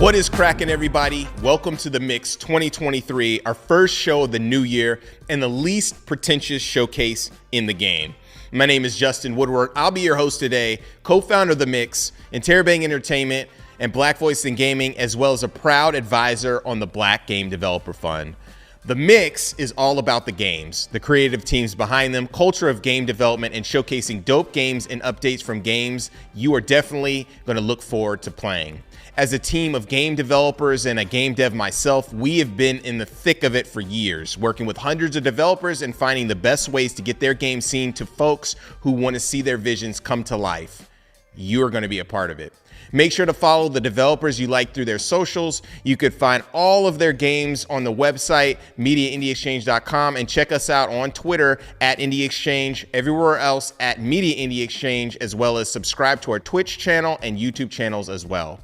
What is cracking, everybody? Welcome to The Mix 2023, our first show of the new year and the least pretentious showcase in the game. My name is Justin Woodward. I'll be your host today, co-founder of The Mix, Interrobang Entertainment, and Black Voice in Gaming, as well as a proud advisor on the Black Game Developer Fund. The Mix is all about the games, the creative teams behind them, culture of game development, and showcasing dope games and updates from games you are definitely going to look forward to playing. As a team of game developers and a game dev myself, we have been in the thick of it for years, working with hundreds of developers and finding the best ways to get their game seen to folks who want to see their visions come to life. You're going to be a part of it. Make sure to follow the developers you like through their socials. You could find all of their games on the website, MediaIndieExchange.com, and check us out on Twitter at IndieExchange, everywhere else at MediaIndieExchange, as well as subscribe to our Twitch channel and YouTube channels as well.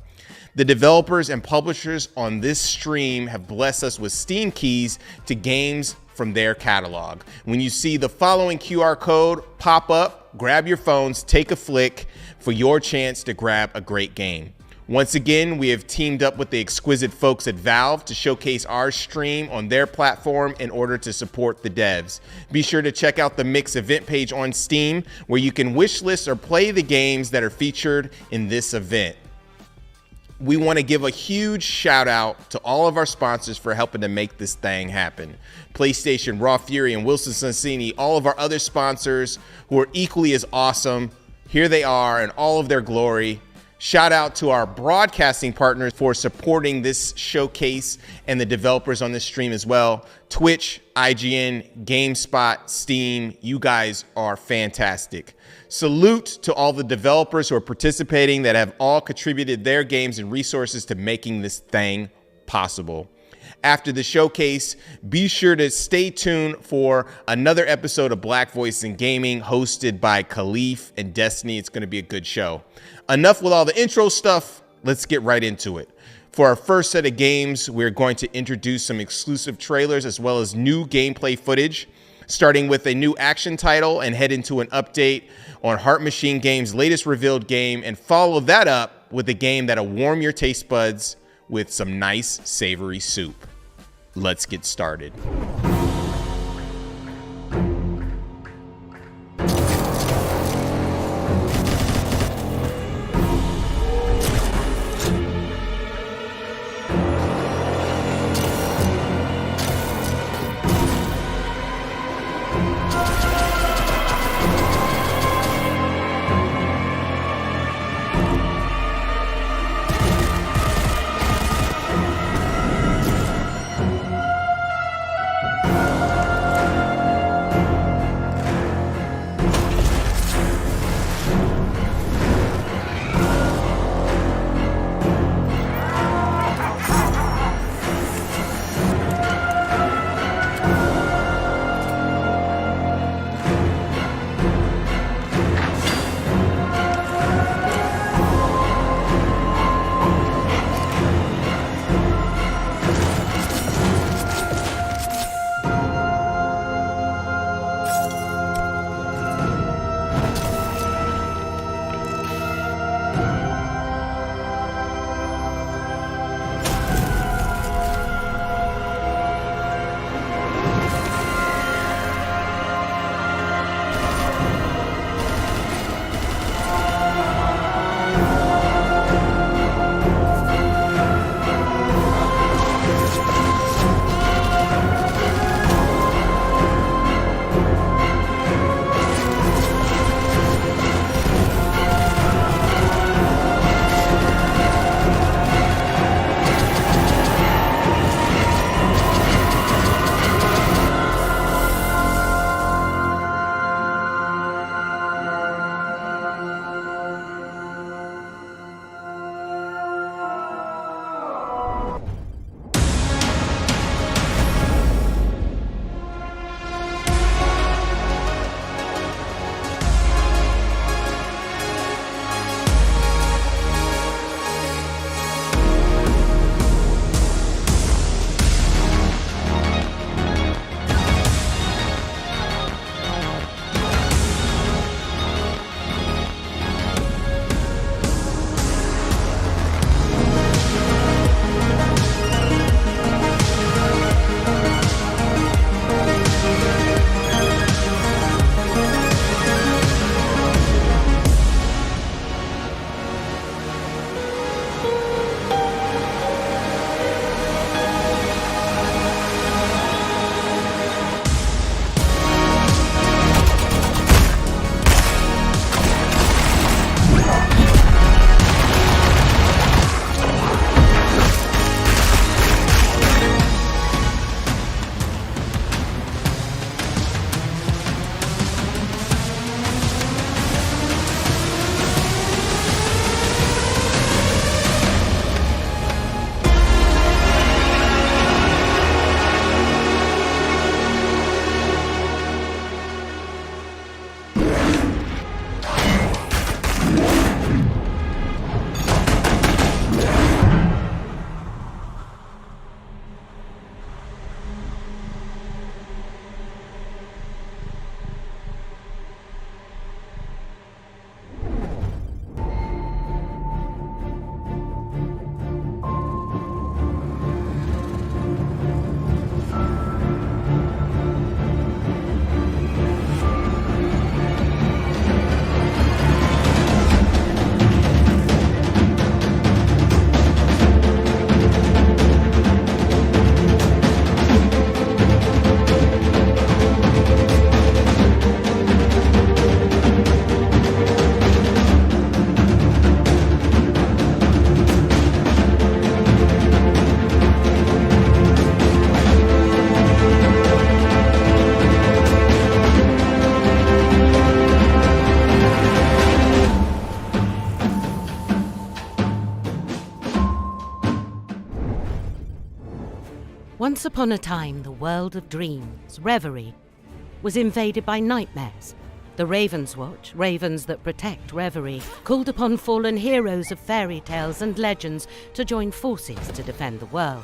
The developers and publishers on this stream have blessed us with Steam keys to games from their catalog. When you see the following QR code pop up, grab your phones, take a flick for your chance to grab a great game. Once again, we have teamed up with the exquisite folks at Valve to showcase our stream on their platform in order to support the devs. Be sure to check out the Mix event page on Steam, where you can wishlist or play the games that are featured in this event. We want to give a huge shout out to all of our sponsors for helping to make this thing happen. PlayStation, Raw Fury, and Wilson Sonsini, all of our other sponsors who are equally as awesome. Here they are in all of their glory. Shout out to our broadcasting partners for supporting this showcase and the developers on this stream as well. Twitch, IGN, GameSpot, Steam, you guys are fantastic. Salute to all the developers who are participating that have all contributed their games and resources to making this thing possible. After the showcase, be sure to stay tuned for another episode of Black Voice in Gaming hosted by Khalif and Destiny. It's going to be a good show. Enough with all the intro stuff. Let's get right into it. For our first set of games, we're going to introduce some exclusive trailers as well as new gameplay footage, starting with a new action title and head into an update on Heart Machine Games' latest revealed game, and follow that up with a game that'll warm your taste buds with some nice savory soup. Let's get started. Once upon a time, the world of dreams, Reverie, was invaded by nightmares. The Ravens Watch, ravens that protect Reverie, called upon fallen heroes of fairy tales and legends to join forces to defend the world.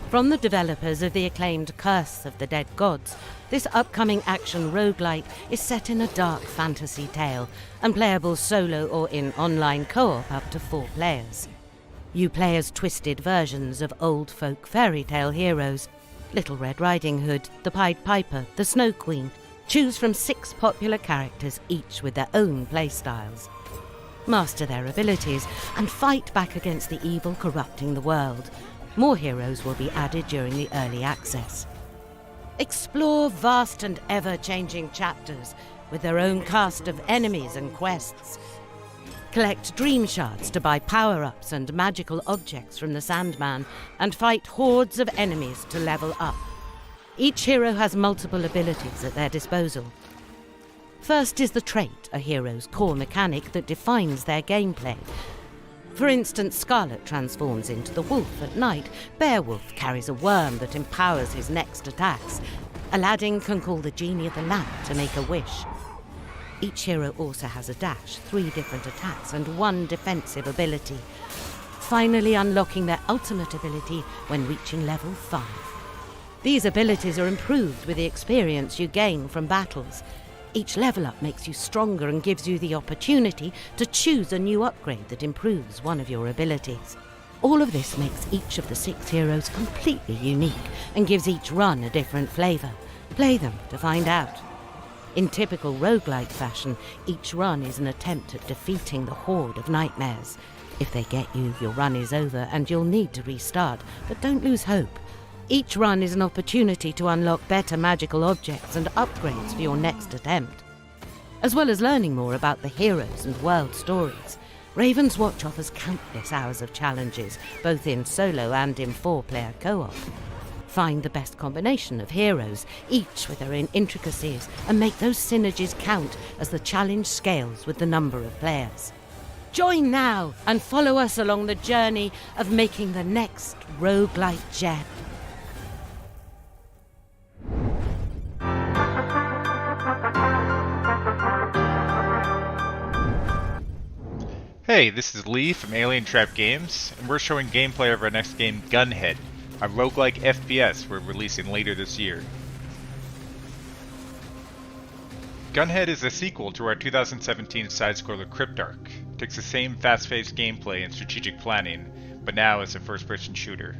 From the developers of the acclaimed Curse of the Dead Gods, this upcoming action roguelite is set in a dark fantasy tale and playable solo or in online co-op up to 4 players. You play as twisted versions of old folk fairy tale heroes: Little Red Riding Hood, the Pied Piper, the Snow Queen. Choose from 6 popular characters, each with their own playstyles. Master their abilities and fight back against the evil corrupting the world. More heroes will be added during the early access. Explore vast and ever-changing chapters with their own cast of enemies and quests. Collect dream shards to buy power-ups and magical objects from the Sandman, and fight hordes of enemies to level up. Each hero has multiple abilities at their disposal. First is the trait, a hero's core mechanic that defines their gameplay. For instance, Scarlet transforms into the wolf at night. Beowulf carries a worm that empowers his next attacks. Aladdin can call the genie of the lamp to make a wish. Each hero also has a dash, 3 different attacks, and 1 defensive ability, finally unlocking their ultimate ability when reaching level 5. These abilities are improved with the experience you gain from battles. Each level up makes you stronger and gives you the opportunity to choose a new upgrade that improves one of your abilities. All of this makes each of the 6 heroes completely unique and gives each run a different flavour. Play them to find out. In typical roguelike fashion, each run is an attempt at defeating the horde of nightmares. If they get you, your run is over and you'll need to restart, but don't lose hope. Each run is an opportunity to unlock better magical objects and upgrades for your next attempt. As well as learning more about the heroes and world stories, Raven's Watch offers countless hours of challenges, both in solo and in 4-player co-op. Find the best combination of heroes, each with their own intricacies, and make those synergies count as the challenge scales with the number of players. Join now and follow us along the journey of making the next roguelike gem. Hey, this is Lee from Alien Trap Games, and we're showing gameplay of our next game, Gunhead, a roguelike FPS we're releasing later this year. Gunhead is a sequel to our 2017 side-scroller Cryptarch. It takes the same fast-paced gameplay and strategic planning, but now as a first-person shooter.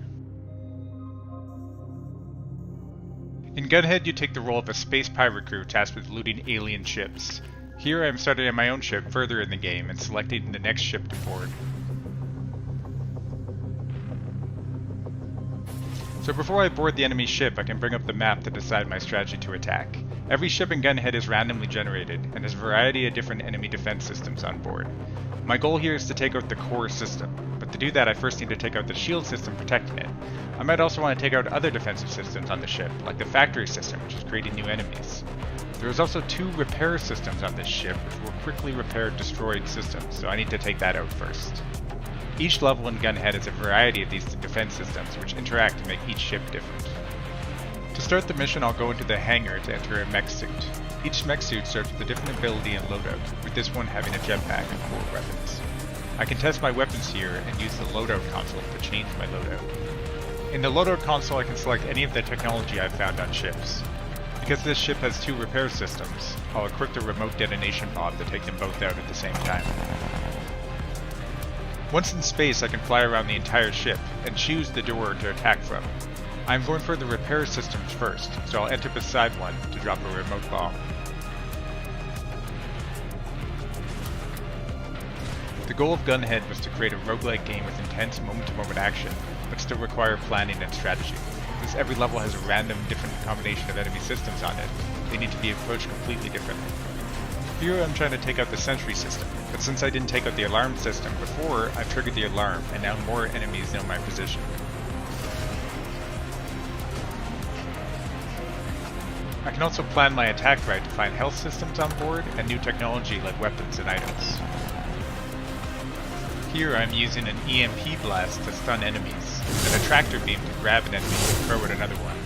In Gunhead, you take the role of a space pirate crew tasked with looting alien ships. Here I am starting on my own ship further in the game and selecting the next ship to board. So before I board the enemy ship, I can bring up the map to decide my strategy to attack. Every ship in Gunhead is randomly generated and has a variety of different enemy defense systems on board. My goal here is to take out the core system, but to do that I first need to take out the shield system protecting it. I might also want to take out other defensive systems on the ship, like the factory system, which is creating new enemies. There is also 2 repair systems on this ship, which will quickly repair destroyed systems, so I need to take that out first. Each level in Gunhead has a variety of these defense systems, which interact to make each ship different. To start the mission, I'll go into the hangar to enter a mech suit. Each mech suit starts with a different ability and loadout, with this one having a jetpack and 4 weapons. I can test my weapons here and use the loadout console to change my loadout. In the loadout console, I can select any of the technology I've found on ships. Because this ship has 2 repair systems, I'll equip the remote detonation bomb to take them both out at the same time. Once in space, I can fly around the entire ship and choose the door to attack from. I'm going for the repair systems first, so I'll enter beside one to drop a remote bomb. The goal of Gunhead was to create a roguelike game with intense moment-to-moment action, but still require planning and strategy. Since every level has a random different combination of enemy systems on it, they need to be approached completely differently. Here I'm trying to take out the sentry system, but since I didn't take out the alarm system before, I've triggered the alarm and now more enemies know my position. I can also plan my attack right to find health systems on board and new technology like weapons and items. Here I'm using an EMP blast to stun enemies, and a tractor beam to grab an enemy and throw at another one.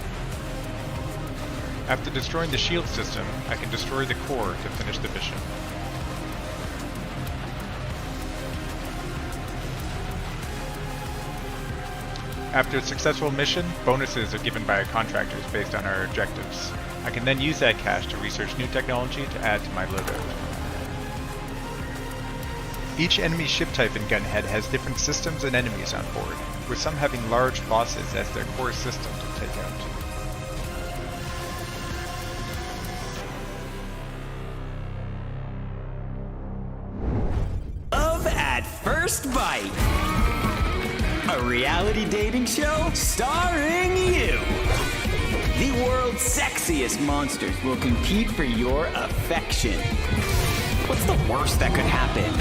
After destroying the shield system, I can destroy the core to finish the mission. After a successful mission, bonuses are given by our contractors based on our objectives. I can then use that cash to research new technology to add to my loadout. Each enemy ship type in Gunhead has different systems and enemies on board, with some having large bosses as their core system to take out. Love at First Bite. A reality dating show starring you. The world's sexiest monsters will compete for your affection. What's the worst that could happen?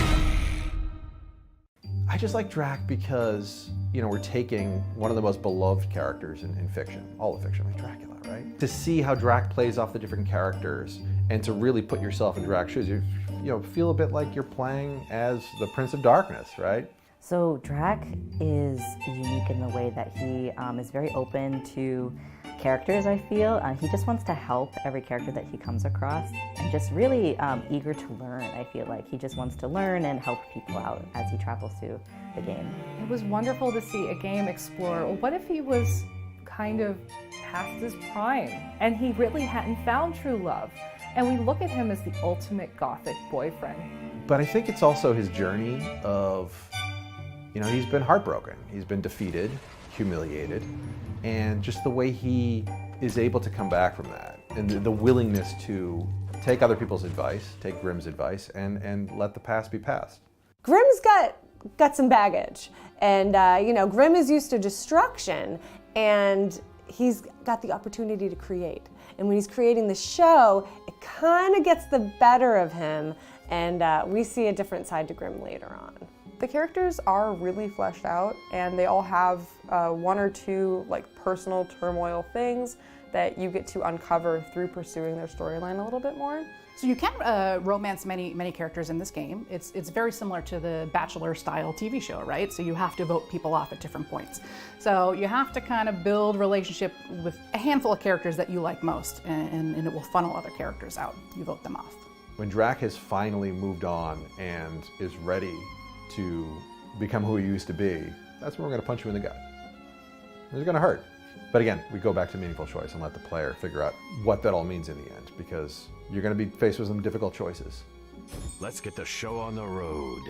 I just like Drac because, we're taking one of the most beloved characters in fiction, all of fiction, like Dracula, right? To see how Drac plays off the different characters and to really put yourself in Drac's shoes, you feel a bit like you're playing as the Prince of Darkness, right? So Drac is unique in the way that he is very open to characters, I feel. He just wants to help every character that he comes across and just really eager to learn, I feel like. He just wants to learn and help people out as he travels through the game. It was wonderful to see a game explore, well, what if he was kind of past his prime and he really hadn't found true love? And we look at him as the ultimate gothic boyfriend. But I think it's also his journey of, he's been heartbroken, he's been defeated, humiliated, and just the way he is able to come back from that, and the willingness to take other people's advice, take Grimm's advice, and let the past be past. Grimm's got some baggage, and Grimm is used to destruction, and he's got the opportunity to create. And when he's creating the show, it kind of gets the better of him, and we see a different side to Grimm later on. The characters are really fleshed out, and they all have one or two personal turmoil things that you get to uncover through pursuing their storyline a little bit more. So you can romance many characters in this game. It's very similar to the Bachelor style TV show, right? So you have to vote people off at different points. So you have to kind of build relationship with a handful of characters that you like most, and it will funnel other characters out. You vote them off. When Drac has finally moved on and is ready to become who he used to be, that's when we're going to punch him in the gut. It's going to hurt. But again, we go back to meaningful choice and let the player figure out what that all means in the end, because you're going to be faced with some difficult choices. Let's get the show on the road.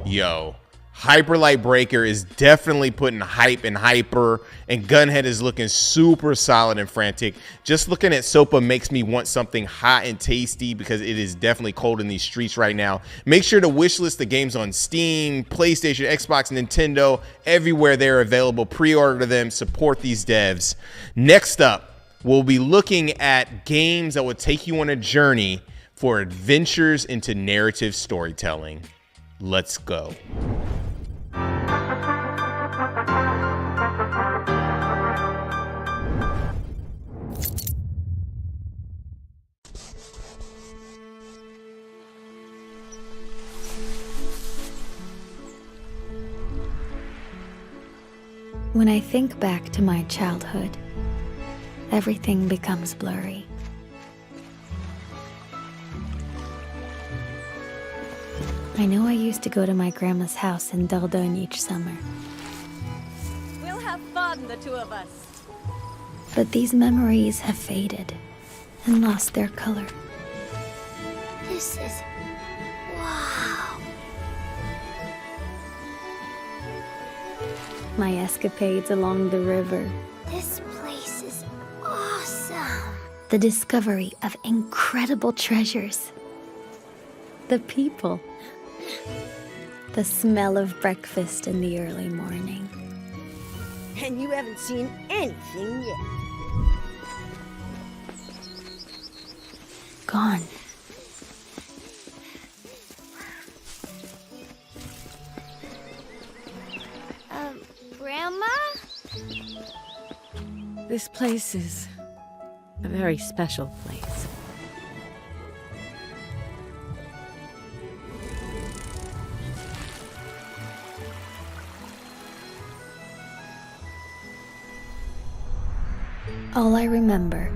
Yo, Hyperlight Breaker is definitely putting hype and hyper, and Gunhead is looking super solid and frantic. Just looking at SOPA makes me want something hot and tasty, because it is definitely cold in these streets right now. Make sure to wishlist the games on Steam, PlayStation, Xbox, Nintendo, everywhere they're available. Pre-order them, support these devs. Next up, we'll be looking at games that will take you on a journey for adventures into narrative storytelling. Let's go. When I think back to my childhood, everything becomes blurry. I know I used to go to my grandma's house in Dordogne each summer. We'll have fun, the two of us. But these memories have faded and lost their color. This is... wow. My escapades along the river. This place is awesome. The discovery of incredible treasures. The people. The smell of breakfast in the early morning. And you haven't seen anything yet. Gone. Grandma? This place is a very special place. All I remember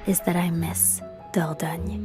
is that I miss Dordogne.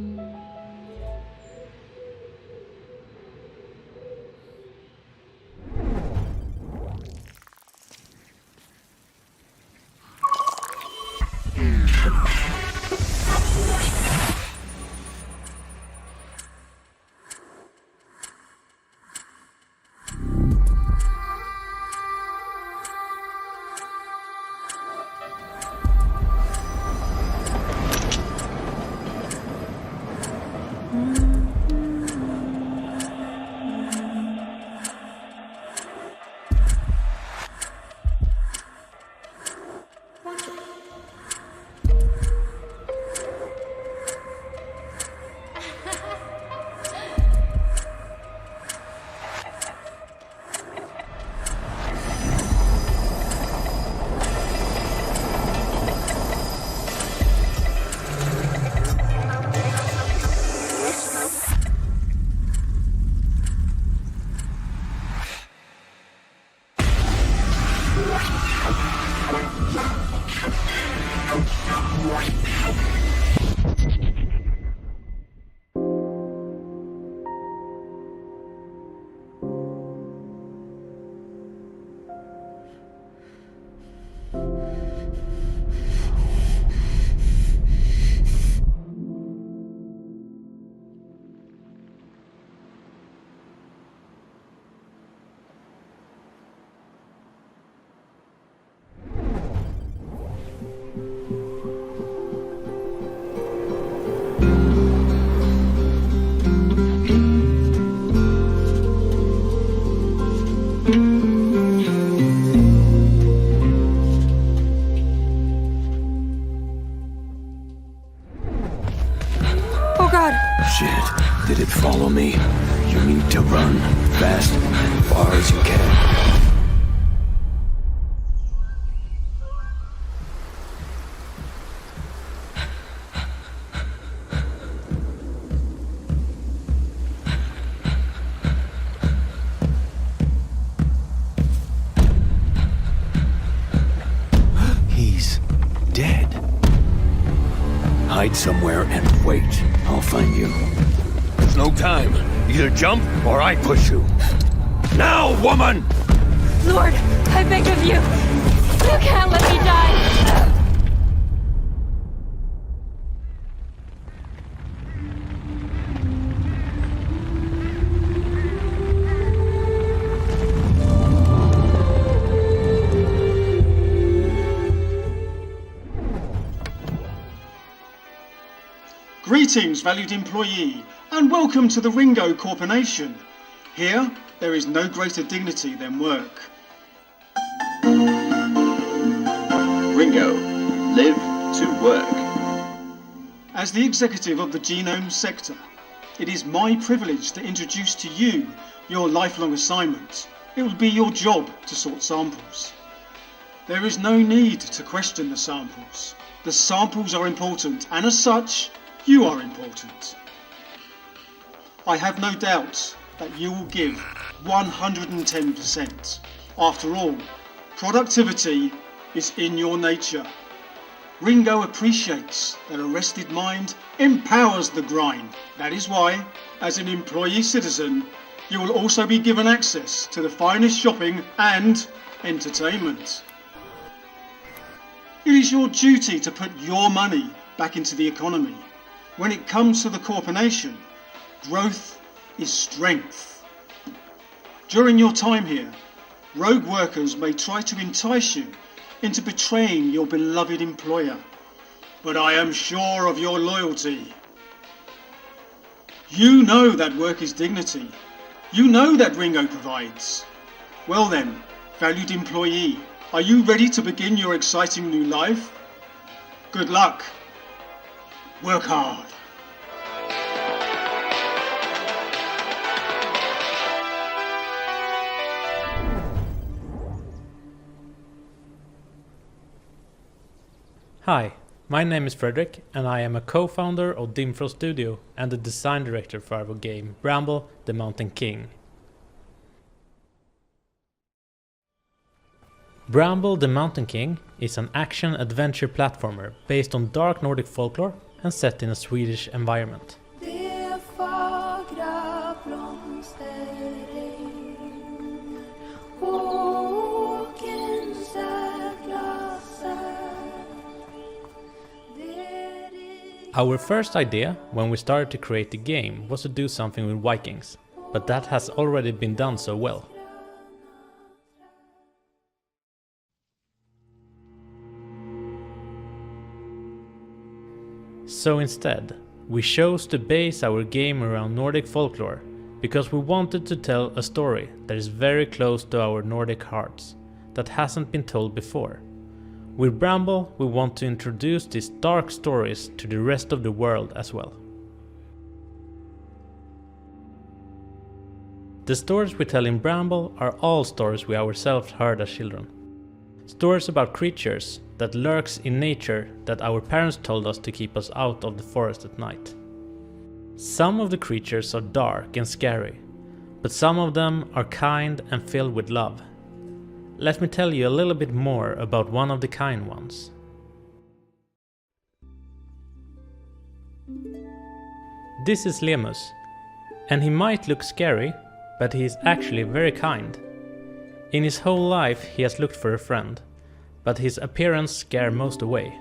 Shit, did it follow me? You need to run fast and far as you can. He's dead. Hide somewhere and wait. I'll find you. There's no time. Either jump or I push you. Now, woman! Lord, I beg of you. You can't let me die. Greetings, valued employee, and welcome to the Ringo Corporation. Here, there is no greater dignity than work. Ringo, live to work. As the executive of the genome sector, it is my privilege to introduce to you your lifelong assignment. It will be your job to sort samples. There is no need to question the samples. The samples are important, and as such, you are important. I have no doubt that you will give 110%. After all, Productivity is in your nature. Ringo appreciates that a rested mind empowers the grind. That is why, as an employee citizen, you will also be given access to the finest shopping and entertainment. It is your duty to put your money back into the economy. When it comes to the corporation, growth is strength. During your time here, rogue workers may try to entice you into betraying your beloved employer, but I am sure of your loyalty. You know that work is dignity. You know that Ringo provides. Well then, valued employee, are you ready to begin your exciting new life? Good luck. Work hard. Hi, my name is Frederick and I am a co-founder of Dimfrost Studio and the design director for our game Bramble the Mountain King. Bramble the Mountain King is an action-adventure platformer based on dark Nordic folklore and set in a Swedish environment. Our first idea when we started to create the game was to do something with Vikings, but that has already been done so well. So instead, we chose to base our game around Nordic folklore because we wanted to tell a story that is very close to our Nordic hearts, that hasn't been told before. With Bramble, we want to introduce these dark stories to the rest of the world as well. The stories we tell in Bramble are all stories we ourselves heard as children. Stories about creatures that lurks in nature that our parents told us to keep us out of the forest at night. Some of the creatures are dark and scary, but some of them are kind and filled with love. Let me tell you a little bit more about one of the kind ones. This is Lemus, and he might look scary, but he is actually very kind. In his whole life he has looked for a friend, but his appearance scares most away.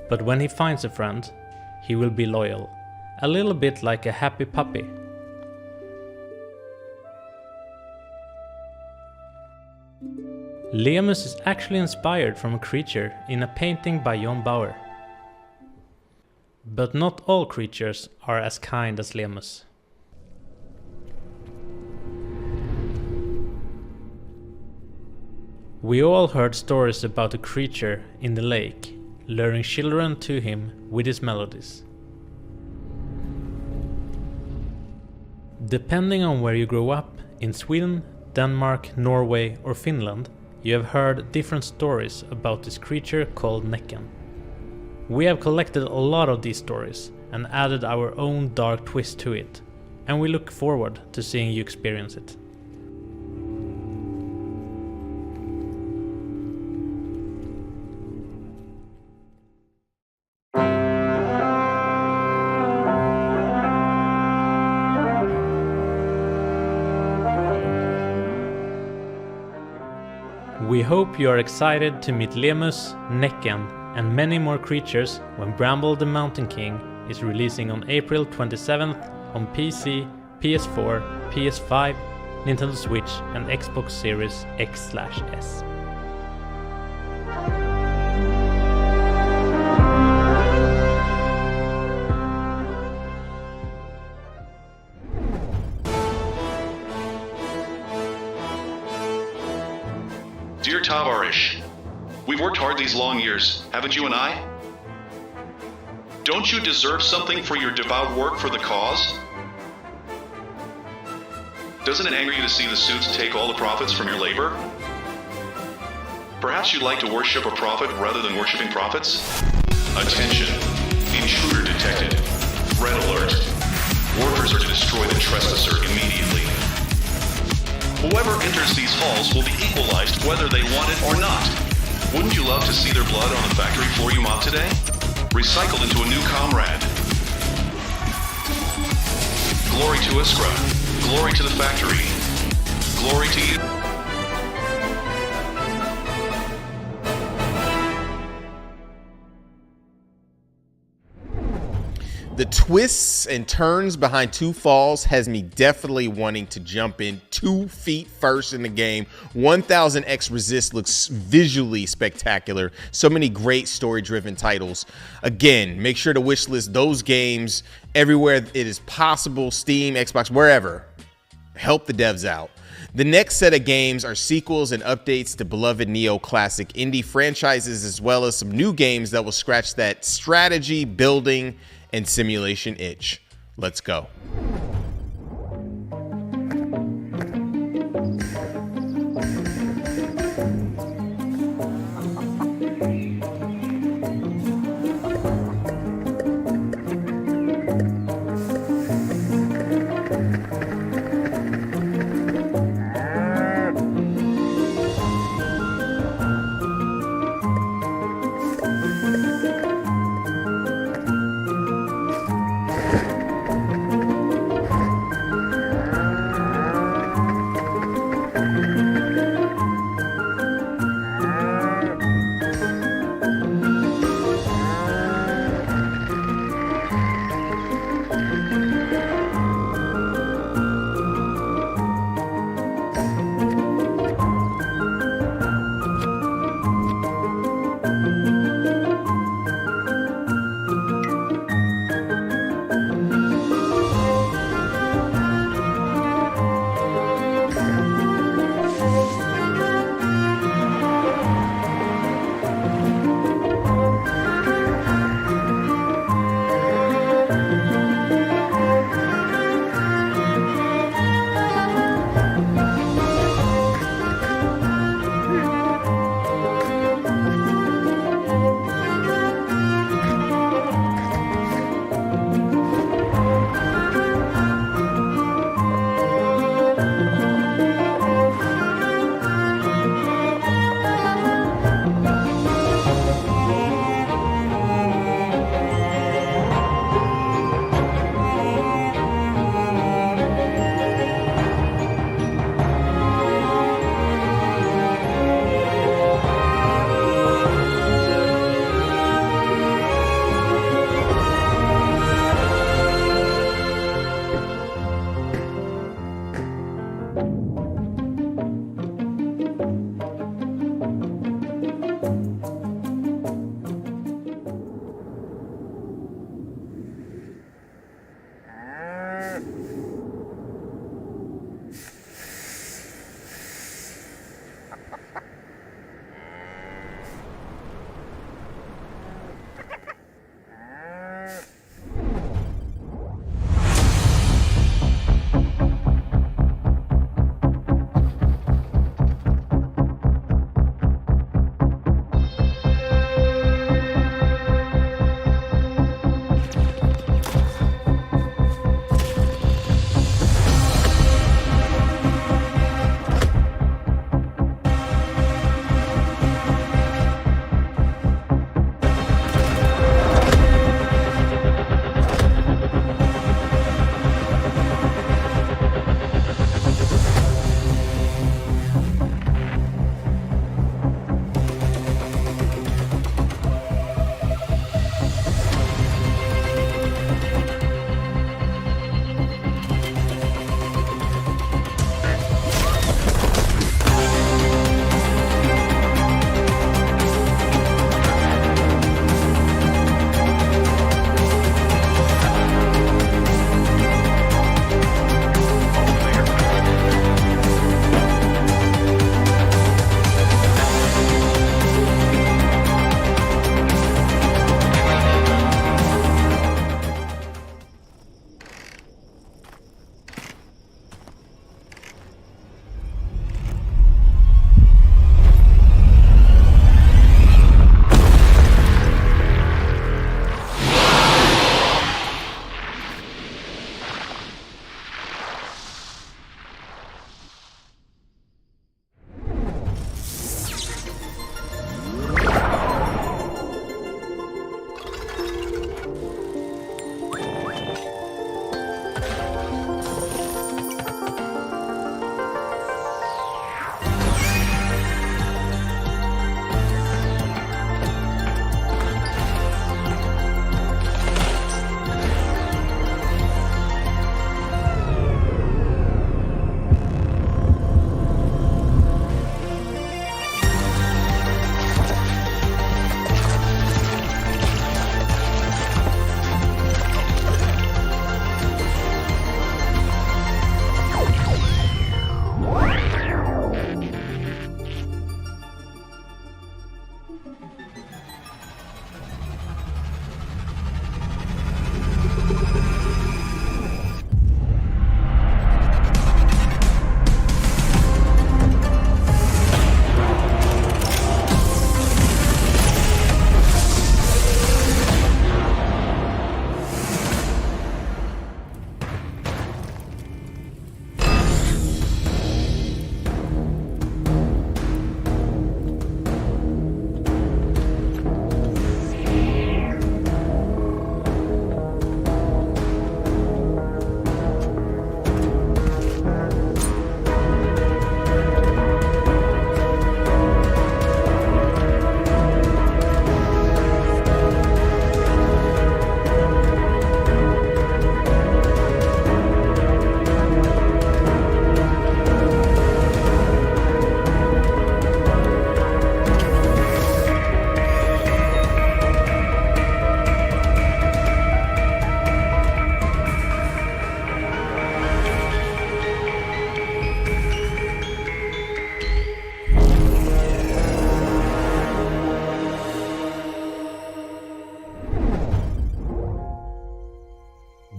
But when he finds a friend, he will be loyal, a little bit like a happy puppy. Lemus is actually inspired from a creature in a painting by John Bauer. But not all creatures are as kind as Lemus. We all heard stories about a creature in the lake, luring children to him with his melodies. Depending on where you grow up, in Sweden, Denmark, Norway or Finland, you have heard different stories about this creature called Näcken. We have collected a lot of these stories and added our own dark twist to it, and we look forward to seeing you experience it. We hope you are excited to meet Lemus, Näcken and many more creatures when Bramble the Mountain King is releasing on April 27th on PC, PS4, PS5, Nintendo Switch and Xbox Series X/S. Dear Tavarish, we've worked hard these long years, haven't you and I? Don't you deserve something for your devout work for the cause? Doesn't it anger you to see the suits take all the profits from your labor? Perhaps you'd like to worship a prophet rather than worshiping prophets? Attention! Intruder detected. Red alert. Workers are to destroy the trespasser immediately. Whoever enters these halls will be equalized whether they want it or not. Wouldn't you love to see their blood on the factory floor you mopped today? Recycled into a new comrade. Glory to Iskra. Glory to the factory. Glory to you. The twists and turns behind Two Falls has me definitely wanting to jump in 2 feet first in the game. 1000X Resist looks visually spectacular. So many great story-driven titles. Again, make sure to wishlist those games everywhere it is possible, Steam, Xbox, wherever. Help the devs out. The next set of games are sequels and updates to beloved Neo classic indie franchises, as well as some new games that will scratch that strategy, building, and simulation itch. Let's go.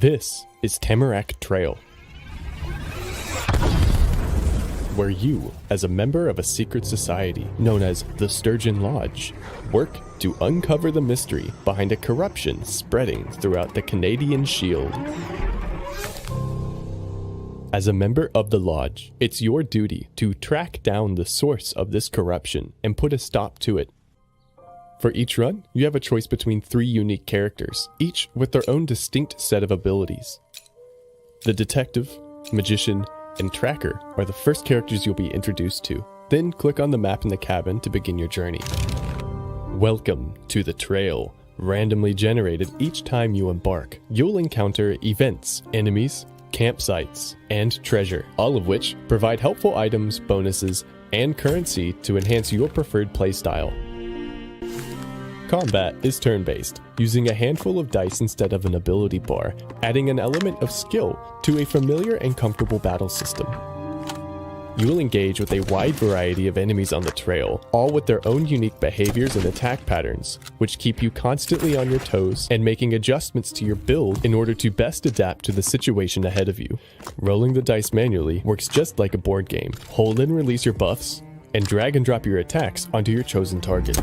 This is Tamarack Trail, where you, as a member of a secret society known as the Sturgeon Lodge, work to uncover the mystery behind a corruption spreading throughout the Canadian Shield. As a member of the Lodge, it's your duty to track down the source of this corruption and put a stop to it. For each run, you have a choice between 3 unique characters, each with their own distinct set of abilities. The Detective, Magician, and Tracker are the first characters you'll be introduced to. Then click on the map in the cabin to begin your journey. Welcome to the Trail. Randomly generated each time you embark, you'll encounter events, enemies, campsites, and treasure, all of which provide helpful items, bonuses, and currency to enhance your preferred playstyle. Combat is turn-based, using a handful of dice instead of an ability bar, adding an element of skill to a familiar and comfortable battle system. You will engage with a wide variety of enemies on the trail, all with their own unique behaviors and attack patterns, which keep you constantly on your toes and making adjustments to your build in order to best adapt to the situation ahead of you. Rolling the dice manually works just like a board game. Hold and release your buffs, and drag and drop your attacks onto your chosen target.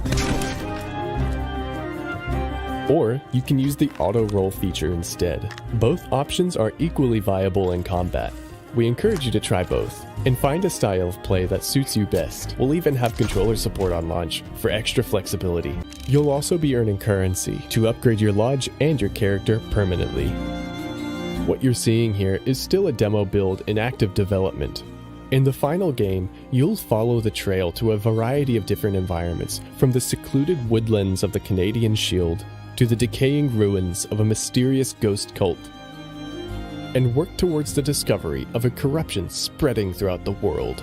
Or you can use the auto roll feature instead. Both options are equally viable in combat. We encourage you to try both and find a style of play that suits you best. We'll even have controller support on launch for extra flexibility. You'll also be earning currency to upgrade your lodge and your character permanently. What you're seeing here is still a demo build in active development. In the final game, you'll follow the trail to a variety of different environments, from the secluded woodlands of the Canadian Shield to the decaying ruins of a mysterious ghost cult, and work towards the discovery of a corruption spreading throughout the world.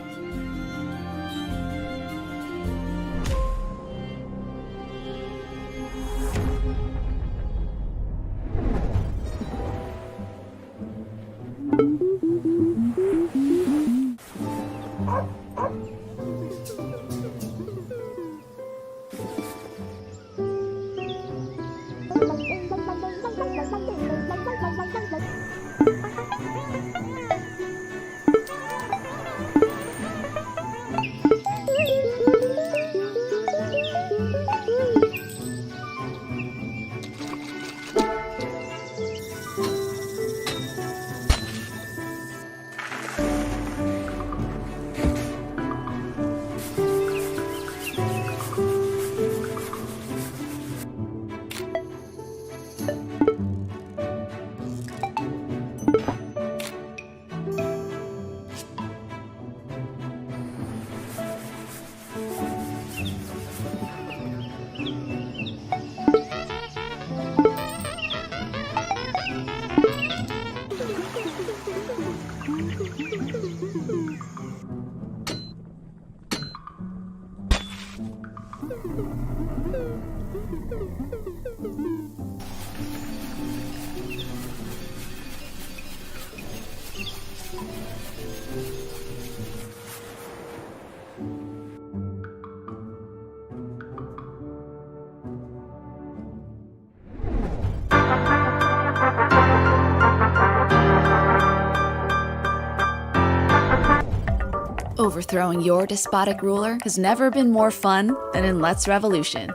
Overthrowing your despotic ruler has never been more fun than in Let's Revolution,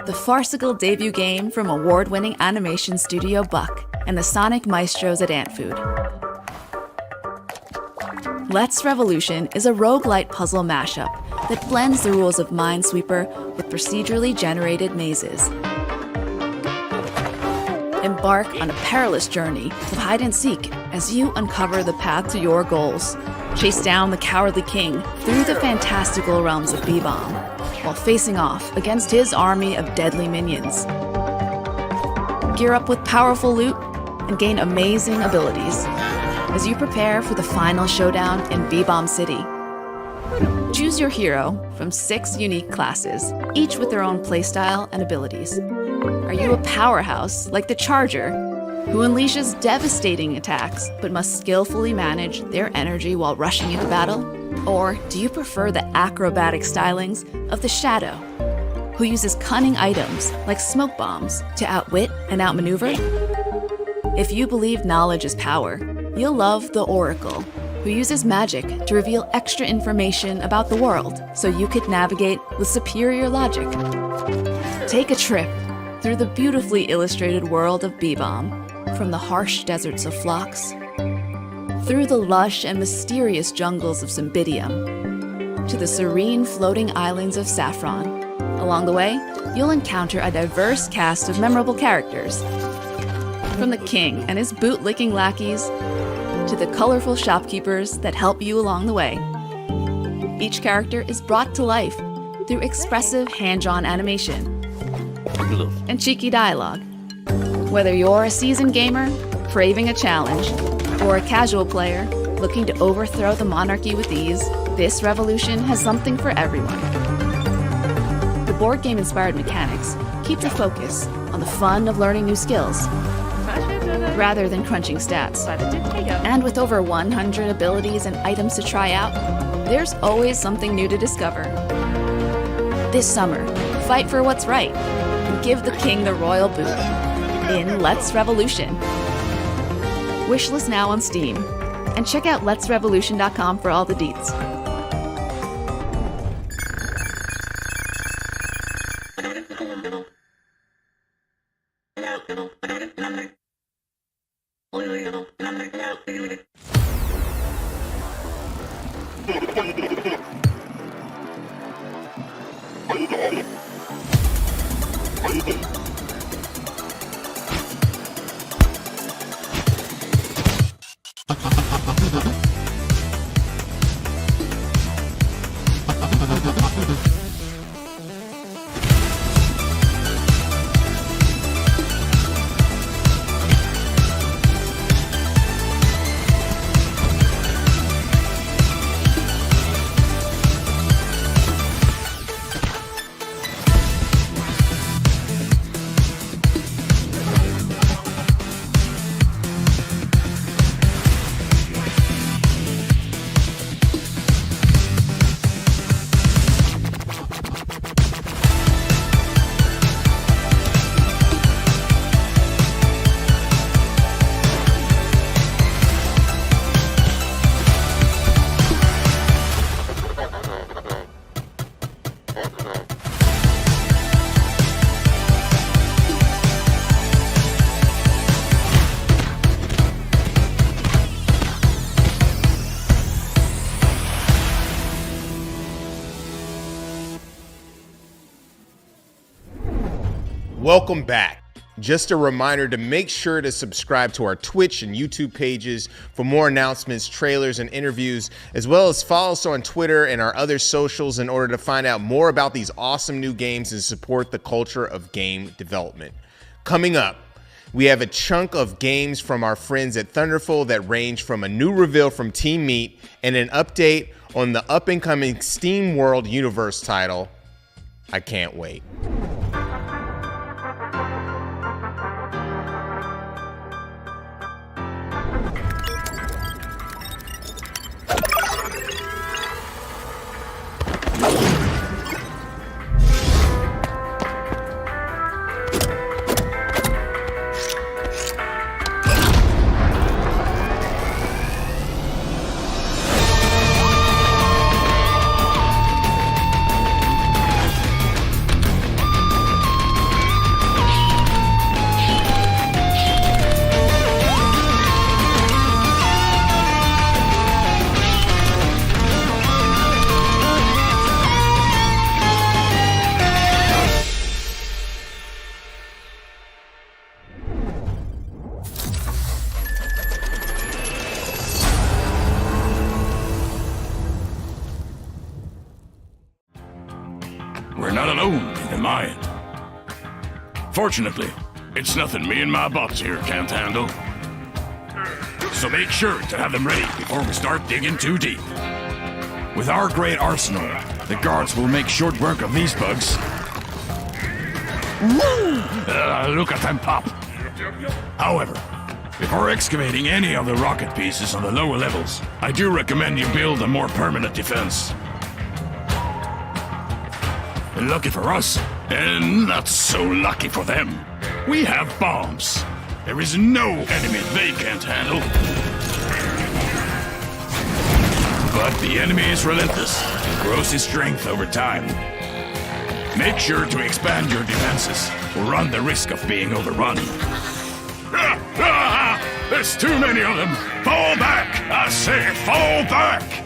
the farcical debut game from award-winning animation studio Buck and the Sonic Maestros at Ant Food. Let's Revolution is a roguelite puzzle mashup that blends the rules of Minesweeper with procedurally generated mazes. Embark on a perilous journey of hide and seek as you uncover the path to your goals. Chase down the cowardly king through the fantastical realms of B-Bomb, while facing off against his army of deadly minions. Gear up with powerful loot and gain amazing abilities as you prepare for the final showdown in B-Bomb City. Choose your hero from 6 unique classes, each with their own playstyle and abilities. Are you a powerhouse like the Charger, who unleashes devastating attacks but must skillfully manage their energy while rushing into battle? Or do you prefer the acrobatic stylings of the Shadow, who uses cunning items like smoke bombs to outwit and outmaneuver? If you believe knowledge is power, you'll love the Oracle, who uses magic to reveal extra information about the world so you could navigate with superior logic. Take a trip through the beautifully illustrated world of Bebom, from the harsh deserts of Phlox, through the lush and mysterious jungles of Cymbidium, to the serene floating islands of Saffron. Along the way, you'll encounter a diverse cast of memorable characters, from the king and his boot-licking lackeys to the colorful shopkeepers that help you along the way. Each character is brought to life through expressive hand-drawn animation and cheeky dialogue. Whether you're a seasoned gamer craving a challenge or a casual player looking to overthrow the monarchy with ease, this revolution has something for everyone. The board game-inspired mechanics keep the focus on the fun of learning new skills rather than crunching stats. And with over 100 abilities and items to try out, there's always something new to discover. This summer, fight for what's right and give the king the royal boot in Let's Revolution. Wishlist now on Steam, and check out letsrevolution.com for all the deets. Welcome back. Just a reminder to make sure to subscribe to our Twitch and YouTube pages for more announcements, trailers, and interviews, as well as follow us on Twitter and our other socials in order to find out more about these awesome new games and support the culture of game development. Coming up, we have a chunk of games from our friends at Thunderful that range from a new reveal from Team Meat and an update on the up-and-coming Steam World Universe title. I can't wait. We're not alone in the mine. Fortunately, it's nothing me and my bots here can't handle. So make sure to have them ready before we start digging too deep. With our great arsenal, the guards will make short work of these bugs. Look at them pop. However, before excavating any of the rocket pieces on the lower levels, I do recommend you build a more permanent defense. Lucky for us, and not so lucky for them, we have bombs. There is no enemy they can't handle. But the enemy is relentless and grows his strength over time. Make sure to expand your defenses or run the risk of being overrun. There's too many of them! Fall back! I say fall back!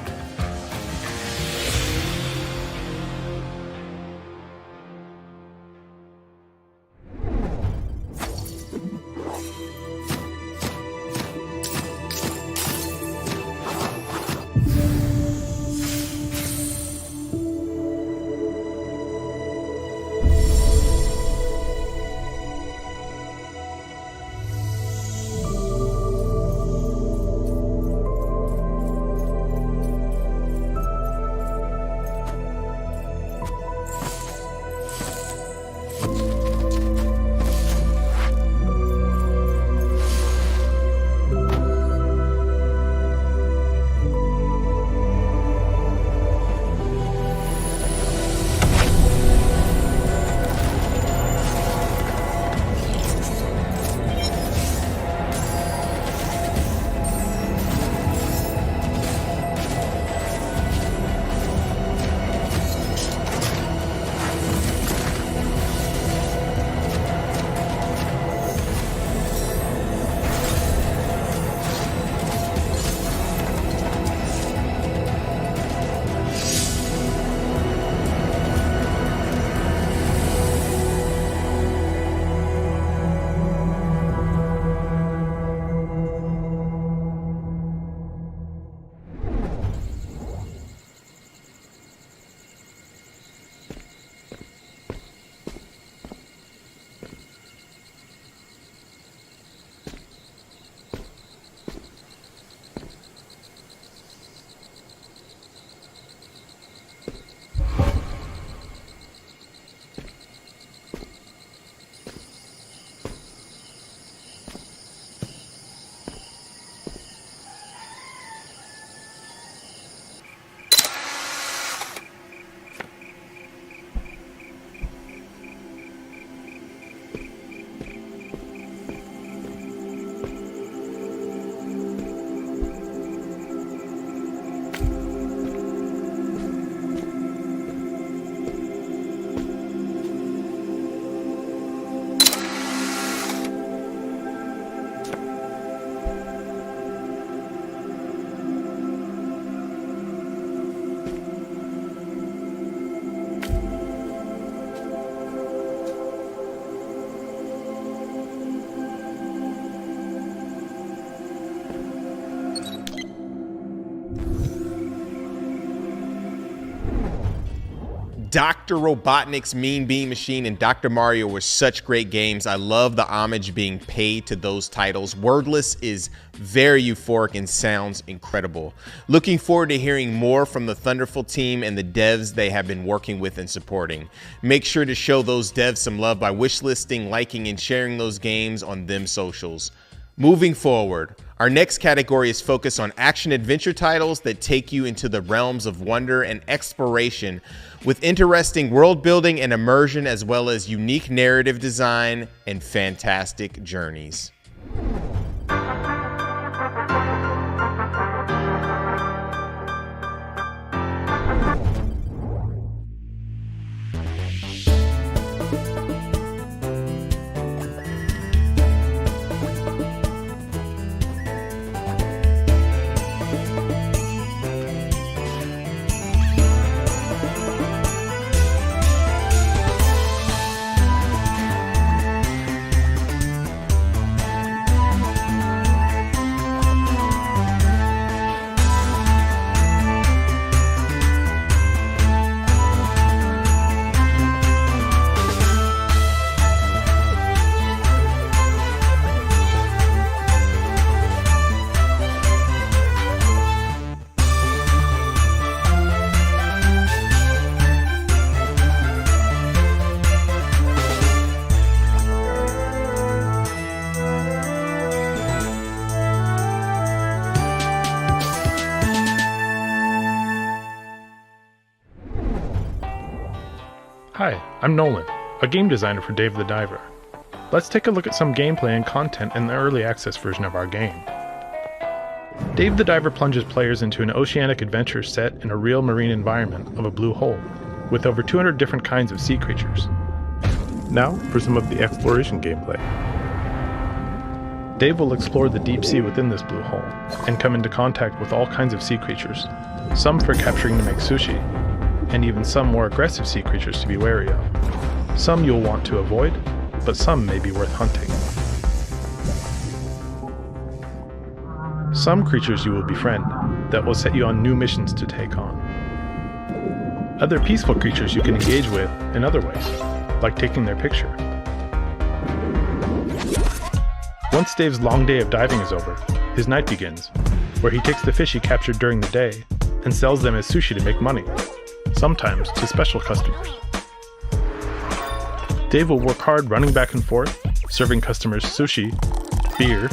Dr. Robotnik's Mean Bean Machine and Dr. Mario were such great games. I love the homage being paid to those titles. Wordless is very euphoric and sounds incredible. Looking forward to hearing more from the Thunderful team and the devs they have been working with and supporting. Make sure to show those devs some love by wishlisting, liking, and sharing those games on them socials. Moving forward, our next category is focused on action-adventure titles that take you into the realms of wonder and exploration with interesting world building and immersion, as well as unique narrative design and fantastic journeys. Hi, I'm Nolan, a game designer for Dave the Diver. let's take a look at some gameplay and content in the early access version of our game. Dave the Diver plunges players into an oceanic adventure set in a real marine environment of a blue hole, with over 200 different kinds of sea creatures. Now for some of the exploration gameplay. Dave will explore the deep sea within this blue hole, and come into contact with all kinds of sea creatures, some for capturing to make sushi, and even some more aggressive sea creatures to be wary of. Some you'll want to avoid, but some may be worth hunting. Some creatures you will befriend that will set you on new missions to take on. Other peaceful creatures you can engage with in other ways, like taking their picture. Once Dave's long day of diving is over, his night begins, where he takes the fish he captured during the day and sells them as sushi to make money, sometimes to special customers. Dave will work hard running back and forth, serving customers sushi, beer,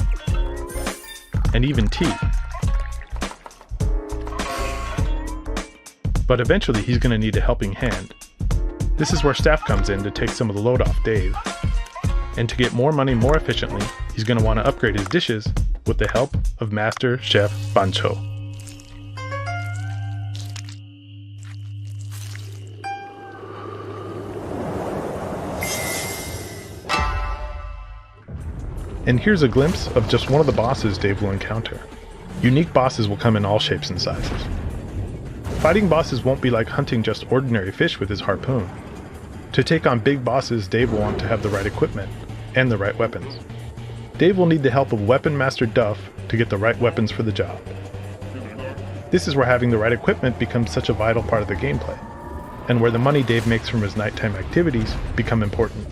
and even tea. But eventually he's going to need a helping hand. This is where staff comes in to take some of the load off Dave. And to get more money more efficiently, he's going to want to upgrade his dishes with the help of Master Chef Bancho. And here's a glimpse of just one of the bosses Dave will encounter. Unique bosses will come in all shapes and sizes. Fighting bosses won't be like hunting just ordinary fish with his harpoon. To take on big bosses, Dave will want to have the right equipment and the right weapons. Dave will need the help of Weapon Master Duff to get the right weapons for the job. This is where having the right equipment becomes such a vital part of the gameplay, and where the money Dave makes from his nighttime activities become important.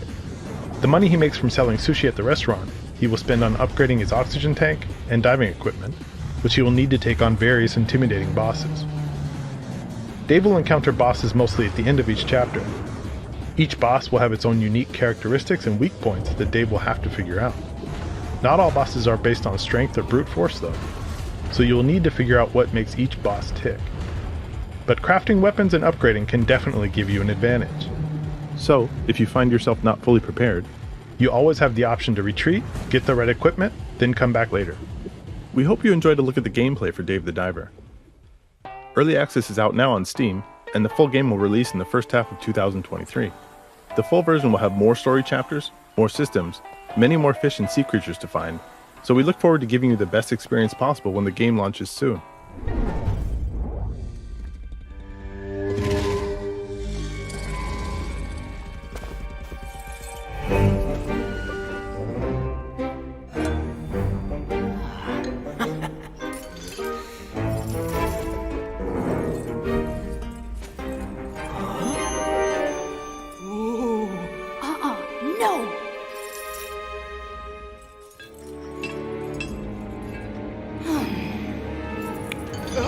The money he makes from selling sushi at the restaurant, he will spend on upgrading his oxygen tank and diving equipment, which he will need to take on various intimidating bosses. Dave will encounter bosses mostly at the end of each chapter. Each boss will have its own unique characteristics and weak points that Dave will have to figure out. Not all bosses are based on strength or brute force though, so you will need to figure out what makes each boss tick. But crafting weapons and upgrading can definitely give you an advantage. So, if you find yourself not fully prepared, you always have the option to retreat, get the right equipment, then come back later. We hope you enjoyed a look at the gameplay for Dave the Diver. Early access is out now on Steam, and the full game will release in the first half of 2023. The full version will have more story chapters, more systems, many more fish and sea creatures to find, so we look forward to giving you the best experience possible when the game launches soon. No!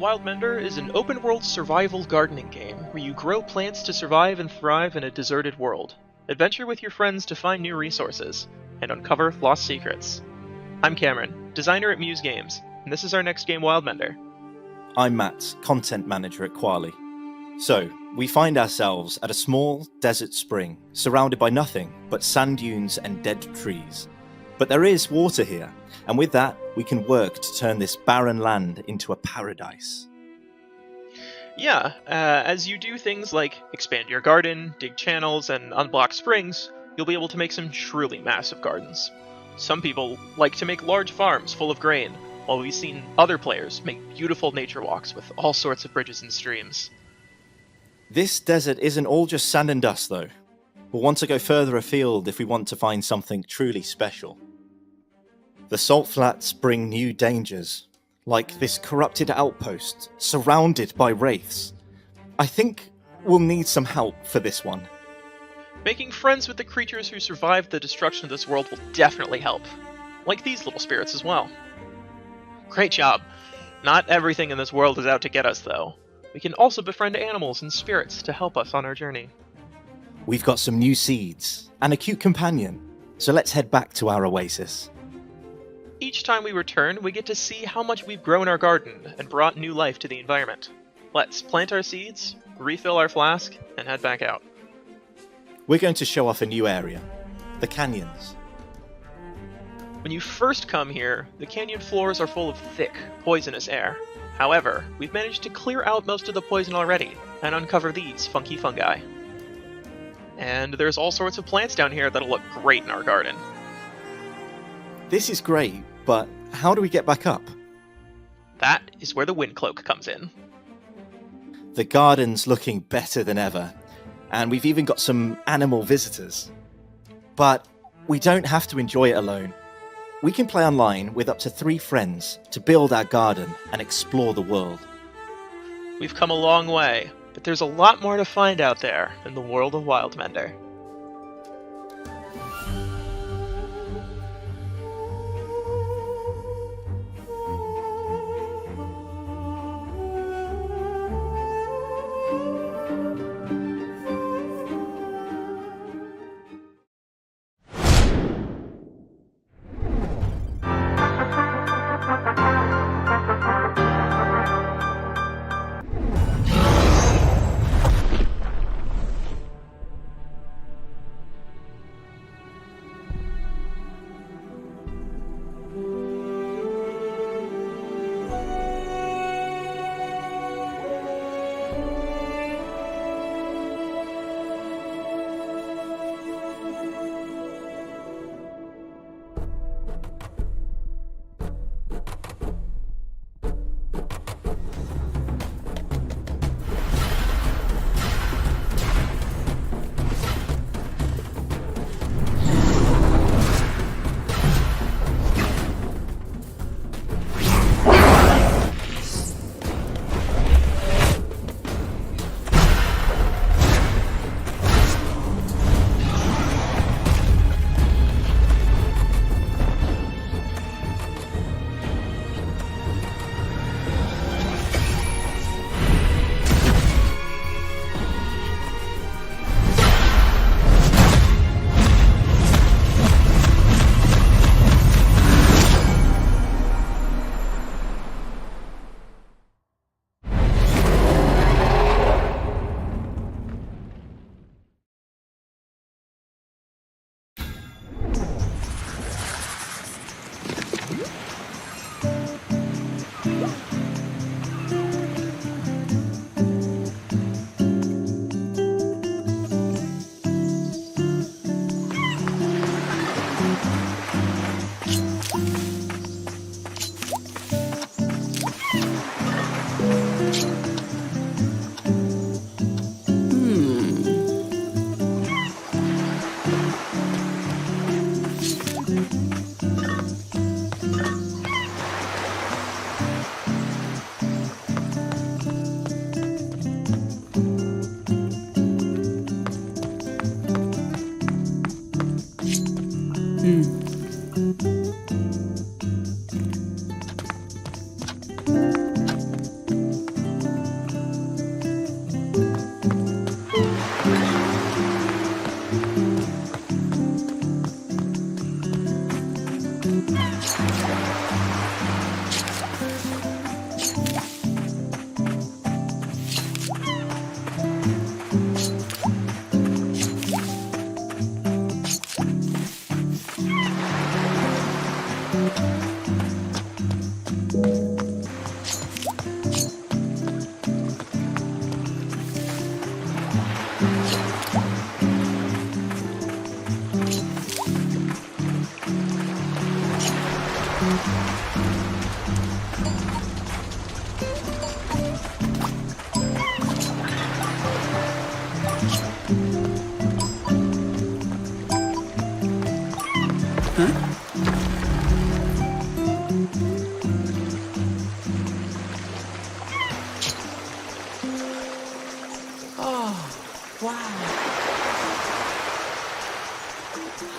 Wildmender is an open-world survival gardening game where you grow plants to survive and thrive in a deserted world. Adventure with your friends to find new resources, and uncover lost secrets. I'm Cameron, designer at Muse Games, and this is our next game, Wildmender. I'm Matt, content manager at Quali. So, we find ourselves at a small desert spring, surrounded by nothing but sand dunes and dead trees. But there is water here, and with that, we can work to turn this barren land into a paradise. Yeah, as you do things like expand your garden, dig channels, and unblock springs, you'll be able to make some truly massive gardens. Some people like to make large farms full of grain, while we've seen other players make beautiful nature walks with all sorts of bridges and streams. This desert isn't all just sand and dust, though. We'll want to go further afield if we want to find something truly special. The salt flats bring new dangers, like this corrupted outpost, surrounded by wraiths. I think we'll need some help for this one. Making friends with the creatures who survived the destruction of this world will definitely help. Like these little spirits as well. Great job. Not everything in this world is out to get us, though. We can also befriend animals and spirits to help us on our journey. We've got some new seeds, and a cute companion, so let's head back to our oasis. Each time we return, we get to see how much we've grown our garden and brought new life to the environment. Let's plant our seeds, refill our flask, and head back out. We're going to show off a new area, the canyons. When you first come here, the canyon floors are full of thick, poisonous air. However, we've managed to clear out most of the poison already, and uncover these funky fungi. And there's all sorts of plants down here that'll look great in our garden. This is great, but how do we get back up? That is where the wind cloak comes in. The garden's looking better than ever, and we've even got some animal visitors. But we don't have to enjoy it alone. We can play online with up to 3 friends to build our garden and explore the world. We've come a long way, but there's a lot more to find out there in the world of Wildmender.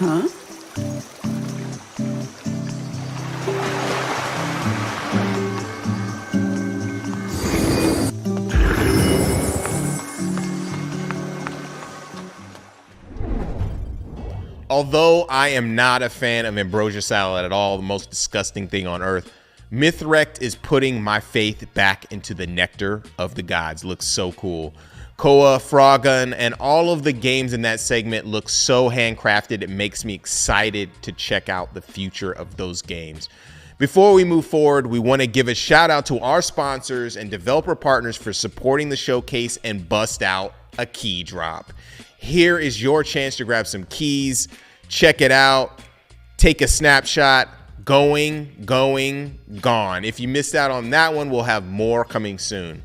Huh? Although I am not a fan of ambrosia salad at all, the most disgusting thing on earth, Mythwrecked is putting my faith back into the nectar of the gods. Looks so cool. Koa, Frogun, and all of the games in that segment look so handcrafted. It makes me excited to check out the future of those games. Before we move forward, we want to give a shout out to our sponsors and developer partners for supporting the showcase and bust out a key drop. Here is your chance to grab some keys, check it out, take a snapshot. Going, gone. If you missed out on that one, we'll have more coming soon.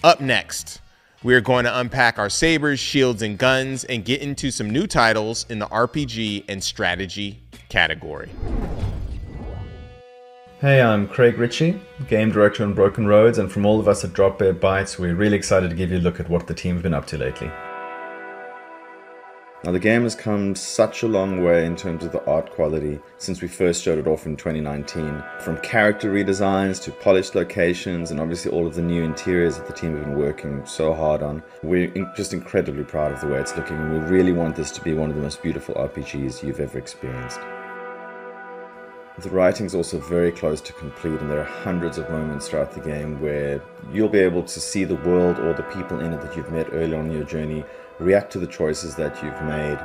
Up next, we're going to unpack our sabers, shields, and guns and get into some new titles in the RPG and strategy category. Hey, I'm Craig Ritchie, Game Director on Broken Roads, and from all of us at Drop Bear Bytes, we're really excited to give you a look at what the team have been up to lately. Now the game has come such a long way in terms of the art quality since we first showed it off in 2019. From character redesigns to polished locations and obviously all of the new interiors that the team have been working so hard on. We're just incredibly proud of the way it's looking, and we really want this to be one of the most beautiful RPGs you've ever experienced. The writing's also very close to complete, and there are hundreds of moments throughout the game where you'll be able to see the world or the people in it that you've met early on in your journey react to the choices that you've made.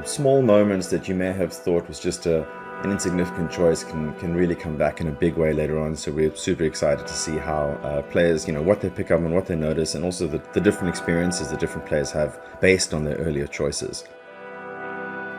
Small moments that you may have thought was just an insignificant choice can really come back in a big way later on. So we're super excited to see how players, what they pick up and what they notice, and also the different experiences that different players have based on their earlier choices.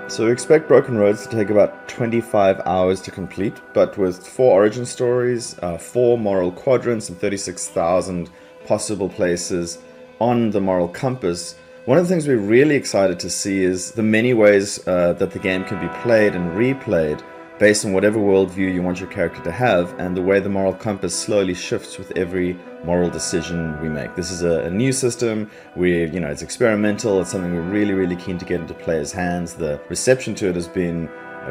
So we expect Broken Roads to take about 25 hours to complete, but with 4 origin stories, 4 moral quadrants, and 36,000 possible places on the moral compass. One of the things we're really excited to see is the many ways that the game can be played and replayed based on whatever worldview you want your character to have, and the way the moral compass slowly shifts with every moral decision we make. This is a new system. It's experimental. It's something we're really, really keen to get into players' hands. The reception to it has been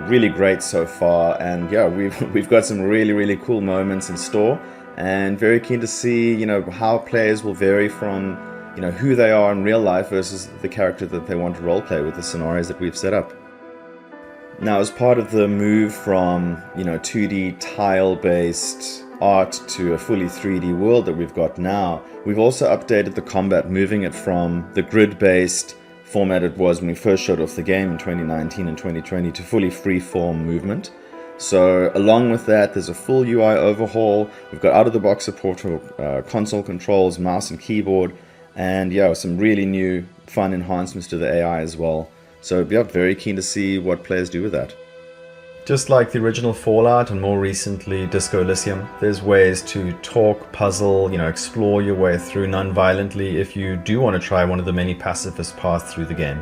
really great so far, and yeah, we've got some really, really cool moments in store, and very keen to see how players will vary from who they are in real life versus the character that they want to roleplay with the scenarios that we've set up. Now, as part of the move from 2D tile-based art to a fully 3D world that we've got now, we've also updated the combat, moving it from the grid-based format it was when we first showed off the game in 2019 and 2020 to fully free-form movement. So along with that, there's a full UI overhaul. We've got out-of-the-box support for console controls, mouse and keyboard, and some really new fun enhancements to the AI as well. So very keen to see what players do with that. Just like the original Fallout and more recently Disco Elysium, there's ways to talk, puzzle, explore your way through non-violently if you do want to try one of the many pacifist paths through the game.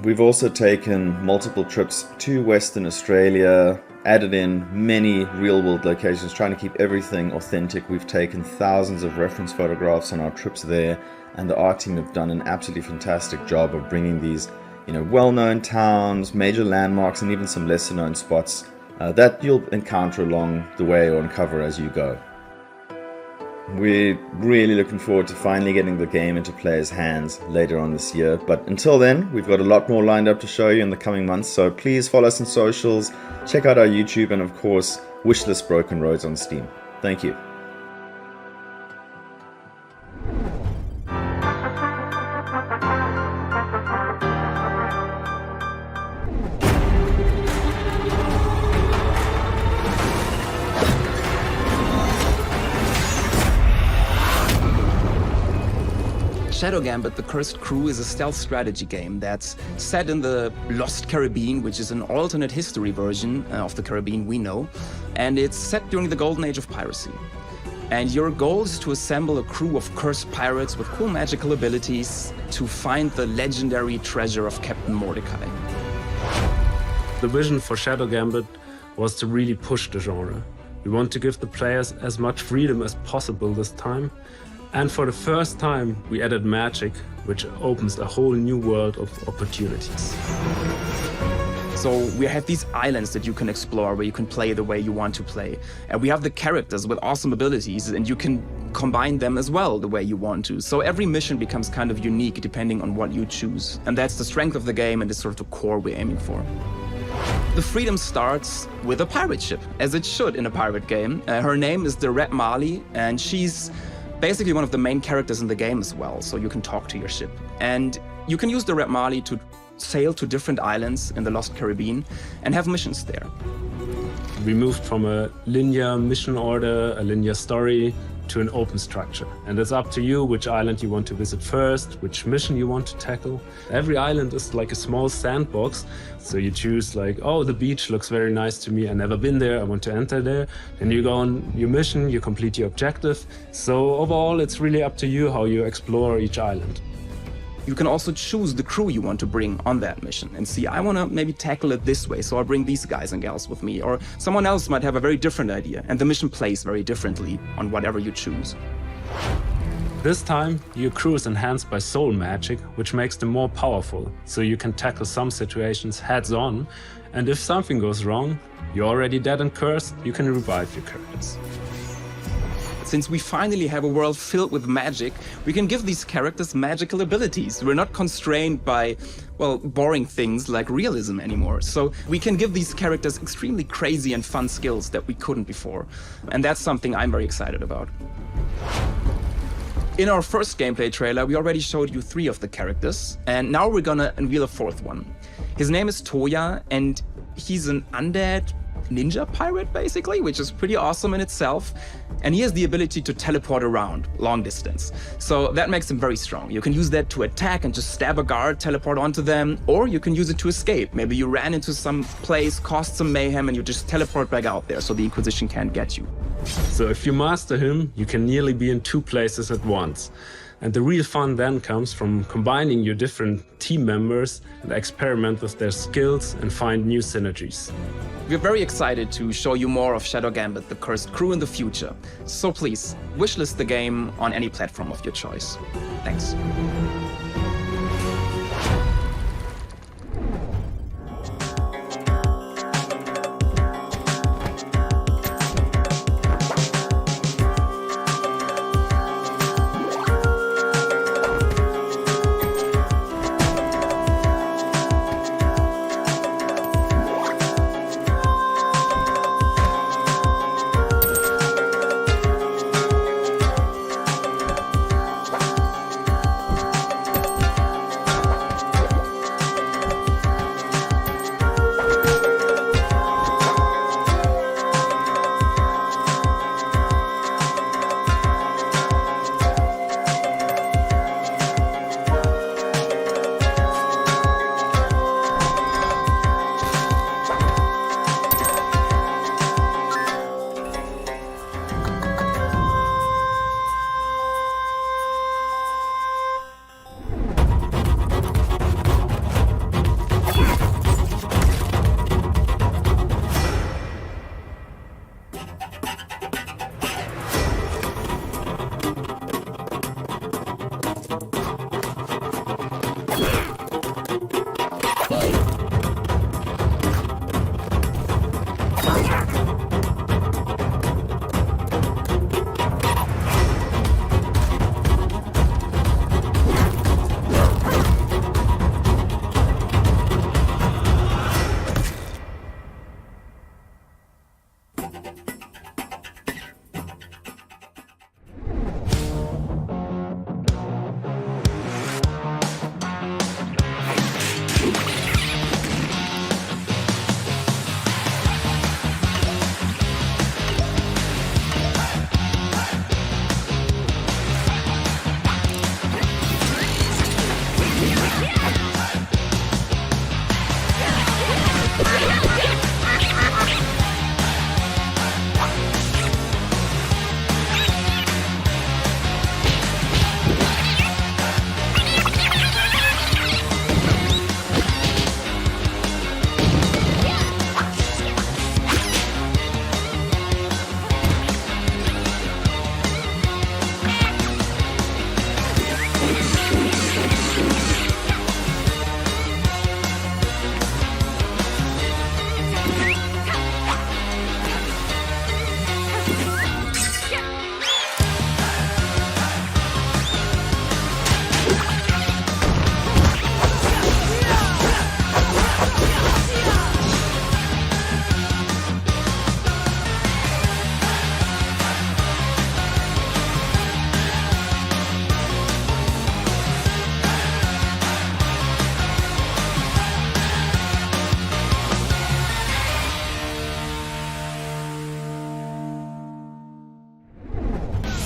We've also taken multiple trips to Western Australia, added in many real-world locations, trying to keep everything authentic. We've taken thousands of reference photographs on our trips there, and the art team have done an absolutely fantastic job of bringing these, well-known towns, major landmarks, and even some lesser-known spots that you'll encounter along the way or uncover as you go. We're really looking forward to finally getting the game into players' hands later on this year, but until then, we've got a lot more lined up to show you in the coming months, so please follow us on socials, check out our YouTube, and of course, wishlist Broken Roads on Steam. Thank you. Shadow Gambit: The Cursed Crew is a stealth strategy game that's set in the Lost Caribbean, which is an alternate history version of the Caribbean we know, and it's set during the golden age of piracy. And your goal is to assemble a crew of cursed pirates with cool magical abilities to find the legendary treasure of Captain Mordecai. The vision for Shadow Gambit was to really push the genre. We want to give the players as much freedom as possible this time, And for the first time, we added magic, which opens a whole new world of opportunities. So we have these islands that you can explore where you can play the way you want to play. And we have the characters with awesome abilities, and you can combine them as well the way you want to. So every mission becomes kind of unique depending on what you choose. And that's the strength of the game and it's sort of the core we're aiming for. The freedom starts with a pirate ship, as it should in a pirate game. Her name is the Red Marley, and she's basically one of the main characters in the game as well, so you can talk to your ship. And you can use the Red Marley to sail to different islands in the Lost Caribbean and have missions there. We moved from a linear mission order, a linear story, to an open structure. And it's up to you which island you want to visit first, which mission you want to tackle. Every island is like a small sandbox. So you choose like, oh, the beach looks very nice to me. I've never been there. I want to enter there. Then you go on your mission, you complete your objective. So overall, it's really up to you how you explore each island. You can also choose the crew you want to bring on that mission and see, I want to maybe tackle it this way, so I'll bring these guys and gals with me. Or someone else might have a very different idea, and the mission plays very differently on whatever you choose. This time, your crew is enhanced by soul magic, which makes them more powerful, so you can tackle some situations heads-on, and if something goes wrong, you're already dead and cursed, you can revive your characters. Since we finally have a world filled with magic, we can give these characters magical abilities. We're not constrained by, well, boring things like realism anymore. So we can give these characters extremely crazy and fun skills that we couldn't before. And that's something I'm very excited about. In our first gameplay trailer, we already showed you 3 of the characters, and now we're gonna unveil a 4th one. His name is Toya, and he's an undead ninja pirate, basically, which is pretty awesome in itself. And he has the ability to teleport around long distance. So that makes him very strong. You can use that to attack and just stab a guard, teleport onto them, or you can use it to escape. Maybe you ran into some place, caused some mayhem, and you just teleport back out there so the Inquisition can't get you. So if you master him, you can nearly be in 2 places at once. And the real fun then comes from combining your different team members and experiment with their skills and find new synergies. We're very excited to show you more of Shadow Gambit, the Cursed Crew in the future. So please, wishlist the game on any platform of your choice. Thanks.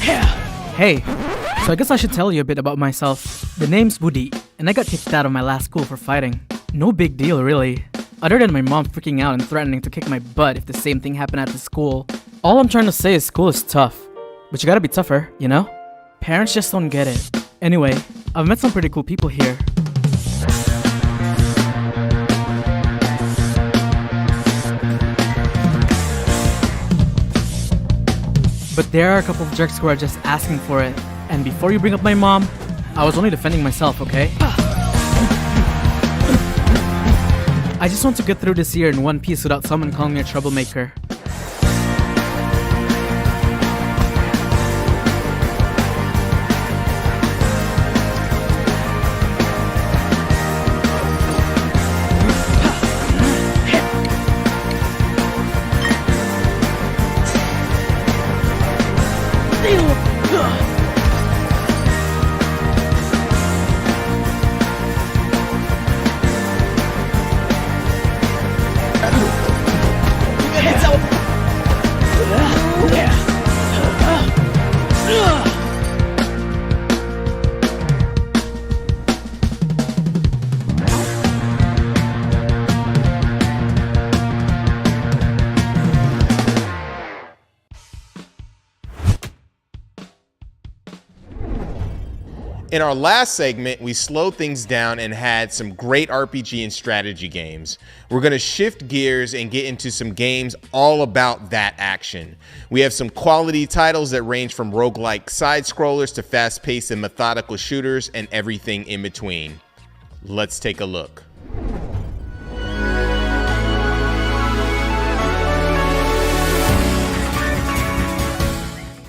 Hey, so I guess I should tell you a bit about myself. The name's Budi, and I got kicked out of my last school for fighting. No big deal, really. Other than my mom freaking out and threatening to kick my butt if the same thing happened at the school. All I'm trying to say is school is tough. But you gotta be tougher, you know? Parents just don't get it. Anyway, I've met some pretty cool people here. But there are a couple of jerks who are just asking for it. And before you bring up my mom, I was only defending myself, okay? I just want to get through this year in one piece without someone calling me a troublemaker. In our last segment, we slowed things down and had some great RPG and strategy games. We're going to shift gears and get into some games all about that action. We have some quality titles that range from roguelike side-scrollers to fast-paced and methodical shooters and everything in between. Let's take a look.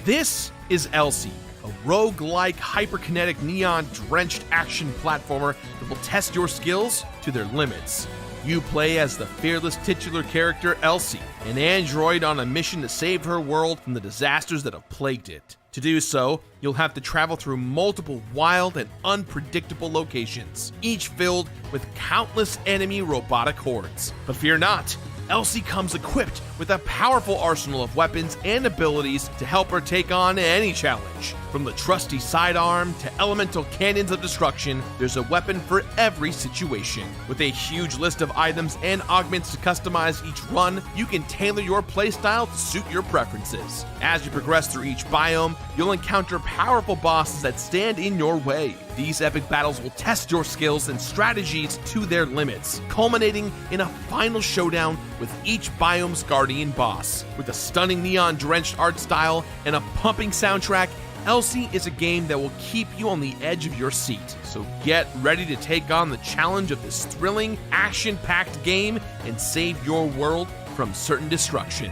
This is Elsie, a roguelike, hyperkinetic, neon-drenched action platformer that will test your skills to their limits. You play as the fearless titular character Elsie, an android on a mission to save her world from the disasters that have plagued it. To do so, you'll have to travel through multiple wild and unpredictable locations, each filled with countless enemy robotic hordes. But fear not, Elsie comes equipped with a powerful arsenal of weapons and abilities to help her take on any challenge. From the trusty sidearm to elemental cannons of destruction, there's a weapon for every situation. With a huge list of items and augments to customize each run, you can tailor your playstyle to suit your preferences. As you progress through each biome, you'll encounter powerful bosses that stand in your way. These epic battles will test your skills and strategies to their limits, culminating in a final showdown with each biome's guardian boss. With a stunning neon-drenched art style and a pumping soundtrack, Elsie is a game that will keep you on the edge of your seat. So get ready to take on the challenge of this thrilling, action-packed game and save your world from certain destruction.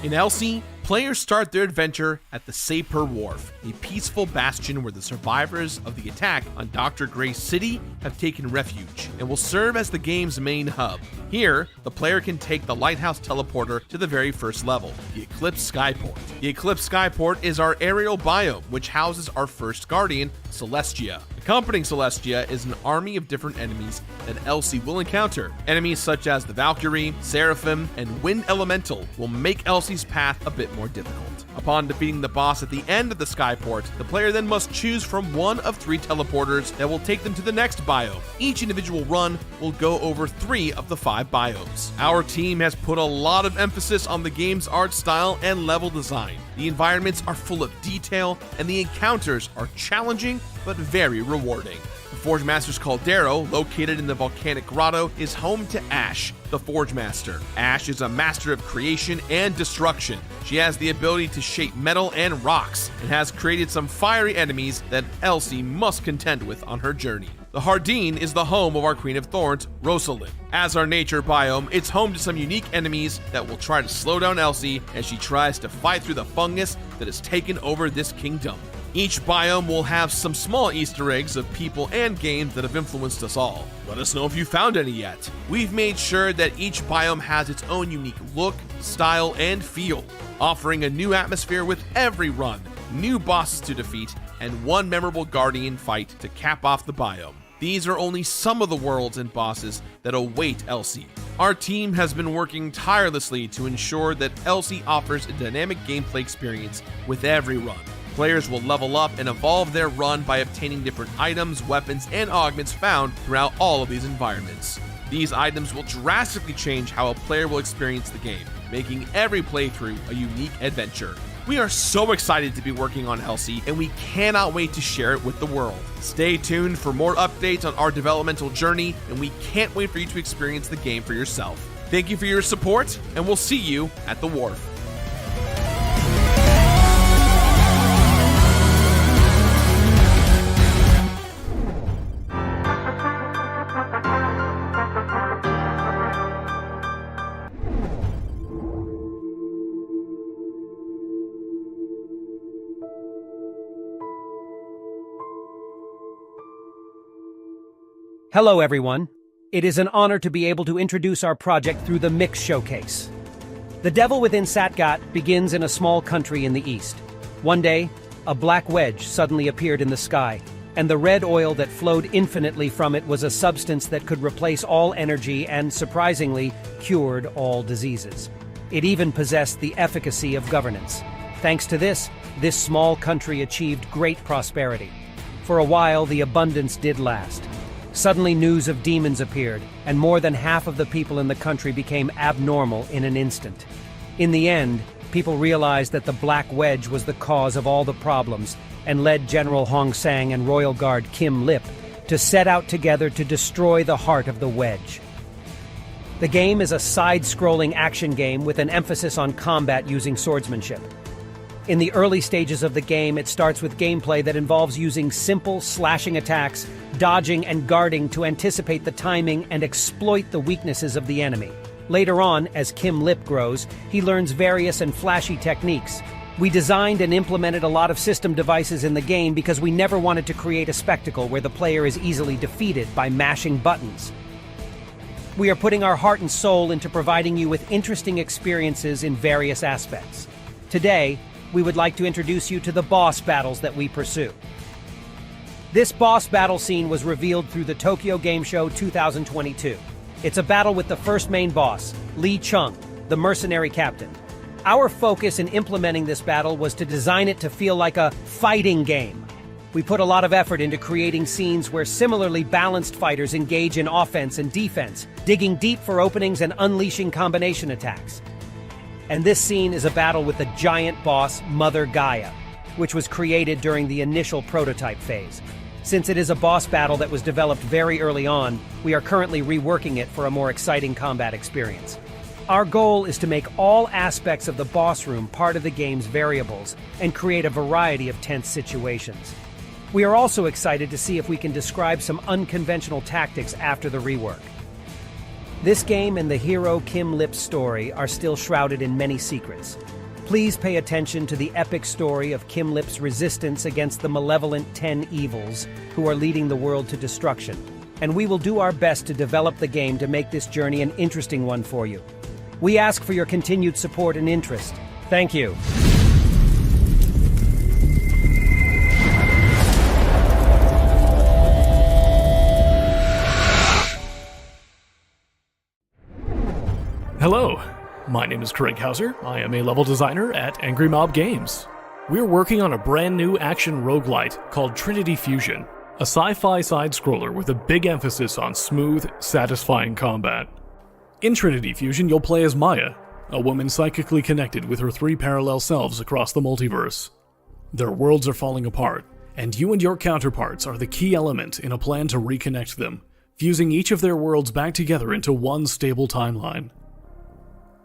In Elsie, players start their adventure at the Sapir Wharf, a peaceful bastion where the survivors of the attack on Dr. Gray's city have taken refuge and will serve as the game's main hub. Here, the player can take the Lighthouse teleporter to the very first level, the Eclipse Skyport. The Eclipse Skyport is our aerial biome, which houses our first guardian, Celestia. Accompanying Celestia is an army of different enemies that Elsie will encounter. Enemies such as the Valkyrie, Seraphim, and Wind Elemental will make Elsie's path a bit more difficult. Upon defeating the boss at the end of the Skyport, the player then must choose from one of 3 teleporters that will take them to the next biome. Each individual run will go over 3 of the 5 biomes. Our team has put a lot of emphasis on the game's art style and level design. The environments are full of detail, and the encounters are challenging but very rewarding. The Forge Master's Caldero, located in the volcanic grotto, is home to Ash, the Forge Master. Ash is a master of creation and destruction. She has the ability to shape metal and rocks, and has created some fiery enemies that Elsie must contend with on her journey. The Hardin is the home of our Queen of Thorns, Rosalind. As our nature biome, it's home to some unique enemies that will try to slow down Elsie as she tries to fight through the fungus that has taken over this kingdom. Each biome will have some small Easter eggs of people and games that have influenced us all. Let us know if you found any yet. We've made sure that each biome has its own unique look, style, and feel, offering a new atmosphere with every run, new bosses to defeat, and one memorable guardian fight to cap off the biome. These are only some of the worlds and bosses that await Elsie. Our team has been working tirelessly to ensure that Elsie offers a dynamic gameplay experience with every run. Players will level up and evolve their run by obtaining different items, weapons, and augments found throughout all of these environments. These items will drastically change how a player will experience the game, making every playthrough a unique adventure. We are so excited to be working on Helsi, and we cannot wait to share it with the world. Stay tuned for more updates on our developmental journey, and we can't wait for you to experience the game for yourself. Thank you for your support, and we'll see you at the wharf. Hello, everyone. It is an honor to be able to introduce our project through the Mix Showcase. The Devil Within Satgat begins in a small country in the east. One day, a black wedge suddenly appeared in the sky, and the red oil that flowed infinitely from it was a substance that could replace all energy and, surprisingly, cured all diseases. It even possessed the efficacy of governance. Thanks to this small country achieved great prosperity. For a while, the abundance did last. Suddenly, news of demons appeared, and more than half of the people in the country became abnormal in an instant. In the end, people realized that the Black Wedge was the cause of all the problems, and led General Hong Sang and Royal Guard Kim Lip to set out together to destroy the heart of the Wedge. The game is a side-scrolling action game with an emphasis on combat using swordsmanship. In the early stages of the game, it starts with gameplay that involves using simple slashing attacks, dodging and guarding to anticipate the timing and exploit the weaknesses of the enemy. Later on, as Kim Lip grows, he learns various and flashy techniques. We designed and implemented a lot of system devices in the game because we never wanted to create a spectacle where the player is easily defeated by mashing buttons. We are putting our heart and soul into providing you with interesting experiences in various aspects. Today, we would like to introduce you to the boss battles that we pursue. This boss battle scene was revealed through the Tokyo Game Show 2022. It's a battle with the first main boss, Lee Chung, the mercenary captain. Our focus in implementing this battle was to design it to feel like a fighting game. We put a lot of effort into creating scenes where similarly balanced fighters engage in offense and defense, digging deep for openings and unleashing combination attacks. And this scene is a battle with the giant boss, Mother Gaia, which was created during the initial prototype phase. Since it is a boss battle that was developed very early on, we are currently reworking it for a more exciting combat experience. Our goal is to make all aspects of the boss room part of the game's variables and create a variety of tense situations. We are also excited to see if we can describe some unconventional tactics after the rework. This game and the hero Kim Lip's story are still shrouded in many secrets. Please pay attention to the epic story of Kim Lip's resistance against the malevolent 10 evils who are leading the world to destruction. And we will do our best to develop the game to make this journey an interesting one for you. We ask for your continued support and interest. Thank you. Hello, my name is Craig Hauser. I am a level designer at Angry Mob Games. We're working on a brand new action roguelite called Trinity Fusion, a sci-fi side-scroller with a big emphasis on smooth, satisfying combat. In Trinity Fusion, you'll play as Maya, a woman psychically connected with her 3 parallel selves across the multiverse. Their worlds are falling apart, and you and your counterparts are the key element in a plan to reconnect them, fusing each of their worlds back together into one stable timeline.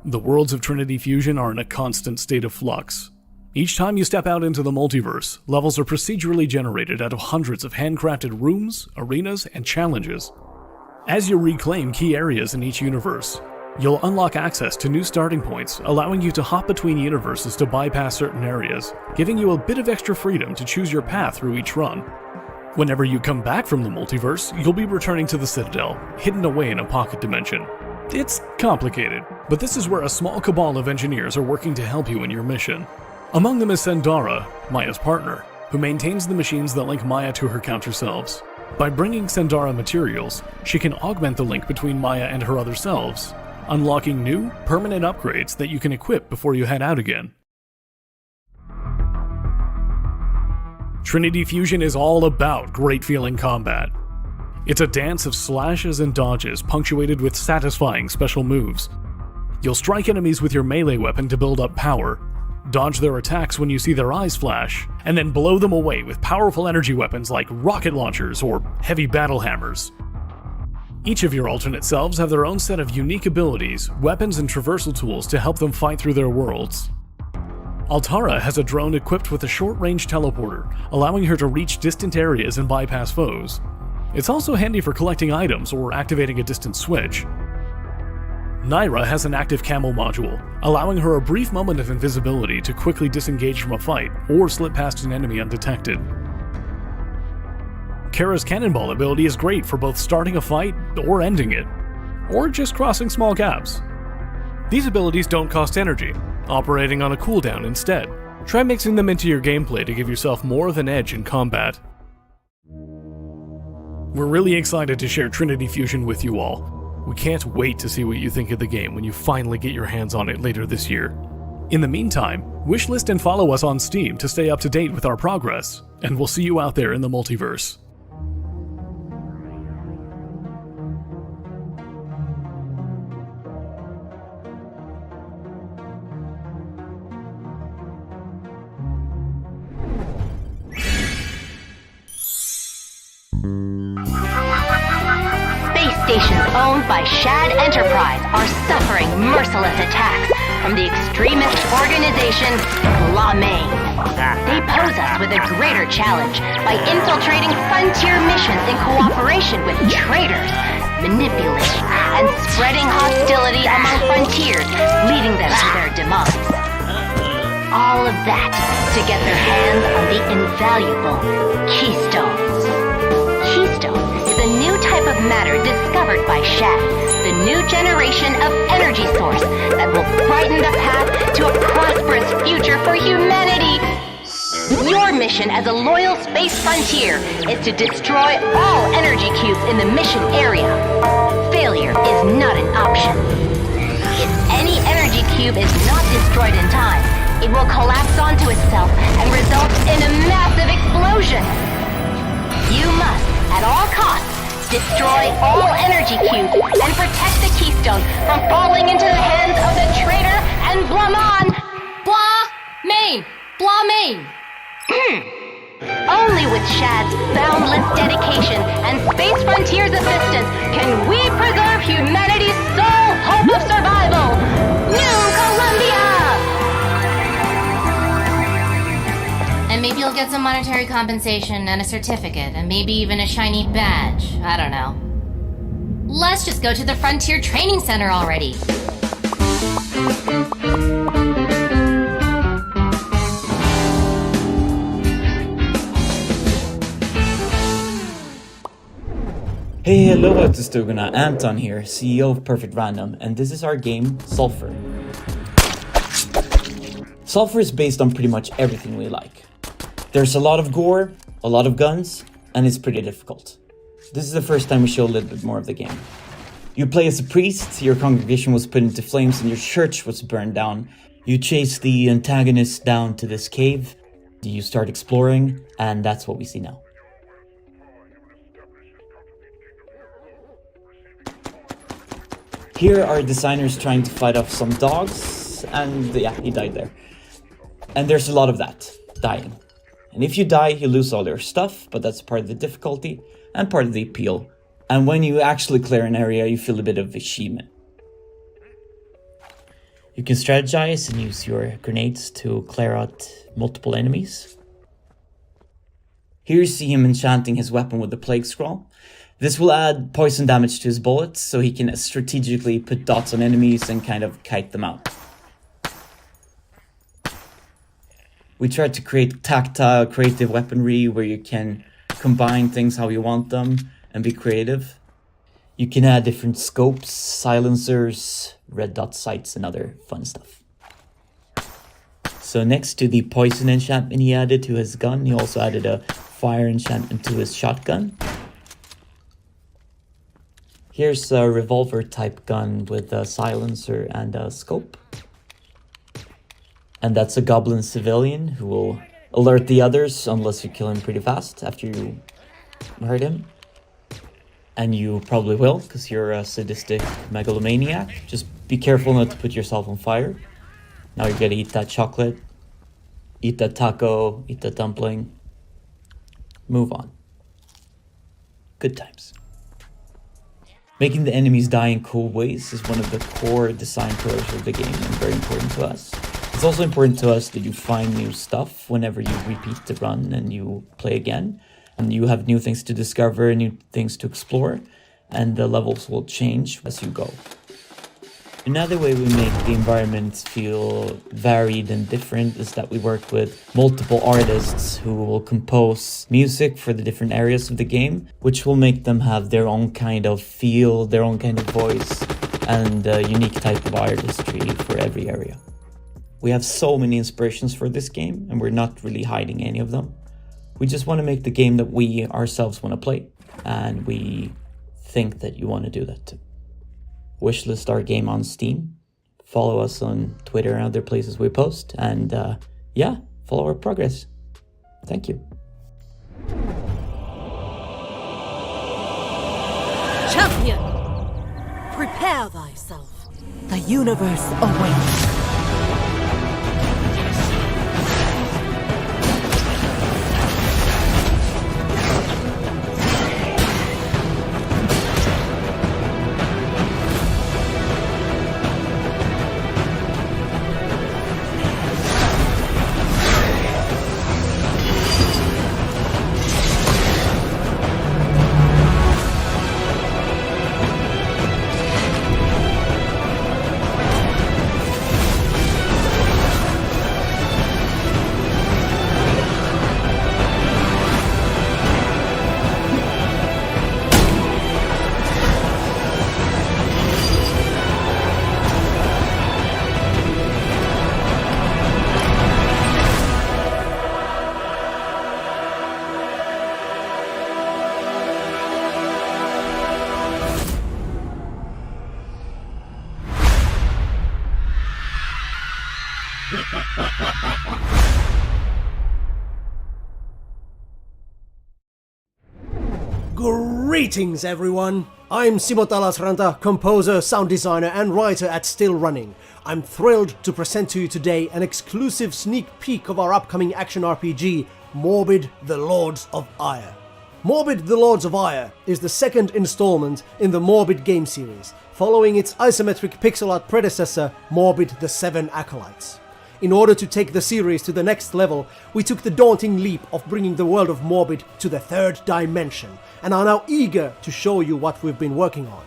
The worlds of Trinity Fusion are in a constant state of flux. Each time you step out into the multiverse, levels are procedurally generated out of hundreds of handcrafted rooms, arenas, and challenges. As you reclaim key areas in each universe, you'll unlock access to new starting points, allowing you to hop between universes to bypass certain areas, giving you a bit of extra freedom to choose your path through each run. Whenever you come back from the multiverse, you'll be returning to the Citadel, hidden away in a pocket dimension. It's complicated, but this is where a small cabal of engineers are working to help you in your mission. Among them is Sendara, Maya's partner, who maintains the machines that link Maya to her counter selves. By bringing Sendara materials, she can augment the link between Maya and her other selves, unlocking new, permanent upgrades that you can equip before you head out again. Trinity Fusion is all about great feeling combat. It's a dance of slashes and dodges punctuated with satisfying special moves. You'll strike enemies with your melee weapon to build up power, dodge their attacks when you see their eyes flash, and then blow them away with powerful energy weapons like rocket launchers or heavy battle hammers. Each of your alternate selves have their own set of unique abilities, weapons, and traversal tools to help them fight through their worlds. Altara has a drone equipped with a short-range teleporter, allowing her to reach distant areas and bypass foes. It's also handy for collecting items or activating a distant switch. Naira has an active camo module, allowing her a brief moment of invisibility to quickly disengage from a fight or slip past an enemy undetected. Kara's cannonball ability is great for both starting a fight or ending it, or just crossing small gaps. These abilities don't cost energy, operating on a cooldown instead. Try mixing them into your gameplay to give yourself more of an edge in combat. We're really excited to share Trinity Fusion with you all. We can't wait to see what you think of the game when you finally get your hands on it later this year. In the meantime, wishlist and follow us on Steam to stay up to date with our progress, and we'll see you out there in the multiverse. Stations owned by Shad Enterprise are suffering merciless attacks from the extremist organization Blamain. They pose us with a greater challenge by infiltrating frontier missions in cooperation with traitors, manipulating and spreading hostility among frontiers, leading them to their demise. All of that to get their hands on the invaluable Keystones. Keystone is a new type of matter discovered by Shad, the new generation of energy source that will brighten the path to a prosperous future for humanity. Your mission as a loyal space frontier is to destroy all energy cubes in the mission area. Failure is not an option. If any energy cube is not destroyed in time, it will collapse onto itself and result in a massive explosion. You must, at all costs, destroy all energy cubes and protect the Keystone from falling into the hands of the traitor and Blamain. Blamain. Only with Shad's boundless dedication and Space Frontier's assistance can we preserve humanity's sole hope of survival. New Columbia! And maybe you'll get some monetary compensation and a certificate, and maybe even a shiny badge. I don't know. Let's just go to the Frontier Training Center already. Hey, hello out to Stugana, Anton here, CEO of Perfect Random, and this is our game, Sulfur. Sulfur is based on pretty much everything we like. There's a lot of gore, a lot of guns, and it's pretty difficult. This is the first time we show a little bit more of the game. You play as a priest, your congregation was put into flames and your church was burned down. You chase the antagonist down to this cave, you start exploring, and that's what we see now. Here are designers trying to fight off some dogs, and yeah, he died there. And there's a lot of that, dying. And if you die, you lose all your stuff, but that's part of the difficulty and part of the appeal. And when you actually clear an area, you feel a bit of achievement. You can strategize and use your grenades to clear out multiple enemies. Here you see him enchanting his weapon with the Plague Scroll. This will add poison damage to his bullets, so he can strategically put dots on enemies and kind of kite them out. We tried to create tactile, creative weaponry where you can combine things how you want them and be creative. You can add different scopes, silencers, red dot sights, and other fun stuff. So next to the poison enchantment he added to his gun, he also added a fire enchantment to his shotgun. Here's a revolver type gun with a silencer and a scope. And that's a goblin civilian who will alert the others unless you kill him pretty fast after you hurt him. And you probably will, because you're a sadistic megalomaniac. Just be careful not to put yourself on fire. Now you're gonna eat that chocolate, eat that taco, eat that dumpling. Move on. Good times. Making the enemies die in cool ways is one of the core design pillars of the game and very important to us. It's also important to us that you find new stuff whenever you repeat the run and you play again. And you have new things to discover, new things to explore, and the levels will change as you go. Another way we make the environments feel varied and different is that we work with multiple artists who will compose music for the different areas of the game, which will make them have their own kind of feel, their own kind of voice, and a unique type of artistry for every area. We have so many inspirations for this game, and we're not really hiding any of them. We just want to make the game that we ourselves want to play, and we think that you want to do that too. Wishlist our game on Steam, follow us on Twitter and other places we post, and follow our progress. Thank you. Champion, prepare thyself. The universe awaits. Greetings everyone! I'm Simo Talasranta, composer, sound designer and writer at Still Running. I'm thrilled to present to you today an exclusive sneak peek of our upcoming action RPG, Morbid: The Lords of Ire. Morbid: The Lords of Ire is the second installment in the Morbid game series, following its isometric pixel art predecessor, Morbid: The Seven Acolytes. In order to take the series to the next level, we took the daunting leap of bringing the world of Morbid to the third dimension, and are now eager to show you what we've been working on.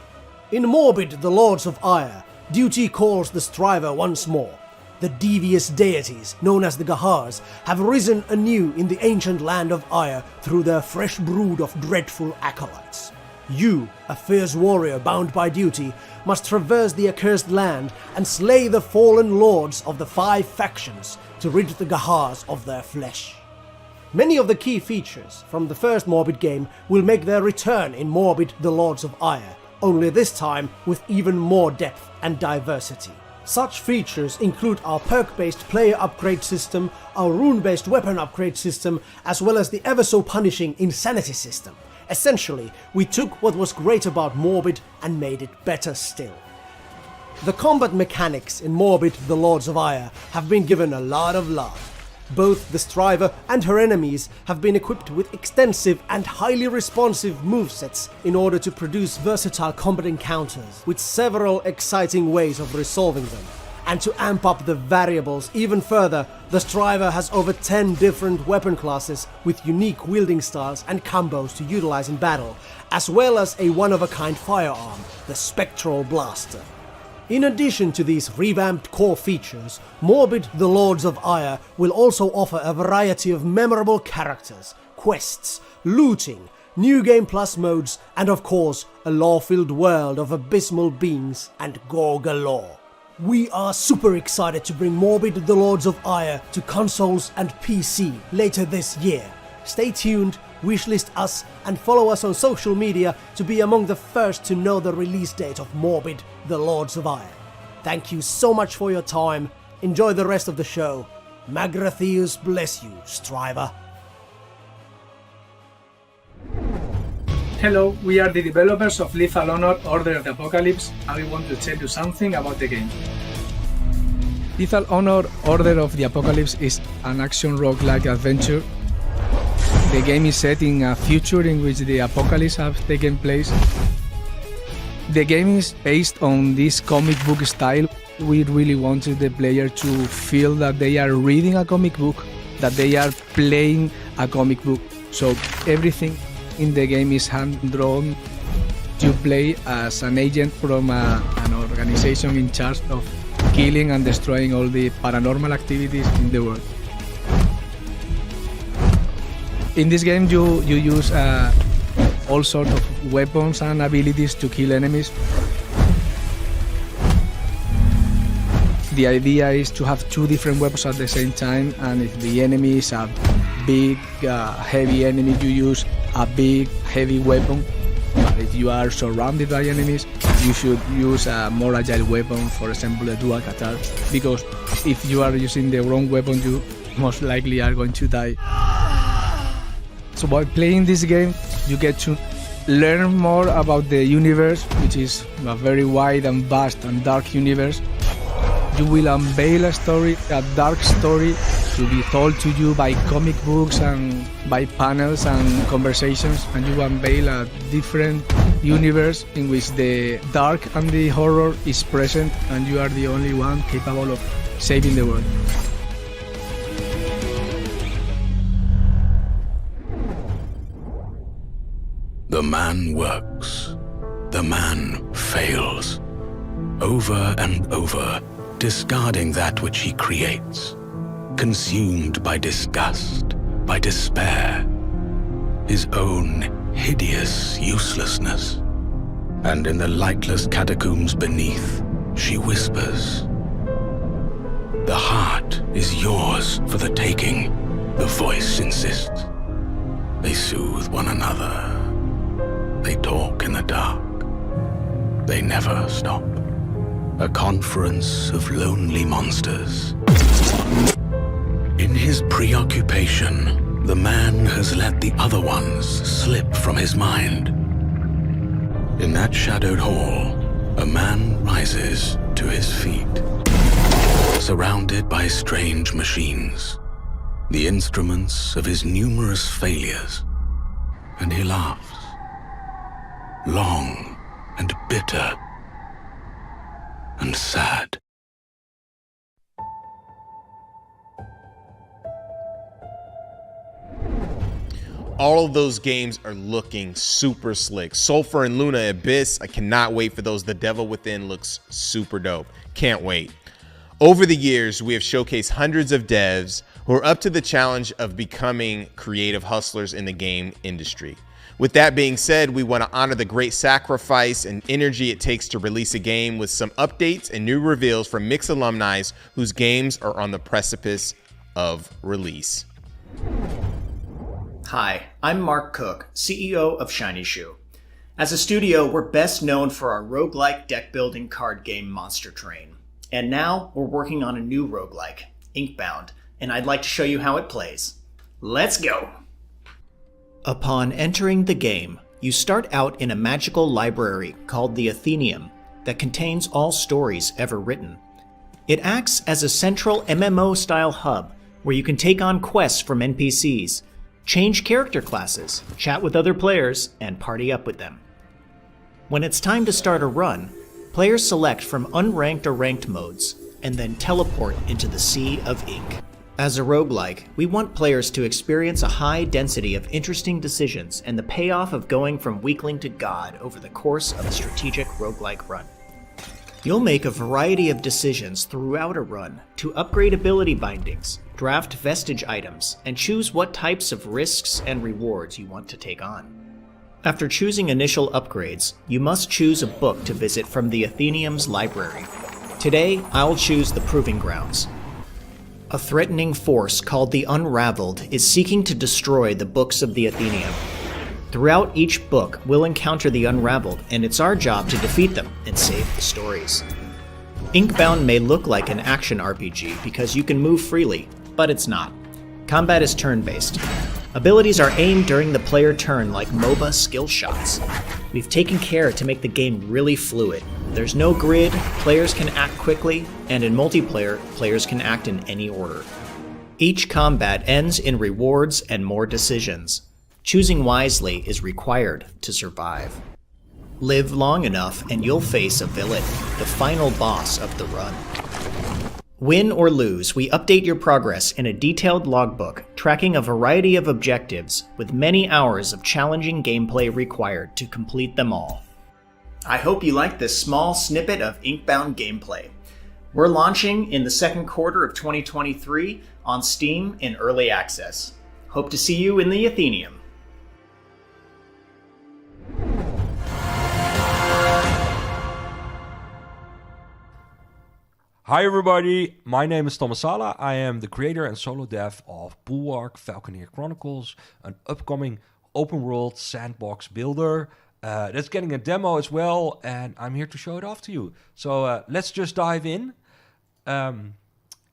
In Morbid: The Lords of Ire, duty calls the striver once more. The devious deities, known as the Gahars, have risen anew in the ancient land of Ire through their fresh brood of dreadful acolytes. You, a fierce warrior bound by duty, must traverse the accursed land and slay the fallen lords of the 5 factions to rid the Gahars of their flesh. Many of the key features from the first Morbid game will make their return in Morbid: The Lords of Ire, only this time with even more depth and diversity. Such features include our perk-based player upgrade system, our rune-based weapon upgrade system, as well as the ever-so-punishing insanity system. Essentially, we took what was great about Morbid and made it better still. The combat mechanics in Morbid: The Lords of Ire have been given a lot of love. Both the Striver and her enemies have been equipped with extensive and highly responsive movesets in order to produce versatile combat encounters, with several exciting ways of resolving them. And to amp up the variables even further, the Striver has over 10 different weapon classes with unique wielding styles and combos to utilize in battle, as well as a one-of-a-kind firearm, the Spectral Blaster. In addition to these revamped core features, Morbid: The Lords of Ire will also offer a variety of memorable characters, quests, looting, new game plus modes, and of course, a lore-filled world of abysmal beings and gore galore. We are super excited to bring Morbid: The Lords of Ire to consoles and PC later this year. Stay tuned, wishlist us, and follow us on social media to be among the first to know the release date of Morbid: The Lords of Ire. Thank you so much for your time, enjoy the rest of the show, Magratheus bless you, Striver. Hello, we are the developers of Lethal Honor Order of the Apocalypse, and we want to tell you something about the game. Lethal Honor Order of the Apocalypse is an action roguelike adventure. The game is set in a future in which the apocalypse has taken place. The game is based on this comic book style. We really wanted the player to feel that they are reading a comic book, that they are playing a comic book. So everything in the game is hand-drawn. You play as an agent from an organization in charge of killing and destroying all the paranormal activities in the world. In this game you use all sorts of weapons and abilities to kill enemies. The idea is to have two different weapons at the same time, and if the enemy is a big, heavy enemy, you use a big, heavy weapon. But if you are surrounded by enemies, you should use a more agile weapon, for example a dual katar, because if you are using the wrong weapon, you most likely are going to die. So by playing this game, you get to learn more about the universe, which is a very wide and vast and dark universe. You will unveil a dark story to be told to you by comic books and by panels and conversations, and you unveil a different universe in which the dark and the horror is present, and you are the only one capable of saving the world. The man works. The man fails. Over and over, discarding that which he creates, consumed by disgust, by despair, his own hideous uselessness. And in the lightless catacombs beneath, she whispers, "The heart is yours for the taking," the voice insists. They soothe one another. They talk in the dark. They never stop. A conference of lonely monsters. In his preoccupation, the man has let the other ones slip from his mind. In that shadowed hall, a man rises to his feet, surrounded by strange machines, the instruments of his numerous failures, and he laughs, long and bitter and sad. All of those games are looking super slick. Sulphur and Luna Abyss, I cannot wait for those. The Devil Within looks super dope. Can't wait. Over the years, we have showcased hundreds of devs who are up to the challenge of becoming creative hustlers in the game industry. With that being said, we want to honor the great sacrifice and energy it takes to release a game with some updates and new reveals from Mix alumni whose games are on the precipice of release. Hi, I'm Mark Cook, CEO of Shiny Shoe. As a studio, we're best known for our roguelike deck-building card game Monster Train. And now, we're working on a new roguelike, Inkbound, and I'd like to show you how it plays. Let's go! Upon entering the game, you start out in a magical library called the Athenaeum that contains all stories ever written. It acts as a central MMO-style hub where you can take on quests from NPCs, change character classes, chat with other players, and party up with them. When it's time to start a run, players select from unranked or ranked modes, and then teleport into the Sea of Ink. As a roguelike, we want players to experience a high density of interesting decisions and the payoff of going from weakling to god over the course of a strategic roguelike run. You'll make a variety of decisions throughout a run to upgrade ability bindings, draft vestige items, and choose what types of risks and rewards you want to take on. After choosing initial upgrades, you must choose a book to visit from the Athenaeum's library. Today, I'll choose the Proving Grounds. A threatening force called the Unraveled is seeking to destroy the books of the Athenaeum. Throughout each book, we'll encounter the Unraveled, and it's our job to defeat them and save the stories. Inkbound may look like an action RPG because you can move freely, but it's not. Combat is turn-based. Abilities are aimed during the player turn like MOBA skill shots. We've taken care to make the game really fluid. There's no grid, players can act quickly, and in multiplayer, players can act in any order. Each combat ends in rewards and more decisions. Choosing wisely is required to survive. Live long enough and you'll face a villain, the final boss of the run. Win or lose, we update your progress in a detailed logbook, tracking a variety of objectives, with many hours of challenging gameplay required to complete them all. I hope you liked this small snippet of Inkbound gameplay. We're launching in the second quarter of 2023 on Steam in early access. Hope to see you in the Athenaeum. Hi everybody, my name is Thomas Sala. I am the creator and solo dev of Bulwark Falconeer Chronicles, an upcoming open world sandbox builder that's getting a demo as well, and I'm here to show it off to you. So let's just dive in.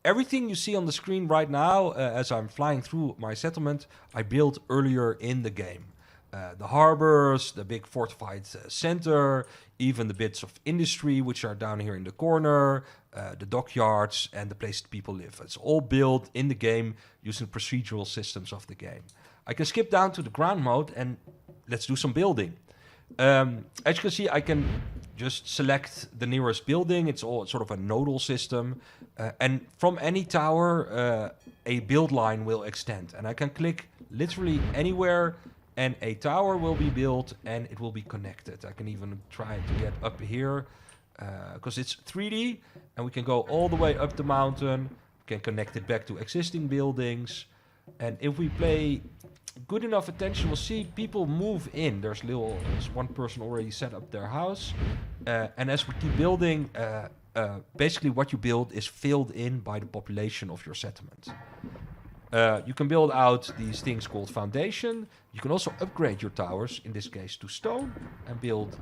Everything you see on the screen right now as I'm flying through my settlement, I built earlier in the game. The harbors, the big fortified center, even the bits of industry which are down here in the corner, the dockyards and the place people live. It's all built in the game using procedural systems of the game. I can skip down to the ground mode and let's do some building. As you can see, I can just select the nearest building. It's all sort of a nodal system. And from any tower, a build line will extend. And I can click literally anywhere and a tower will be built and it will be connected. I can even try to get up here because it's 3D and we can go all the way up the mountain. We can connect it back to existing buildings. And if we pay good enough attention, we'll see people move in. There's one person already set up their house. And as we keep building, basically what you build is filled in by the population of your settlement. You can build out these things called foundation. You can also upgrade your towers, in this case to stone, and build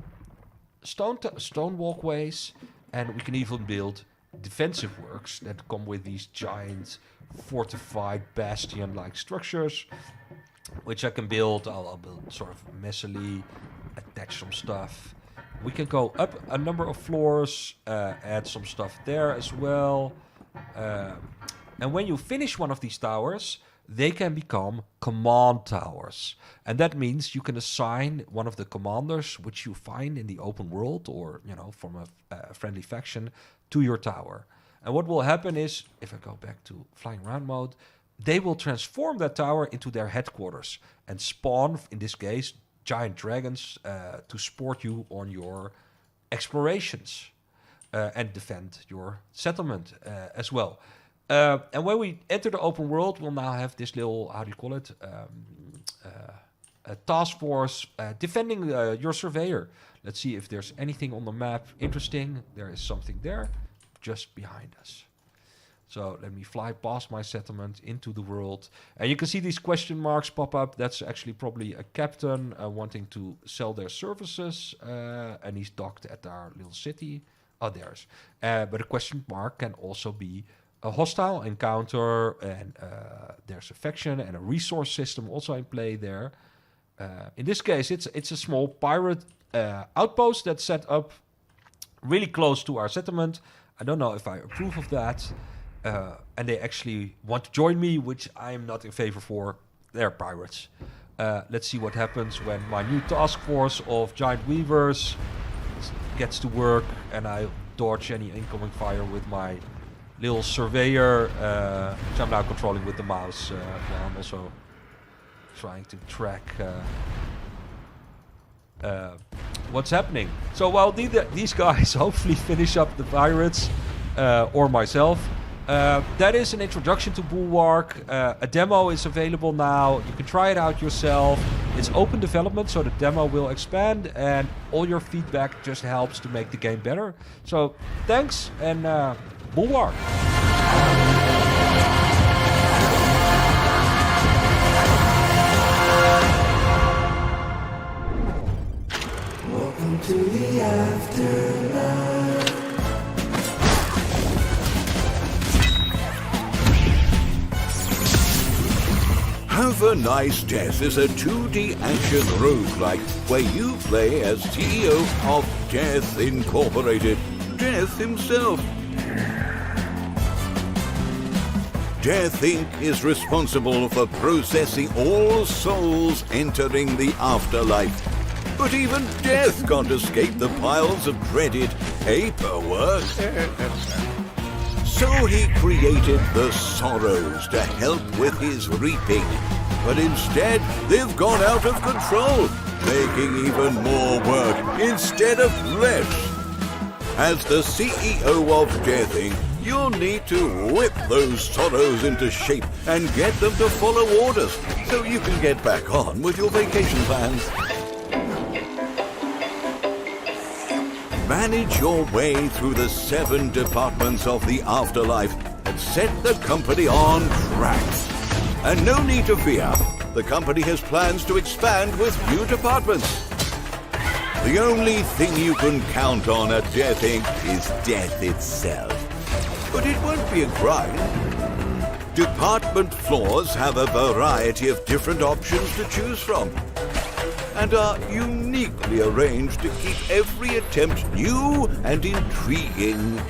stone walkways. And we can even build defensive works that come with these giant fortified bastion-like structures, which I can build. I'll build sort of messily, attach some stuff. We can go up a number of floors, add some stuff there as well. And when you finish one of these towers, they can become command towers. And that means you can assign one of the commanders, which you find in the open world or, from a friendly faction, to your tower. And what will happen is, if I go back to flying around mode, they will transform that tower into their headquarters and spawn, in this case, giant dragons to support you on your explorations and defend your settlement as well. And when we enter the open world, we'll now have this little, how do you call it, a task force defending your surveyor. Let's see if there's anything on the map interesting. There is something there just behind us. So let me fly past my settlement into the world. And you can see these question marks pop up. That's actually probably a captain wanting to sell their services. And he's docked at our little city. Oh, there's. But a question mark can also be a hostile encounter. And there's a faction and a resource system also in play there. In this case, it's a small pirate outpost that's set up really close to our settlement. I don't know if I approve of that. And they actually want to join me, which I'm not in favor for. They're pirates. Let's see what happens when my new task force of giant weavers gets to work and I dodge any incoming fire with my little surveyor, which I'm now controlling with the mouse. While I'm also trying to track what's happening. So while these guys hopefully finish up the pirates, or myself, that is an introduction to Bulwark. A demo is available now. You can try it out yourself. It's open development, so the demo will expand, and all your feedback just helps to make the game better. So thanks, and Bulwark. Welcome to the afterlife. Have a Nice Death is a 2D action roguelike where you play as CEO of Death Incorporated, Death himself. Death Inc. is responsible for processing all souls entering the afterlife. But even Death can't escape the piles of dreaded paperwork. So he created the Sorrows to help with his reaping. But instead, they've gone out of control, making even more work instead of less. As the CEO of Death Inc., you'll need to whip those Sorrows into shape and get them to follow orders so you can get back on with your vacation plans. Manage your way through the 7 departments of the afterlife and set the company on track. And no need to fear, the company has plans to expand with new departments. The only thing you can count on at Death Inc. is death itself. But it won't be a grind. Department floors have a variety of different options to choose from, and are uniquely arranged to keep every attempt new and intriguing.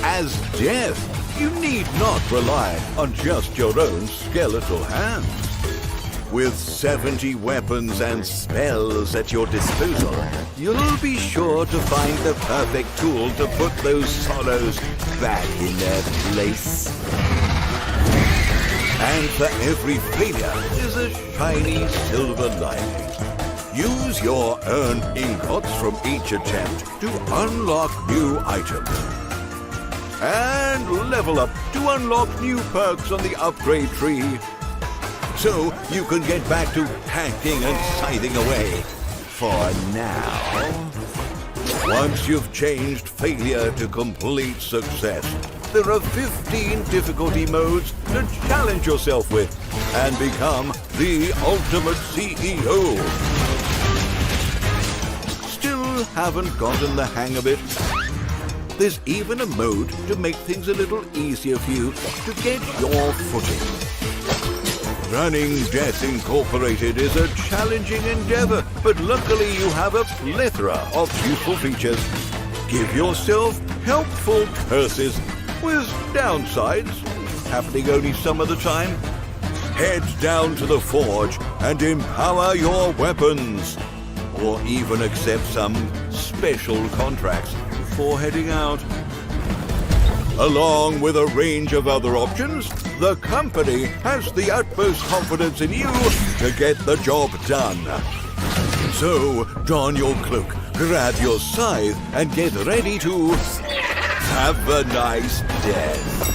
As Death, you need not rely on just your own skeletal hands. With 70 weapons and spells at your disposal, you'll be sure to find the perfect tool to put those Sorrows back in their place. And for every failure is a shiny silver lining. Use your earned ingots from each attempt to unlock new items. And level up to unlock new perks on the upgrade tree. So you can get back to hacking and scything away. For now. Once you've changed failure to complete success, there are 15 difficulty modes to challenge yourself with and become the ultimate CEO. Still haven't gotten the hang of it? There's even a mode to make things a little easier for you to get your footing. Running Death Incorporated is a challenging endeavor, but luckily you have a plethora of useful features. Give yourself helpful curses with downsides, happening only some of the time. Head down to the forge and empower your weapons, or even accept some special contracts before heading out. Along with a range of other options, the company has the utmost confidence in you to get the job done. So, don your cloak, grab your scythe, and get ready to have a nice death.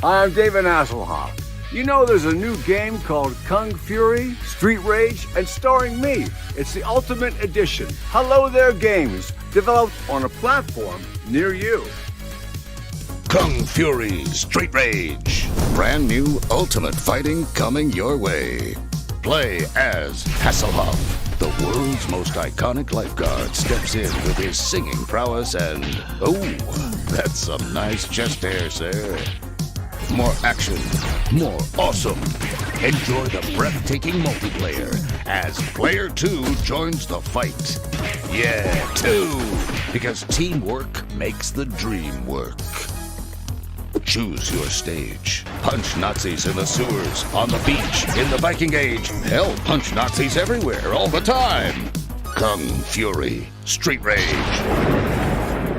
I'm David Hasselhoff. You know there's a new game called Kung Fury, Street Rage, and starring me. It's the Ultimate Edition. Hello There Games, developed on a platform near you. Kung Fury Street Rage. Brand new ultimate fighting coming your way. Play as Hasselhoff. The world's most iconic lifeguard steps in with his singing prowess and... oh, that's some nice chest hair, sir. More action, more awesome. Enjoy the breathtaking multiplayer as Player 2 joins the fight. Yeah, 2, because teamwork makes the dream work. Choose your stage. Punch Nazis in the sewers, on the beach, in the Viking Age. Hell, punch Nazis everywhere, all the time. Kung Fury Street Rage.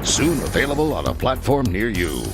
Soon available on a platform near you.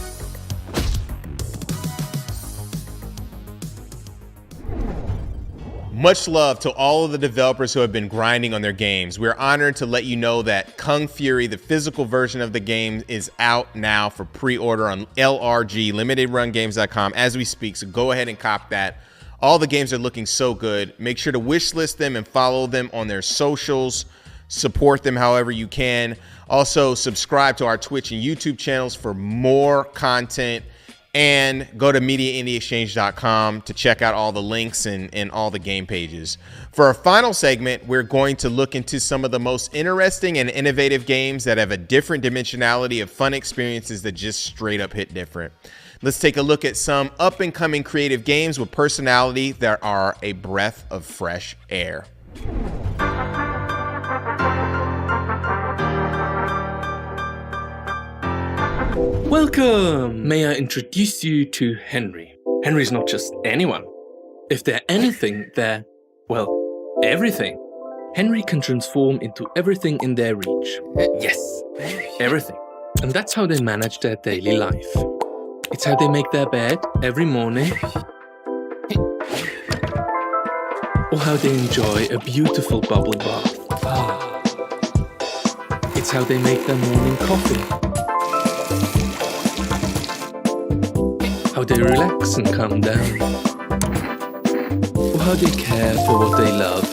Much love to all of the developers who have been grinding on their games. We're honored to let you know that Kung Fury, the physical version of the game, is out now for pre-order on LRG, limitedrungames.com, as we speak. So go ahead and cop that. All the games are looking so good. Make sure to wishlist them and follow them on their socials. Support them however you can. Also, subscribe to our Twitch and YouTube channels for more content. And go to MediaIndieExchange.com to check out all the links and all the game pages. For our final segment, we're going to look into some of the most interesting and innovative games that have a different dimensionality of fun experiences that just straight up hit different. Let's take a look at some up-and-coming creative games with personality that are a breath of fresh air. Welcome! May I introduce you to Henry. Henry's not just anyone. If they're anything, they're, well, everything. Henry can transform into everything in their reach. Yes, everything. And that's how they manage their daily life. It's how they make their bed every morning. Or how they enjoy a beautiful bubble bath. It's how they make their morning coffee. How they relax and calm down, or how they care for what they love,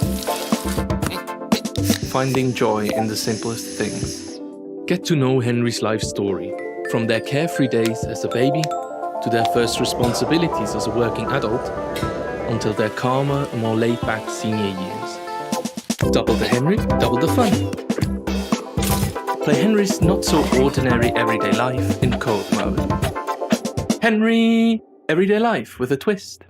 finding joy in the simplest things. Get to know Henry's life story, from their carefree days as a baby, to their first responsibilities as a working adult, until their calmer and more laid-back senior years. Double the Henry, double the fun. Play Henry's not-so-ordinary everyday life in co-op mode. Henry, everyday life with a twist.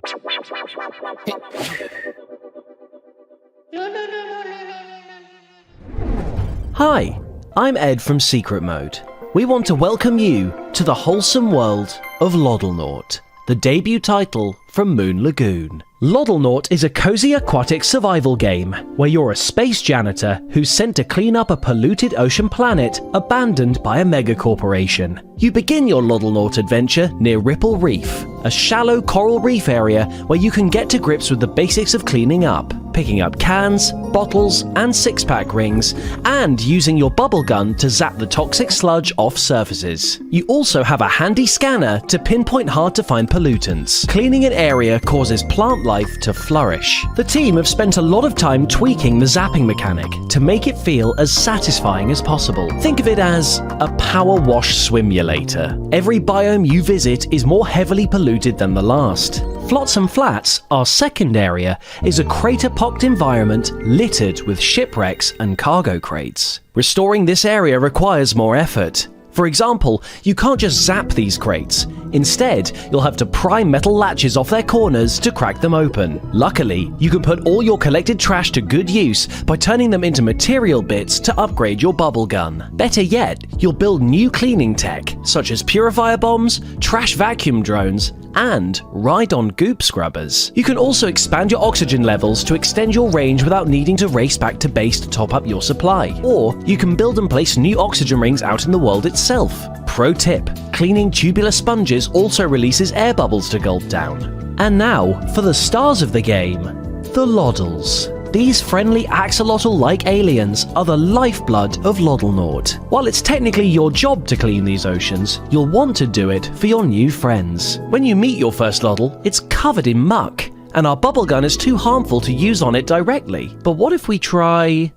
Hi, I'm Ed from Secret Mode. We want to welcome you to the wholesome world of Loddlenaut, the debut title from Moon Lagoon. Loddlenaut is a cozy aquatic survival game where you're a space janitor who's sent to clean up a polluted ocean planet abandoned by a megacorporation. You begin your Loddlenaut adventure near Ripple Reef, a shallow coral reef area where you can get to grips with the basics of cleaning up, picking up cans, bottles, and six-pack rings, and using your bubble gun to zap the toxic sludge off surfaces. You also have a handy scanner to pinpoint hard-to-find pollutants. Cleaning an area causes plant life to flourish. The team have spent a lot of time tweaking the zapping mechanic to make it feel as satisfying as possible. Think of it as a power wash swimulator. Every biome you visit is more heavily polluted than the last. Flotsam Flats, our second area, is a crater-pocked environment littered with shipwrecks and cargo crates. Restoring this area requires more effort. For example, you can't just zap these crates. Instead, you'll have to pry metal latches off their corners to crack them open. Luckily, you can put all your collected trash to good use by turning them into material bits to upgrade your bubble gun. Better yet, you'll build new cleaning tech, such as purifier bombs, trash vacuum drones, and ride-on goop scrubbers. You can also expand your oxygen levels to extend your range without needing to race back to base to top up your supply. Or you can build and place new oxygen rings out in the world itself. Pro tip, cleaning tubular sponges also releases air bubbles to gulp down. And now, for the stars of the game, the Loddles. These friendly axolotl-like aliens are the lifeblood of Loddlenaut. While it's technically your job to clean these oceans, you'll want to do it for your new friends. When you meet your first Loddle, it's covered in muck, and our bubble gun is too harmful to use on it directly. But what if we try...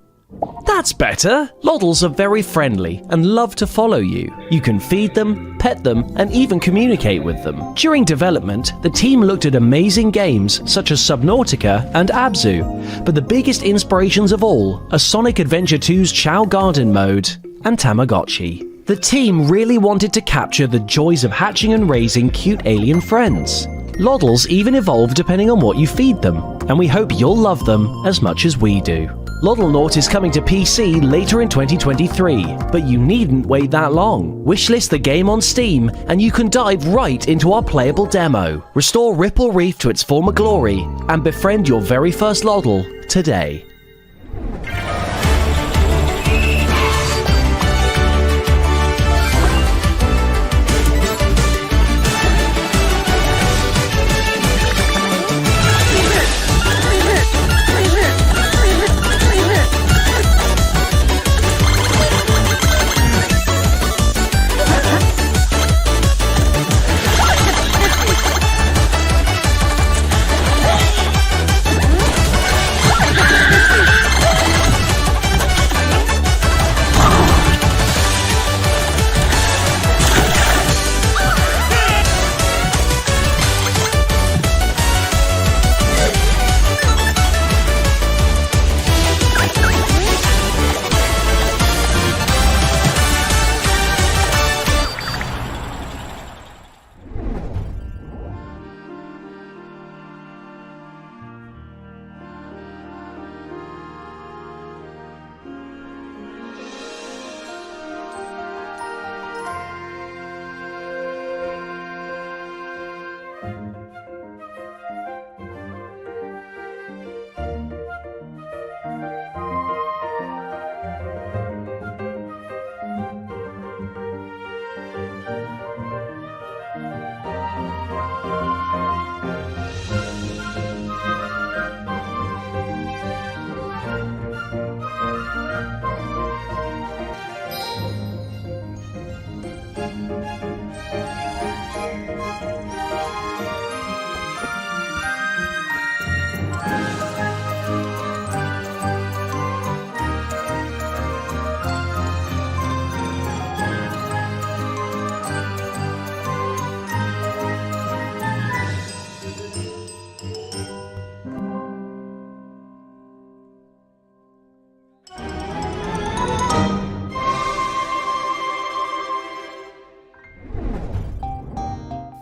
That's better! Loddles are very friendly and love to follow you. You can feed them, pet them, and even communicate with them. During development, the team looked at amazing games such as Subnautica and Abzu, but the biggest inspirations of all are Sonic Adventure 2's Chao Garden mode and Tamagotchi. The team really wanted to capture the joys of hatching and raising cute alien friends. Loddles even evolve depending on what you feed them, and we hope you'll love them as much as we do. Loddlenaut is coming to PC later in 2023, but you needn't wait that long. Wishlist the game on Steam, and you can dive right into our playable demo. Restore Ripple Reef to its former glory, and befriend your very first Loddle today.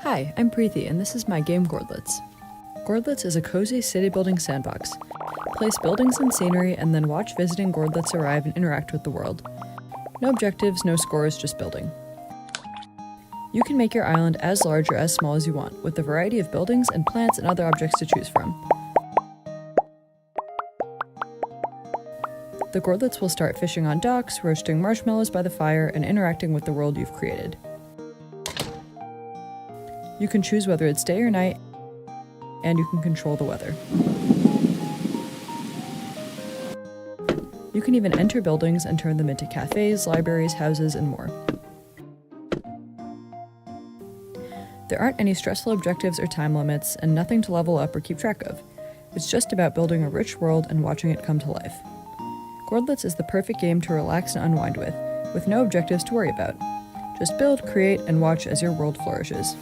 Hi, I'm Preeti, and this is my game Gordlets. Gordlets is a cozy city-building sandbox. Place buildings and scenery, and then watch visiting Gordlets arrive and interact with the world. No objectives, no scores, just building. You can make your island as large or as small as you want, with a variety of buildings and plants and other objects to choose from. The Gordlets will start fishing on docks, roasting marshmallows by the fire, and interacting with the world you've created. You can choose whether it's day or night, and you can control the weather. You can even enter buildings and turn them into cafes, libraries, houses, and more. There aren't any stressful objectives or time limits, and nothing to level up or keep track of. It's just about building a rich world and watching it come to life. Gordlets is the perfect game to relax and unwind with no objectives to worry about. Just build, create, and watch as your world flourishes.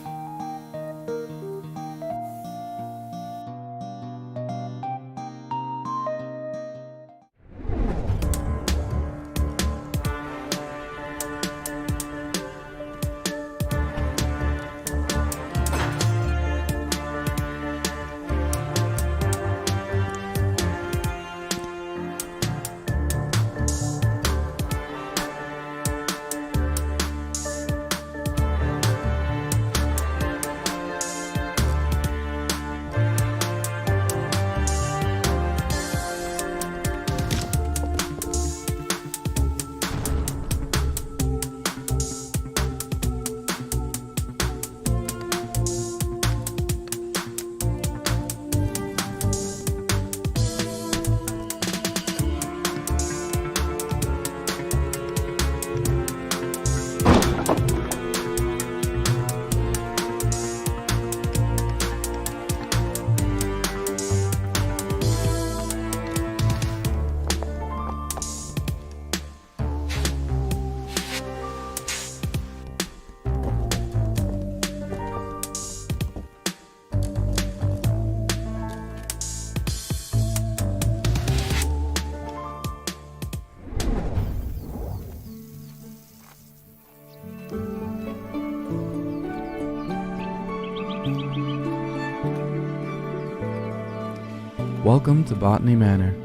Welcome to Botany Manor,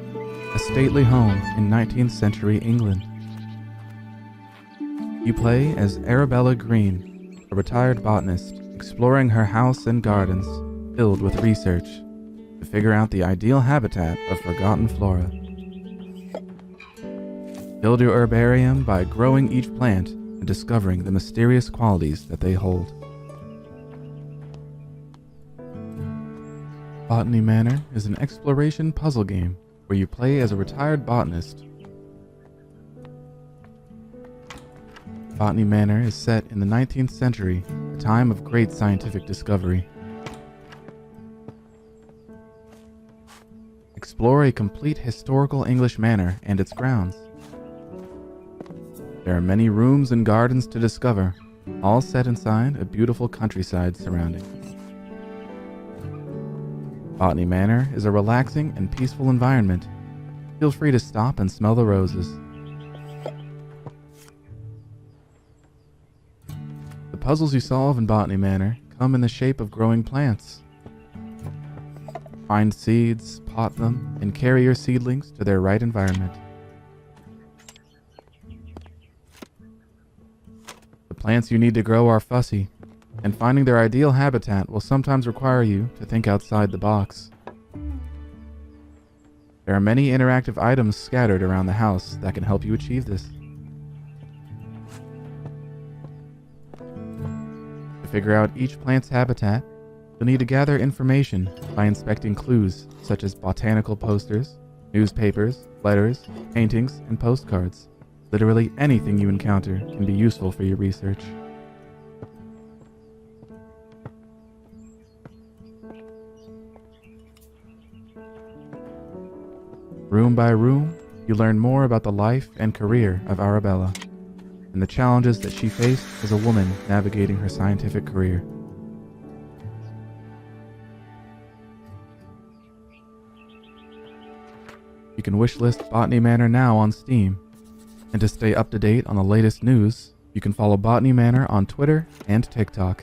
a stately home in 19th century England. You play as Arabella Green, a retired botanist, exploring her house and gardens filled with research to figure out the ideal habitat of forgotten flora. Build your herbarium by growing each plant and discovering the mysterious qualities that they hold. Botany Manor is an exploration puzzle game where you play as a retired botanist. Botany Manor is set in the 19th century, a time of great scientific discovery. Explore a complete historical English manor and its grounds. There are many rooms and gardens to discover, all set inside a beautiful countryside surrounding. Botany Manor is a relaxing and peaceful environment. Feel free to stop and smell the roses. The puzzles you solve in Botany Manor come in the shape of growing plants. Find seeds, pot them, and carry your seedlings to their right environment. The plants you need to grow are fussy, and finding their ideal habitat will sometimes require you to think outside the box. There are many interactive items scattered around the house that can help you achieve this. To figure out each plant's habitat, you'll need to gather information by inspecting clues such as botanical posters, newspapers, letters, paintings, and postcards. Literally anything you encounter can be useful for your research. Room by room, you learn more about the life and career of Arabella, and the challenges that she faced as a woman navigating her scientific career. You can wishlist Botany Manor now on Steam, and to stay up to date on the latest news, you can follow Botany Manor on Twitter and TikTok.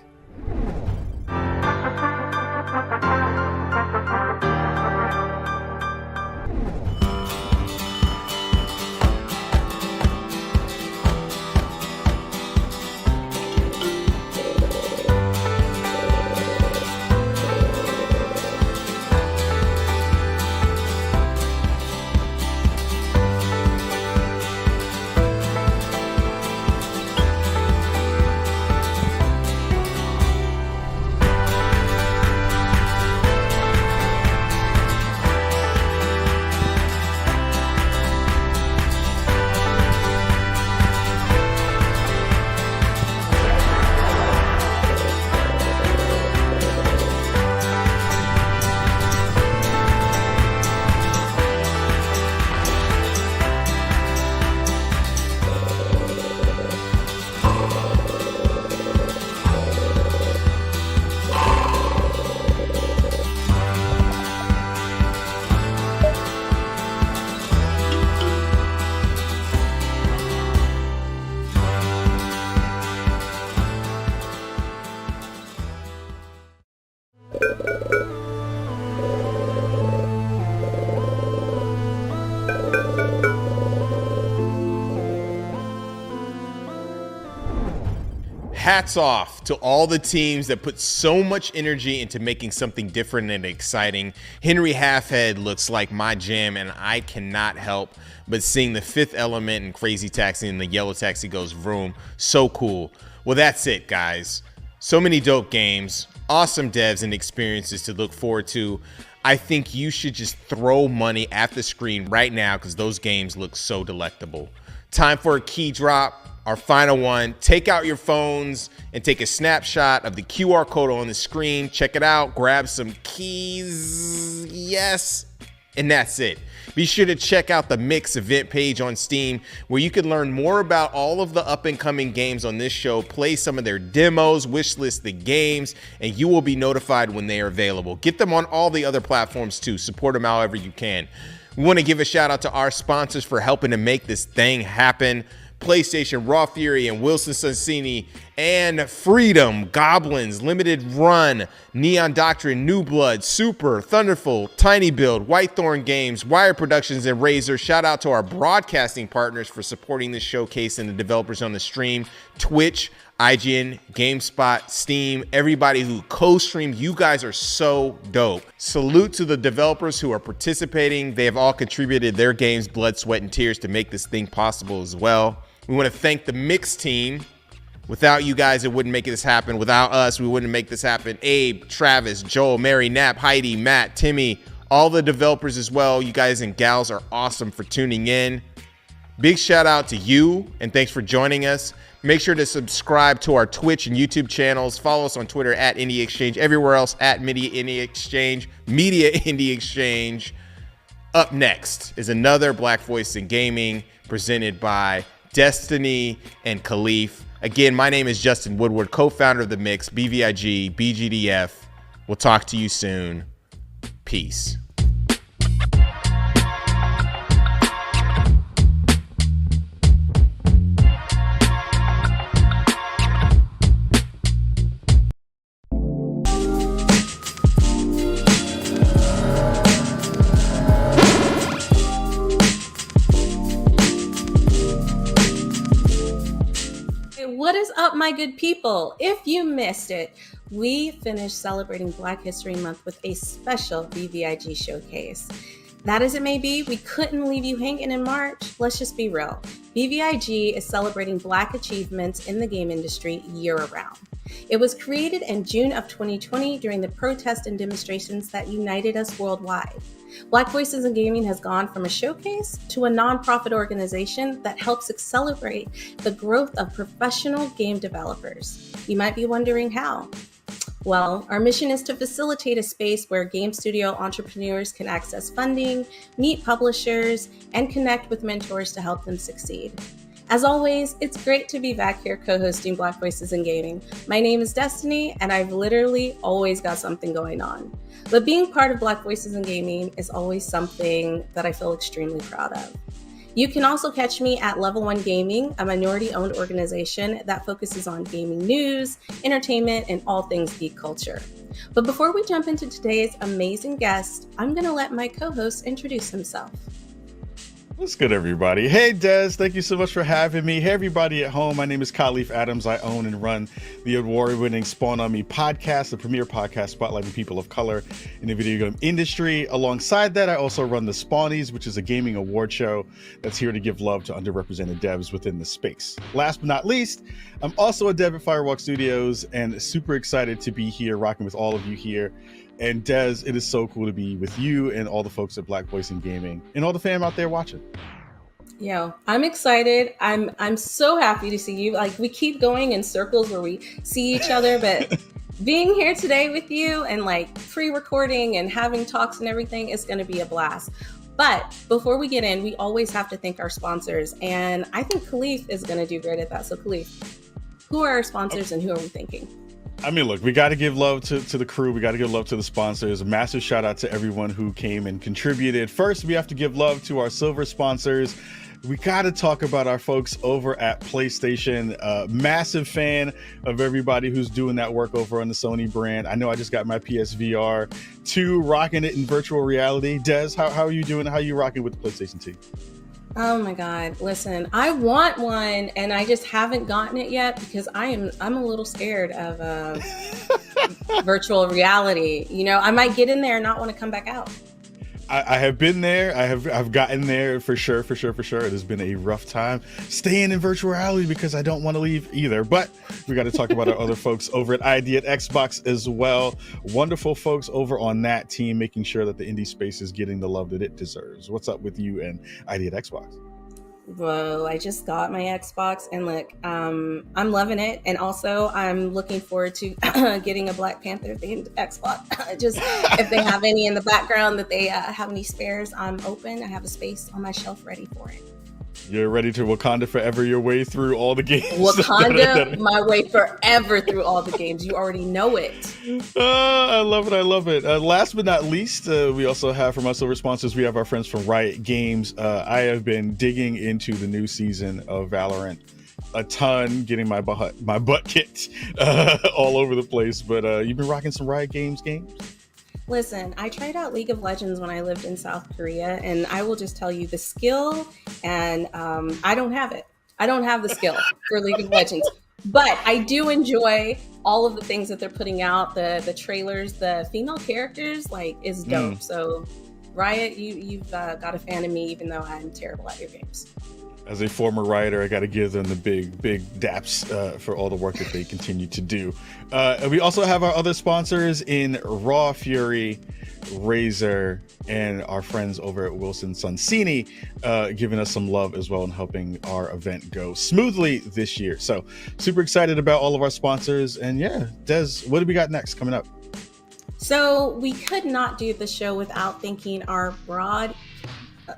Hats off to all the teams that put so much energy into making something different and exciting. Henry Halfhead looks like my jam, and I cannot help but seeing the Fifth Element and Crazy Taxi and the Yellow Taxi Goes Vroom. So cool. Well, that's it, guys. So many dope games, awesome devs and experiences to look forward to. I think you should just throw money at the screen right now because those games look so delectable. Time for a key drop. Our final one. Take out your phones and take a snapshot of the QR code on the screen. Check it out. Grab some keys. Yes. And that's it. Be sure to check out the Mix event page on Steam where you can learn more about all of the up and coming games on this show, play some of their demos, wishlist the games, and you will be notified when they are available. Get them on all the other platforms too. Support them however you can. We want to give a shout out to our sponsors for helping to make this thing happen. PlayStation, Raw Fury, and Wilson Sonsini, and Freedom, Goblins, Limited Run, Neon Doctrine, New Blood, Super, Thunderful, Tiny Build, Whitethorn Games, Wire Productions, and Razer. Shout out to our broadcasting partners for supporting this showcase and the developers on the stream. Twitch, IGN, GameSpot, Steam, everybody who co-streamed. You guys are so dope. Salute to the developers who are participating. They have all contributed their games, blood, sweat, and tears to make this thing possible as well. We want to thank the Mix team. Without you guys, it wouldn't make this happen. Without us, we wouldn't make this happen. Abe, Travis, Joel, Mary, Knapp, Heidi, Matt, Timmy, all the developers as well. You guys and gals are awesome for tuning in. Big shout out to you, and thanks for joining us. Make sure to subscribe to our Twitch and YouTube channels. Follow us on Twitter at Indie Exchange. Everywhere else at Media Indie Exchange. Media Indie Exchange. Up next is another Black Voice in Gaming presented by Destiny and Khalif. Again, my name is Justin Woodward, co-founder of The Mix, BVIG, BGDF. We'll talk to you soon. Peace. What is up, my good people? If you missed it, we finished celebrating Black History Month with a special BVIG showcase. That as it may be, we couldn't leave you hanging in March. Let's just be real. BVIG is celebrating Black achievements in the game industry year-round. It was created in June of 2020 during the protests and demonstrations that united us worldwide. Black Voices in Gaming has gone from a showcase to a nonprofit organization that helps accelerate the growth of professional game developers. You might be wondering how. Well, our mission is to facilitate a space where game studio entrepreneurs can access funding, meet publishers, and connect with mentors to help them succeed. As always, it's great to be back here co-hosting Black Voices in Gaming. My name is Destiny, and I've literally always got something going on. But being part of Black Voices in Gaming is always something that I feel extremely proud of. You can also catch me at Level 1 Gaming, a minority-owned organization that focuses on gaming news, entertainment, and all things geek culture. But before we jump into today's amazing guest, I'm going to let my co-host introduce himself. What's good, everybody? Hey, Des, thank you so much for having me. Hey, everybody at home. My name is Khalif Adams. I own and run the award-winning Spawn on Me podcast, the premier podcast spotlighting people of color in the video game industry. Alongside that, I also run the Spawnies, which is a gaming award show that's here to give love to underrepresented devs within the space. Last but not least, I'm also a dev at Firewalk Studios and super excited to be here rocking with all of you here. And Des, it is so cool to be with you and all the folks at Black Voice in Gaming and all the fam out there watching. Yo, I'm excited. I'm so happy to see you. Like, we keep going in circles where we see each other, but being here today with you and like pre-recording and having talks and everything is going to be a blast. But before we get in, we always have to thank our sponsors, and I think Khalif is going to do great at that. So Khalif, who are our sponsors and who are we thanking? I mean, look, we got to give love to the crew. We got to give love to the sponsors. A massive shout out to everyone who came and contributed. First, we have to give love to our silver sponsors. We got to talk about our folks over at PlayStation. Massive fan of everybody who's doing that work over on the Sony brand. I know I just got my PSVR 2, rocking it in virtual reality. Des, how are you doing? How are you rocking with the PlayStation 2? Oh my God, listen, I want one and I just haven't gotten it yet because I'm a little scared of virtual reality. You know, I might get in there and not want to come back out. I have been there. I've gotten there for sure. It has been a rough time staying in virtual reality because I don't want to leave either. But we got to talk about our other folks over at ID at Xbox as well. Wonderful folks over on that team, making sure that the indie space is getting the love that it deserves. What's up with you and ID at Xbox? Whoa, I just got my Xbox and look, I'm loving it. And also I'm looking forward to getting a Black Panther themed Xbox. Just if they have any in the background that they have any spares, I'm open. I have a space on my shelf ready for it. You're ready to Wakanda forever your way through all the games. Wakanda my way forever through all the games. You already know it. I love it. I love it. Last but not least, we also have from our silver sponsors, we have our friends from Riot Games. I have been digging into the new season of Valorant a ton, getting my butt kicked all over the place. But you've been rocking some Riot Games games? Listen, I tried out League of Legends when I lived in South Korea, and I will just tell you the skill, and I don't have it. I don't have the skill for League of Legends, but I do enjoy all of the things that they're putting out. The trailers, the female characters, like, is dope. So Riot, you've got a fan of me, even though I'm terrible at your games. As a former writer, I got to give them the big daps for all the work that they continue to do. We also have our other sponsors in Raw Fury, Razer, and our friends over at Wilson Sonsini, giving us some love as well and helping our event go smoothly this year. So super excited about all of our sponsors. And yeah, Des, what do we got next coming up? So we could not do the show without thanking our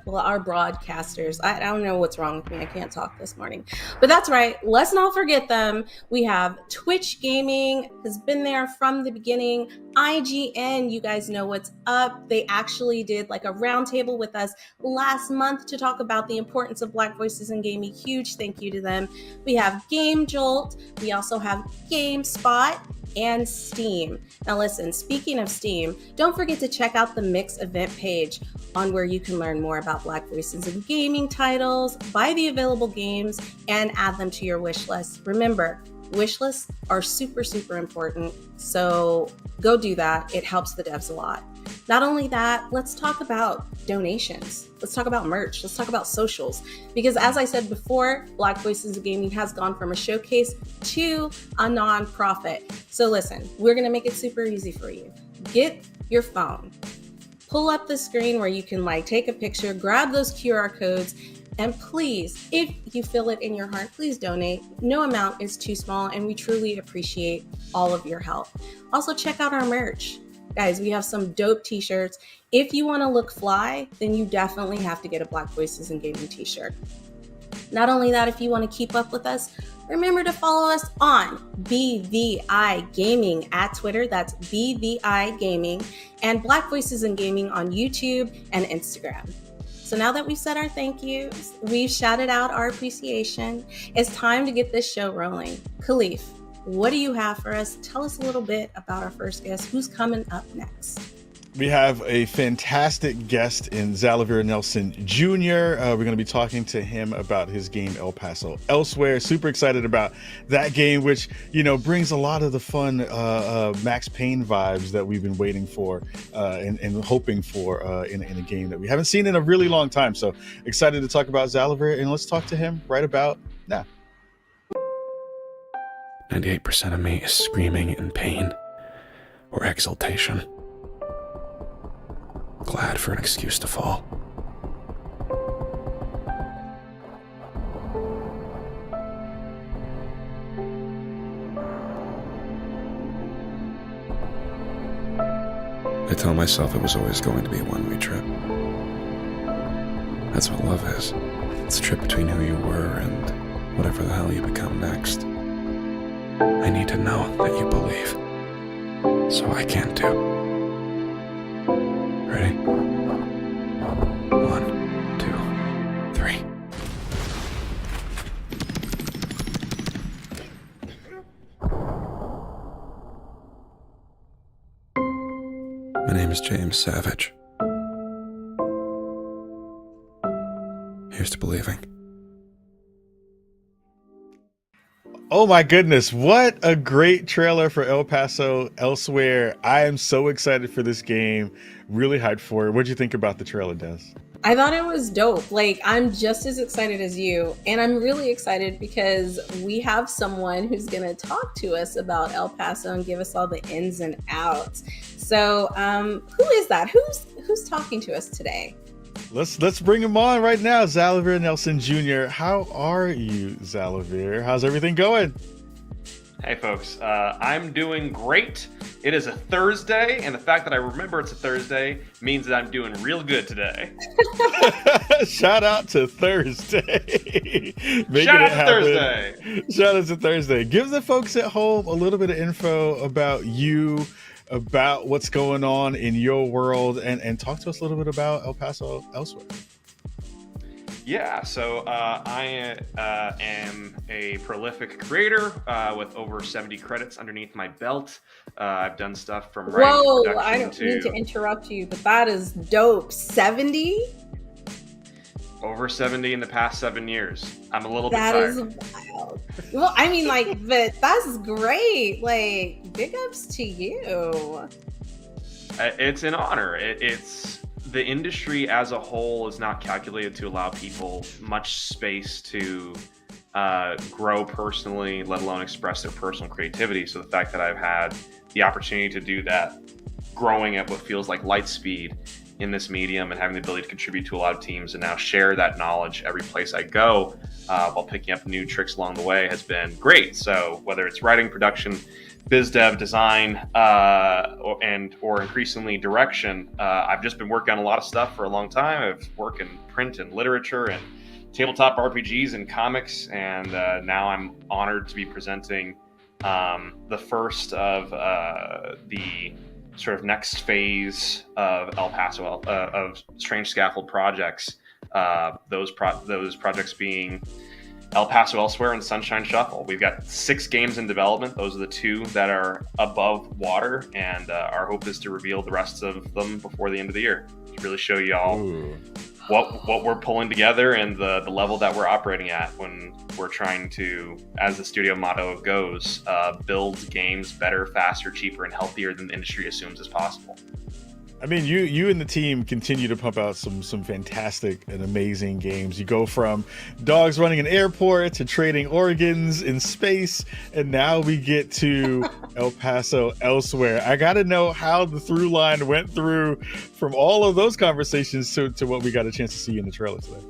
broadcasters. I don't know what's wrong with me. I can't talk this morning, but that's right. Let's not forget them. We have Twitch Gaming, has been there from the beginning. IGN, you guys know what's up. They actually did like a roundtable with us last month to talk about the importance of Black voices in gaming. Huge thank you to them. We have Game Jolt. We also have GameSpot and Steam. Now listen, speaking of Steam, don't forget to check out the Mix event page on where you can learn more about Black voices in gaming titles, buy the available games, and add them to your wish list. Remember, wish lists are super, super important, so go do that. It helps the devs a lot. Not only that, let's talk about donations. Let's talk about merch. Let's talk about socials. Because as I said before, Black Voices of Gaming has gone from a showcase to a nonprofit. So listen, we're going to make it super easy for you. Get your phone. Pull up the screen where you can like take a picture, grab those QR codes, and please, if you feel it in your heart, please donate. No amount is too small, and we truly appreciate all of your help. Also, check out our merch. Guys, we have some dope t-shirts. If you want to look fly, then you definitely have to get a Black Voices in Gaming t-shirt. Not only that, if you want to keep up with us, remember to follow us on BVI Gaming at Twitter. That's BVI Gaming, and Black Voices in Gaming on YouTube and Instagram. So now that we've said our thank yous, we've shouted out our appreciation, it's time to get this show rolling. Khalif, what do you have for us? Tell us a little bit about our first guest. Who's coming up next? We have a fantastic guest in Xalavier Nelson Jr. We're going to be talking to him about his game El Paso Elsewhere. Super excited about that game, which, you know, brings a lot of the fun Max Payne vibes that we've been waiting for and hoping for in a game that we haven't seen in a really long time. So excited to talk about Xalavier, and let's talk to him right about now. 98% of me is screaming in pain or exultation. Glad for an excuse to fall. I tell myself it was always going to be a one-way trip. That's what love is. It's a trip between who you were and whatever the hell you become next. I need to know that you believe, so I can too. Ready? 1, 2, 3. My name is James Savage. Here's to believing. Oh my goodness, what a great trailer for El Paso Elsewhere. I am so excited for this game. Really hyped for it. What'd you think about the trailer, Des? I thought it was dope. Like, I'm just as excited as you. And I'm really excited because we have someone who's going to talk to us about El Paso and give us all the ins and outs. So who is that? Who's talking to us today? Let's bring him on right now. Xalavier Nelson Jr. How are you, Xalavier? How's everything going? Hey folks, I'm doing great. It is a Thursday, and the fact that I remember it's a Thursday means that I'm doing real good today. Shout out to Thursday. Shout out to Thursday. Shout out to Thursday. Give the folks at home a little bit of info about you, about what's going on in your world, and talk to us a little bit about El Paso Elsewhere. Yeah, so I am a prolific creator with over 70 credits underneath my belt. I've done stuff from writing to Whoa, production I don't mean to interrupt you, but that is dope. 70? Over 70 in the past 7 years. I'm a little bit That tired. is wild. Well, I mean, like, but that's great. Like, big ups to you. It's an honor. It's the industry as a whole is not calculated to allow people much space to grow personally, let alone express their personal creativity. So the fact that I've had the opportunity to do that, growing at what feels like light speed in this medium and having the ability to contribute to a lot of teams and now share that knowledge every place I go while picking up new tricks along the way has been great. So whether it's writing, production, biz dev, design, or increasingly direction, I've just been working on a lot of stuff for a long time. I've worked in print and literature and tabletop RPGs and comics, and now I'm honored to be presenting the first of the sort of next phase of El Paso of Strange Scaffold projects. Those projects being El Paso Elsewhere and Sunshine Shuffle. We've got 6 games in development. Those are the 2 that are above water, and our hope is to reveal the rest of them before the end of the year. To really show y'all what we're pulling together and the level that we're operating at when we're trying to, as the studio motto goes, build games better, faster, cheaper, and healthier than the industry assumes is possible. I mean, you and the team continue to pump out some fantastic and amazing games. You go from dogs running an airport to trading organs in space, and now we get to El Paso Elsewhere. I got to know how the through line went through from all of those conversations to what we got a chance to see in the trailer today.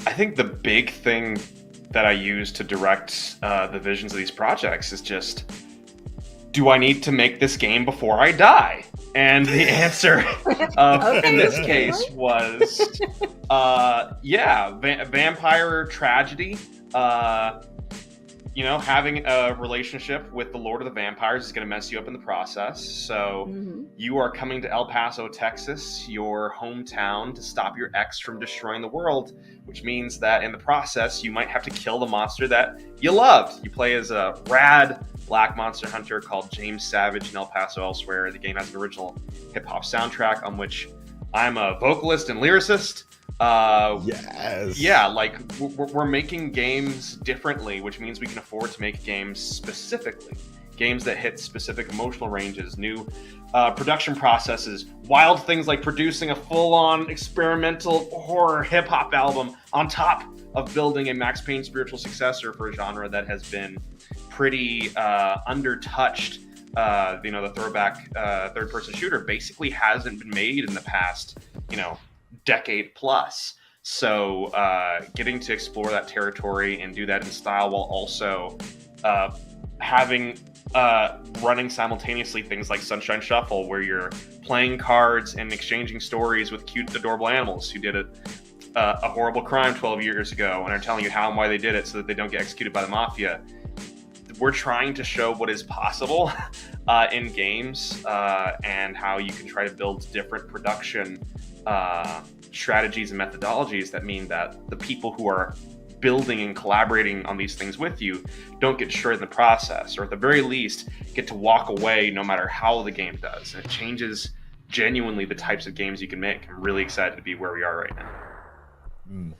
I think the big thing that I use to direct the visions of these projects is just, do I need to make this game before I die? And the answer in this case was, vampire tragedy. Having a relationship with the Lord of the Vampires is going to mess you up in the process. So you are coming to El Paso, Texas, your hometown, to stop your ex from destroying the world, which means that in the process, you might have to kill the monster that you loved. You play as a rad black monster hunter called James Savage in El Paso Elsewhere. The game has an original hip-hop soundtrack on which I'm a vocalist and lyricist. Yes. Yeah, like we're making games differently, which means we can afford to make games specifically. Games that hit specific emotional ranges, new production processes, wild things like producing a full-on experimental horror hip-hop album on top of building a Max Payne spiritual successor for a genre that has been pretty undertouched. The throwback third-person shooter basically hasn't been made in the past, decade plus. So getting to explore that territory and do that in style while also having running simultaneously things like Sunshine Shuffle, where you're playing cards and exchanging stories with cute, adorable animals who did a horrible crime 12 years ago and are telling you how and why they did it so that they don't get executed by the mafia. We're trying to show what is possible in games and how you can try to build different production strategies and methodologies that mean that the people who are building and collaborating on these things with you don't get destroyed in the process, or at the very least get to walk away no matter how the game does. And it changes genuinely the types of games you can make. I'm really excited to be where we are right now.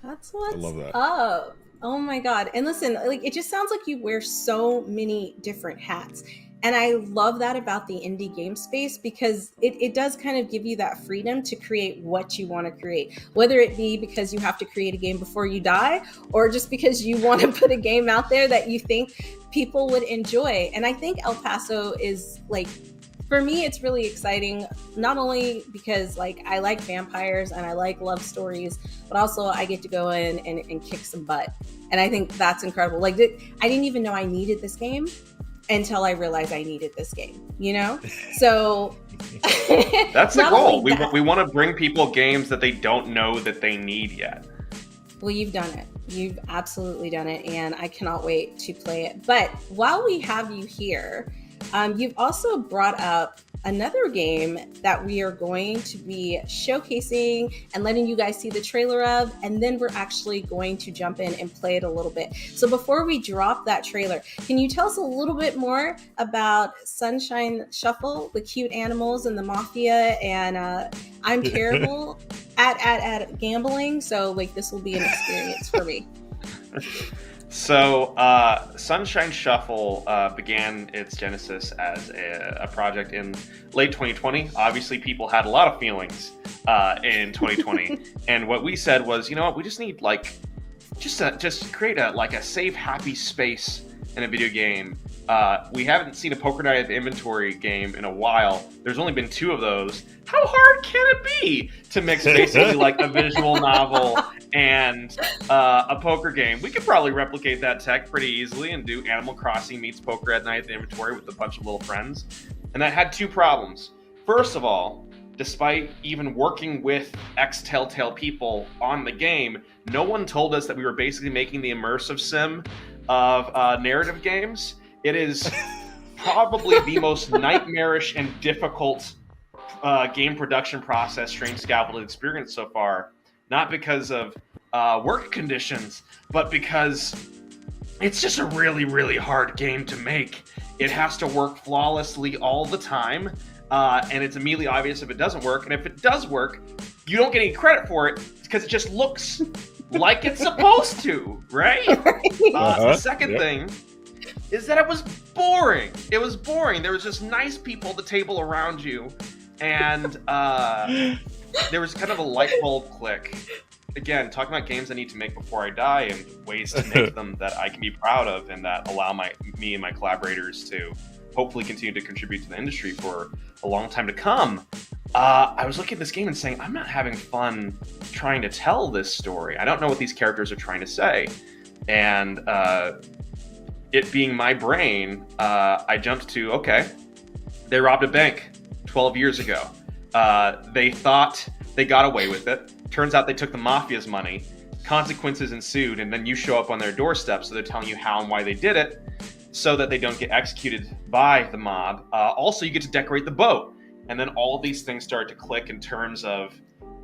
That's what's I love that. up. Oh my God. And listen, like, it just sounds like you wear so many different hats. And I love that about the indie game space, because it does kind of give you that freedom to create what you want to create, whether it be because you have to create a game before you die, or just because you want to put a game out there that you think people would enjoy. And I think El Paso is like for me, it's really exciting, not only because like I like vampires and I like love stories, but also I get to go in and kick some butt. And I think that's incredible. Like I didn't even know I needed this game until I realized I needed this game, you know? So that's the goal. We want to bring people games that they don't know that they need yet. Well, you've done it. You've absolutely done it, and I cannot wait to play it. But while we have you here, you've also brought up another game that we are going to be showcasing and letting you guys see the trailer of, and then we're actually going to jump in and play it a little bit. So before we drop that trailer, can you tell us a little bit more about Sunshine Shuffle, the cute animals and the mafia? And I'm terrible at gambling, so like this will be an experience for me. So, Sunshine Shuffle began its genesis as a project in late 2020. Obviously, people had a lot of feelings in 2020, and what we said was, you know what, we just need just create a safe, happy space in a video game. We haven't seen a Poker Night at the Inventory game in a while. There's only been 2 of those. How hard can it be to mix basically like a visual novel and a poker game? We could probably replicate that tech pretty easily and do Animal Crossing meets Poker at Night at the Inventory with a bunch of little friends. And that had 2 problems. First of all, despite even working with ex-Telltale people on the game, no one told us that we were basically making the immersive sim of narrative games. It is probably the most nightmarish and difficult game production process Strange Scaffold has experienced so far. Not because of work conditions, but because it's just a really, really hard game to make. It has to work flawlessly all the time, and it's immediately obvious if it doesn't work. And if it does work, you don't get any credit for it because it just looks like it's supposed to, right? The second thing is that it was boring. It was boring. There was just nice people at the table around you, and there was kind of a light bulb click. Again, talking about games I need to make before I die and ways to make them that I can be proud of and that allow me and my collaborators to hopefully continue to contribute to the industry for a long time to come. I was looking at this game and saying, I'm not having fun trying to tell this story. I don't know what these characters are trying to say. And it being my brain, I jumped to, okay, they robbed a bank 12 years ago. They thought they got away with it. Turns out they took the mafia's money. Consequences ensued, and then you show up on their doorstep, so they're telling you how and why they did it, so that they don't get executed by the mob. Also, you get to decorate the boat. And then all of these things start to click in terms of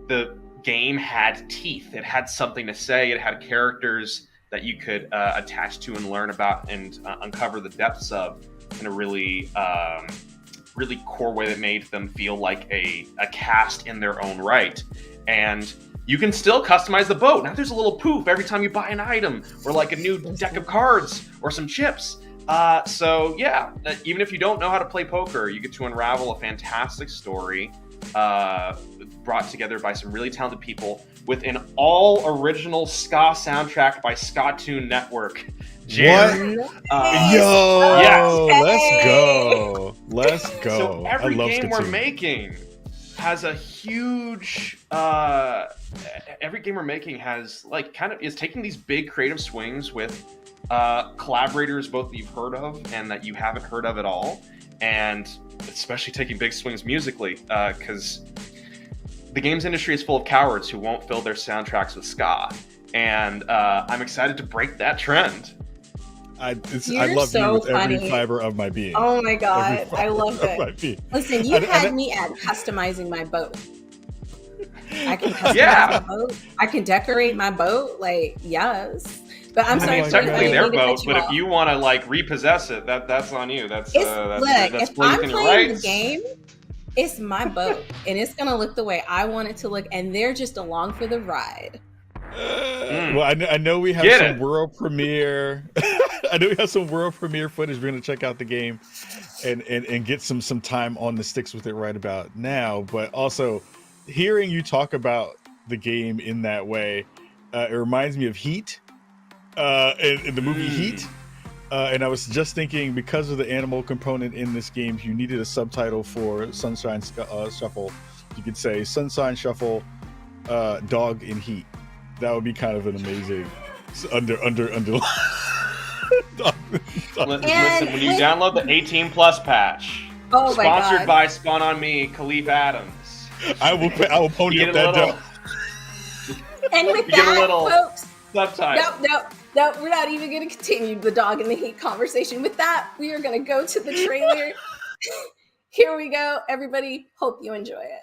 the game had teeth. It had something to say. It had characters that you could attach to and learn about and uncover the depths of in a really core way that made them feel like a cast in their own right. And you can still customize the boat. Now there's a little poof every time you buy an item or like a new deck of cards or some chips. So yeah, even if you don't know how to play poker, you get to unravel a fantastic story brought together by some really talented people with an all original ska soundtrack by Ska-Tune Network. Jam. Yo, yes. Let's go. So every game we're making has a huge every game we're making has is taking these big creative swings with collaborators both that you've heard of and that you haven't heard of at all, and especially taking big swings musically because the games industry is full of cowards who won't fill their soundtracks with ska, and I'm excited to break that trend. I love so you with funny. Every fiber of my being. Oh my god, I love it. Listen, you had me at customizing my boat. I can customize my boat. I can decorate my boat. Like, yes. But I'm sorry. It's technically their boat, but if you want to repossess it, that's on you. That's if I'm playing the game, it's my boat, and it's gonna look the way I want it to look, and they're just along for the ride. Well, I know we have some world premiere. I know we have some world premiere footage. We're gonna check out the game and get some time on the sticks with it right about now. But also, hearing you talk about the game in that way, it reminds me of Heat, in the movie Heat. And I was just thinking, because of the animal component in this game, you needed a subtitle for Sunshine Shuffle. You could say Sunshine Shuffle, dog in heat. That would be kind of an amazing under. Listen, when you download the 18 plus patch, sponsored by Spawn on Me, Khalif Adams. I will pony up that dough. And with that, folks, subtitle. No, we're not even going to continue the dog in the heat conversation. With that, we are going to go to the trailer. Here we go, everybody. Hope you enjoy it.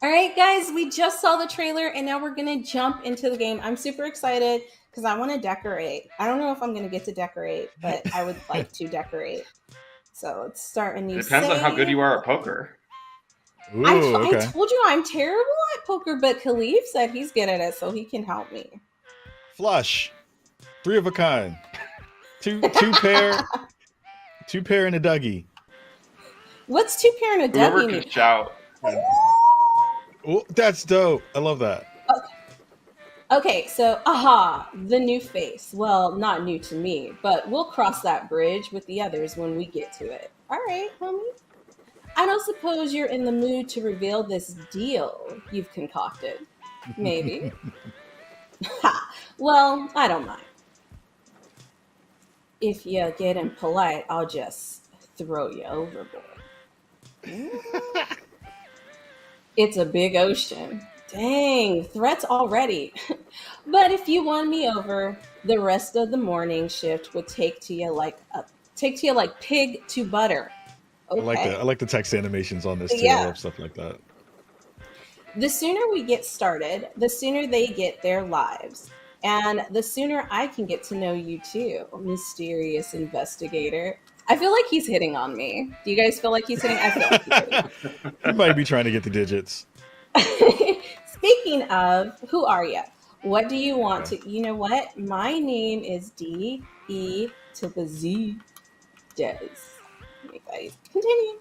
All right, guys, we just saw the trailer and now we're going to jump into the game. I'm super excited because I want to decorate. I don't know if I'm going to get to decorate, but I would like to decorate. So let's start a new It depends on how good you are at poker. Ooh, I told you I'm terrible at poker, but Khalif said he's good at it, so he can help me. Flush. 3 of a kind. Two pair. 2 pair and a Dougie. What's 2 pair and a Whoever Dougie can mean? shout. Oh, that's dope. I love that. Okay, so the new face. Well, not new to me, but we'll cross that bridge with the others when we get to it. All right, homie. I don't suppose you're in the mood to reveal this deal you've concocted. Maybe. Well, I don't mind. If you're getting polite, I'll just throw you overboard. It's a big ocean. Dang, threats already. But if you won me over, the rest of the morning shift would take to you like pig to butter. Okay. I like the text animations on this too. Yeah. I love stuff like that. The sooner we get started, the sooner they get their lives. And the sooner I can get to know you too, mysterious investigator. I feel like he's hitting on me. Do you guys feel like he's hitting? I feel like he's hitting on me. You might be trying to get the digits. Speaking of, who are you? What do you want to? You know what? My name is D-E to the Z. Des. You guys continue.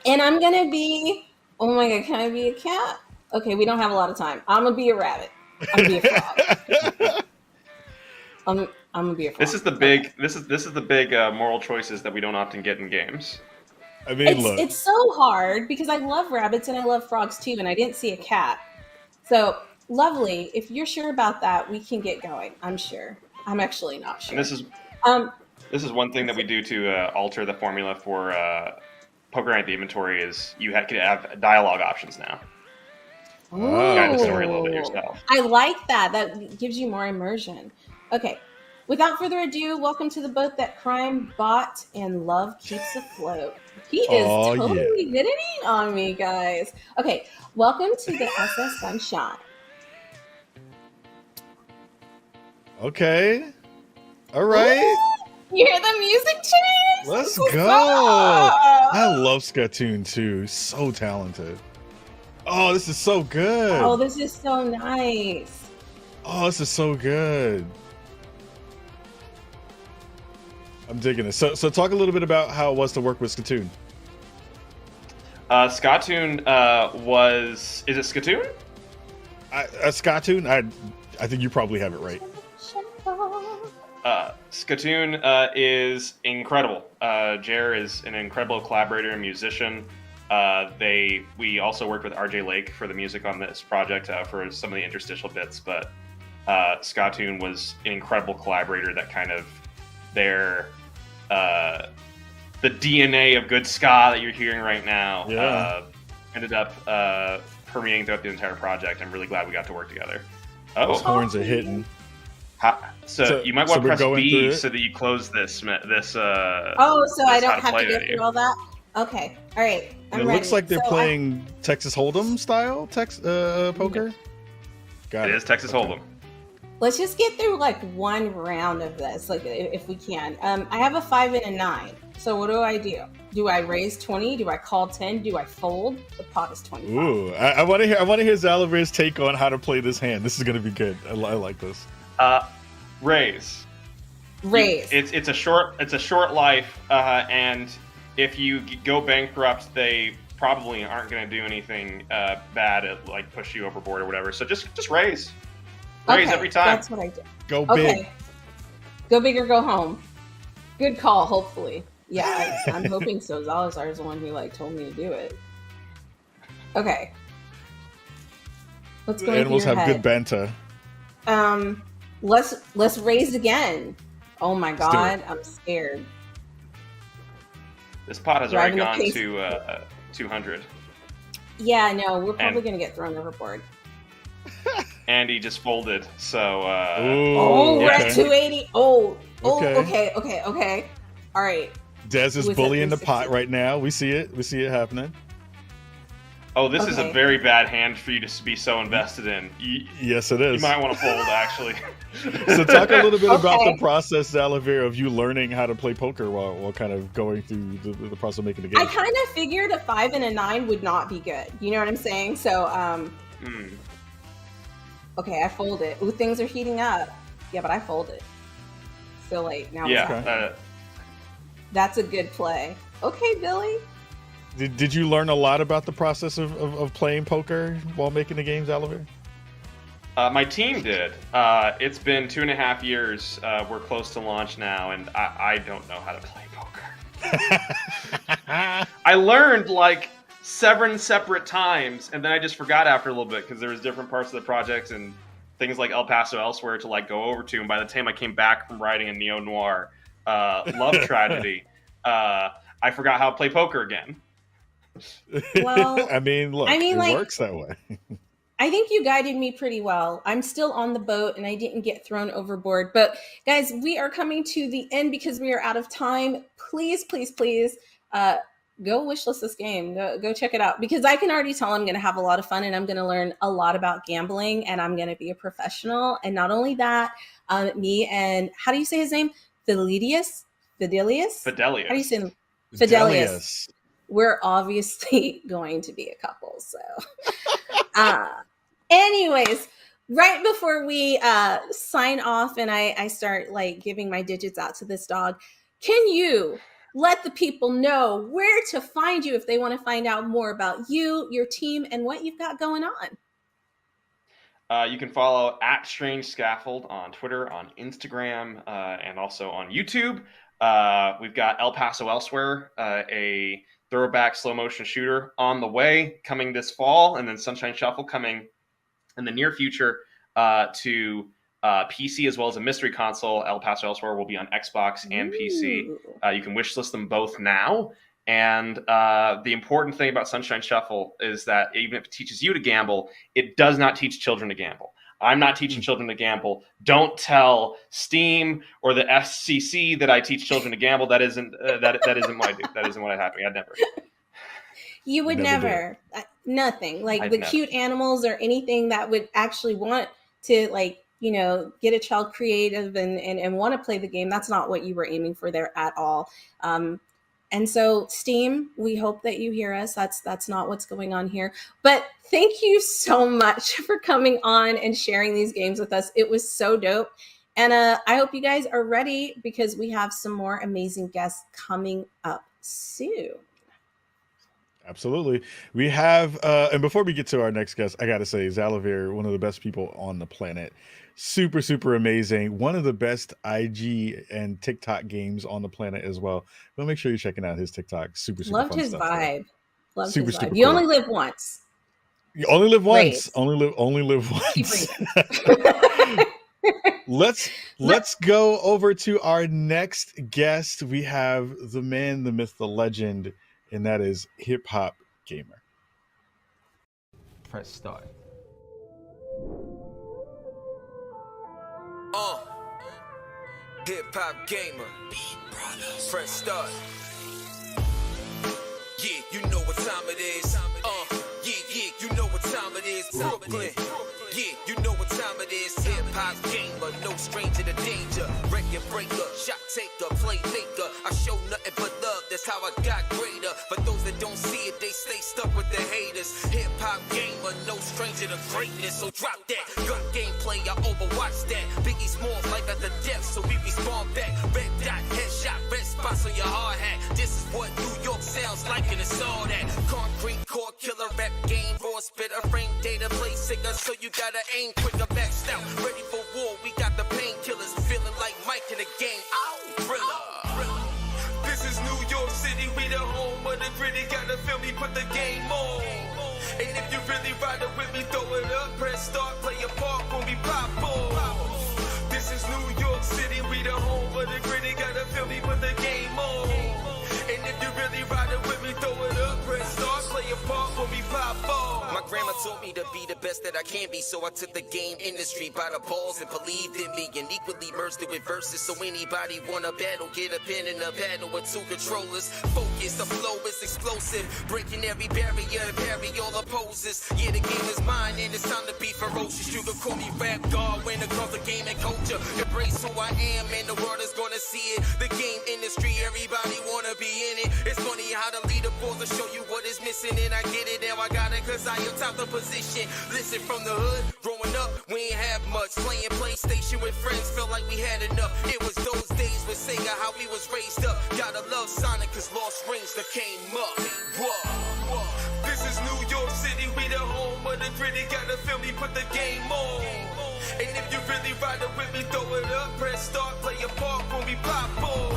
And I'm gonna be. Oh my god, can I be a cat? Okay, we don't have a lot of time. I'm gonna be a rabbit. I'm gonna be a frog. I'm gonna be a frog. This is the big. This is the big moral choices that we don't often get in games. I mean, It's so hard because I love rabbits and I love frogs too, and I didn't see a cat. So lovely. If you're sure about that, we can get going. I'm sure. I'm actually not sure. And this is one thing that we do to alter the formula for Poker Night the Inventory is you could have dialogue options now. Guide the story a little bit yourself. I like that. That gives you more immersion. Okay. Without further ado, welcome to the boat that crime bought and love keeps afloat. He is totally hitting on me, guys. Okay, welcome to the SS Sunshine. Okay. All right. Ooh, you hear the music change? Let's go. I love Skytoon too. So talented. Oh, this is so good. Oh, this is so nice. Oh, this is so good. I'm digging this. So talk a little bit about how it was to work with Skytoon. Skytoon is it Skytoon? Skytoon? I think you probably have it right. Skytoon is incredible. Jer is an incredible collaborator and musician. We also worked with RJ Lake for the music on this project for some of the interstitial bits, but Skytoon was an incredible collaborator that kind of They're the DNA of good ska that you're hearing right now. Ended up permeating throughout the entire project. I'm really glad we got to work together. Those horns are hitting. So you might want to press B through so that you close this. So I don't have to go through all that? Okay. All right. I'm It ready. looks like they're playing Texas Hold'em style poker. Got It is Texas Hold'em. Let's just get through like one round of this, like if we can. I have a 5 and a 9. So what do? Do I raise 20? Do I call 10? Do I fold? The pot is 25. Ooh, I want to hear Zalavir's take on how to play this hand. This is going to be good. I like this. Raise. It's a short life, and if you go bankrupt, they probably aren't going to do anything bad at like push you overboard or whatever. So just raise. Raise every time. That's what I do. Go big. Go big or go home. Good call, hopefully. Yeah, I'm hoping so. Zalazar is the one who like told me to do it. Okay. Let's go. Animals have good banter. Let's raise again. Oh my god, I'm scared. This pot has already gone to 200. Yeah, no, we're probably gonna get thrown overboard. Andy just folded, so we're at 280. Okay. All right. Dez is bullying the pot right now. We see it happening. Oh, this is a very bad hand for you to be so invested in. Yes, it is. You might want to fold, actually. So talk a little bit about the process, Zalavir, of you learning how to play poker while kind of going through the process of making the game. I kind of figured a 5 and a 9 would not be good. You know what I'm saying? So, okay, I fold it. Ooh, things are heating up. Yeah, but I fold it. So, like, now that's a good play. Okay, Billy. Did you learn a lot about the process of playing poker while making the game, Zalavir? My team did. It's been 2.5 years. We're close to launch now, and I don't know how to play poker. I learned like 7 separate times, and then I just forgot after a little bit because there was different parts of the project and things like El Paso Elsewhere to like go over to. And by the time I came back from writing a neo-noir love tragedy, I forgot how to play poker again. Well, I mean, it like, works that way. I think you guided me pretty well. I'm still on the boat and I didn't get thrown overboard. But guys, we are coming to the end because we are out of time. Please, please, please go wishlist this game. Go check it out because I can already tell I'm going to have a lot of fun and I'm going to learn a lot about gambling and I'm going to be a professional. And not only that, me and how do you say his name? Fidelius? How do you say him? Fidelius. We're obviously going to be a couple. So anyways, right before we sign off and I start like giving my digits out to this dog, can you let the people know where to find you if they want to find out more about you, your team, and what you've got going on? You can follow @StrangeScaffold on Twitter, on Instagram, and also on YouTube. We've got El Paso Elsewhere, a throwback slow motion shooter on the way, coming this fall, and then Sunshine Shuffle coming in the near future to PC as well as a mystery console. El Paso Elsewhere will be on Xbox and PC. You can wishlist them both now. And the important thing about Sunshine Shuffle is that even if it teaches you to gamble, it does not teach children to gamble. I'm not teaching children to gamble. Don't tell Steam or the FCC that I teach children to gamble. That isn't that isn't what I do. That isn't what happened. I'd never. You would never. Nothing like the cute animals or anything that would actually want to get a child creative and want to play the game. That's not what you were aiming for there at all. And so Steam, we hope that you hear us. That's not what's going on here. But thank you so much for coming on and sharing these games with us. It was so dope. And I hope you guys are ready because we have some more amazing guests coming up soon. Absolutely. We have, and before we get to our next guest, I got to say, Zalavir, one of the best people on the planet. Super, super amazing. One of the best IG and TikTok games on the planet as well. But make sure you're checking out his TikTok. Super, super Loved fun his stuff. vibe. Loved Super, his vibe. super You cool. only live once. You only live once. Raise. Only live once. let's go over to our next guest. We have the man, the myth, the legend, and that is Hip Hop Gamer. Press start. Hip Hop Gamer. Press start. Yeah, you know what time it is. Yeah, you know what time it is. Brooklyn. Yeah, you know what time it is. Hip Hop Gamer, no stranger to danger. Record breaker, shot taker, playmaker. I show nothing but love, that's how I got greater. For those that don't see it, they stay stuck with the haters. Hip Hop Gamer, no stranger to greatness. So drop that gun gameplay, I overwatch that. Biggie Smalls, life at the depth, so we respawn back. Red dot, headshot, red spots on your hard hat. This is what New York sounds like, and it's all that. Concrete core killer, rap game, raw spitter, frame data, play sicker, so you gotta aim quicker, backed out, ready for war. We got the painkillers, feeling like Mike in the game. Ow, Thriller. This is New York City, we the home of the gritty. Gotta feel me, put the game on. And if you really ride it with me, throw it up, press start, play a part when we pop on. This is New York City, we the home of the gritty. Gotta feel me, put the game on. And if you really ride it with me, throw it up, press start, play a part when we pop on. My grandma told me to be the best that I can be, so I took the game industry by the balls and believed in me, and equally merged it with verses. So anybody wanna battle, get a pen and a paddle with two controllers. Focus, the flow is explosive, breaking every barrier and parry all opposes. Yeah, the game is mine and it's time to be ferocious. You can call me rap god when it comes to game and culture. Embrace who I am and the world is gonna see it. The game industry, everybody wanna be in it. It's funny how the leaderboards will show you what is missing, and I get it, now I got it, cause I am top the position. Listen, from the hood, growing up, we ain't have much. Playing PlayStation with friends, felt like we had enough. It was those days with Sega, how we was raised up. Gotta love Sonic, cause Lost Rings that came up. Whoa. This is New York City, we the home of the gritty. Gotta feel me, put the game on. And if you really ride it with me, throw it up, press start, play a part when we pop on.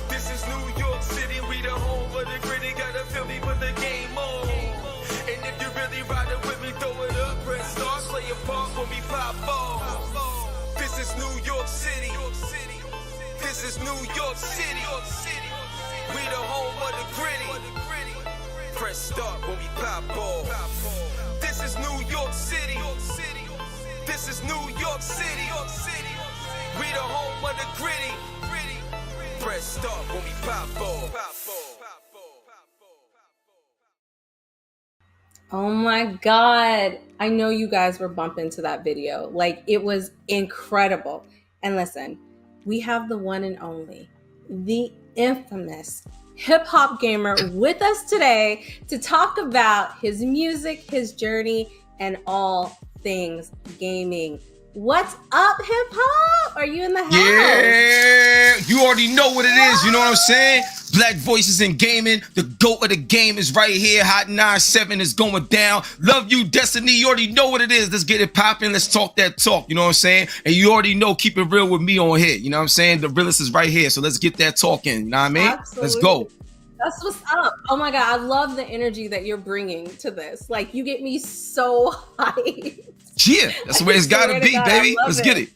This is New York City, we the home of the gritty. Gotta feel me, put the game on. And if you really ride it with me, throw it up, press start, play a part when we pop on. This is New York City. This is New York City. We the home of the gritty. Press start when we pop on. This is New York City. This is New York City. We the home of the gritty. Press start when we pop on. Oh my God. I know you guys were bumping to that video. Like, it was incredible. And listen, we have the one and only, the infamous Hip Hop Gamer with us today to talk about his music, his journey, and all things gaming. What's up, Hip Hop? Are you in the house? Yeah, you already know what it is. You know what I'm saying? Black Voices in Gaming. The GOAT of the game is right here. Hot 97 is going down. Love you, Destiny. You already know what it is. Let's get it popping. Let's talk that talk. You know what I'm saying? And you already know, keep it real with me on here. You know what I'm saying? The realest is right here. So let's get that talking. You know what I mean? Absolutely. Let's go. That's what's up. Oh my God, I love the energy that you're bringing to this. Like, you get me so hyped. Yeah, that's the way it's gotta be, baby. Let's get it.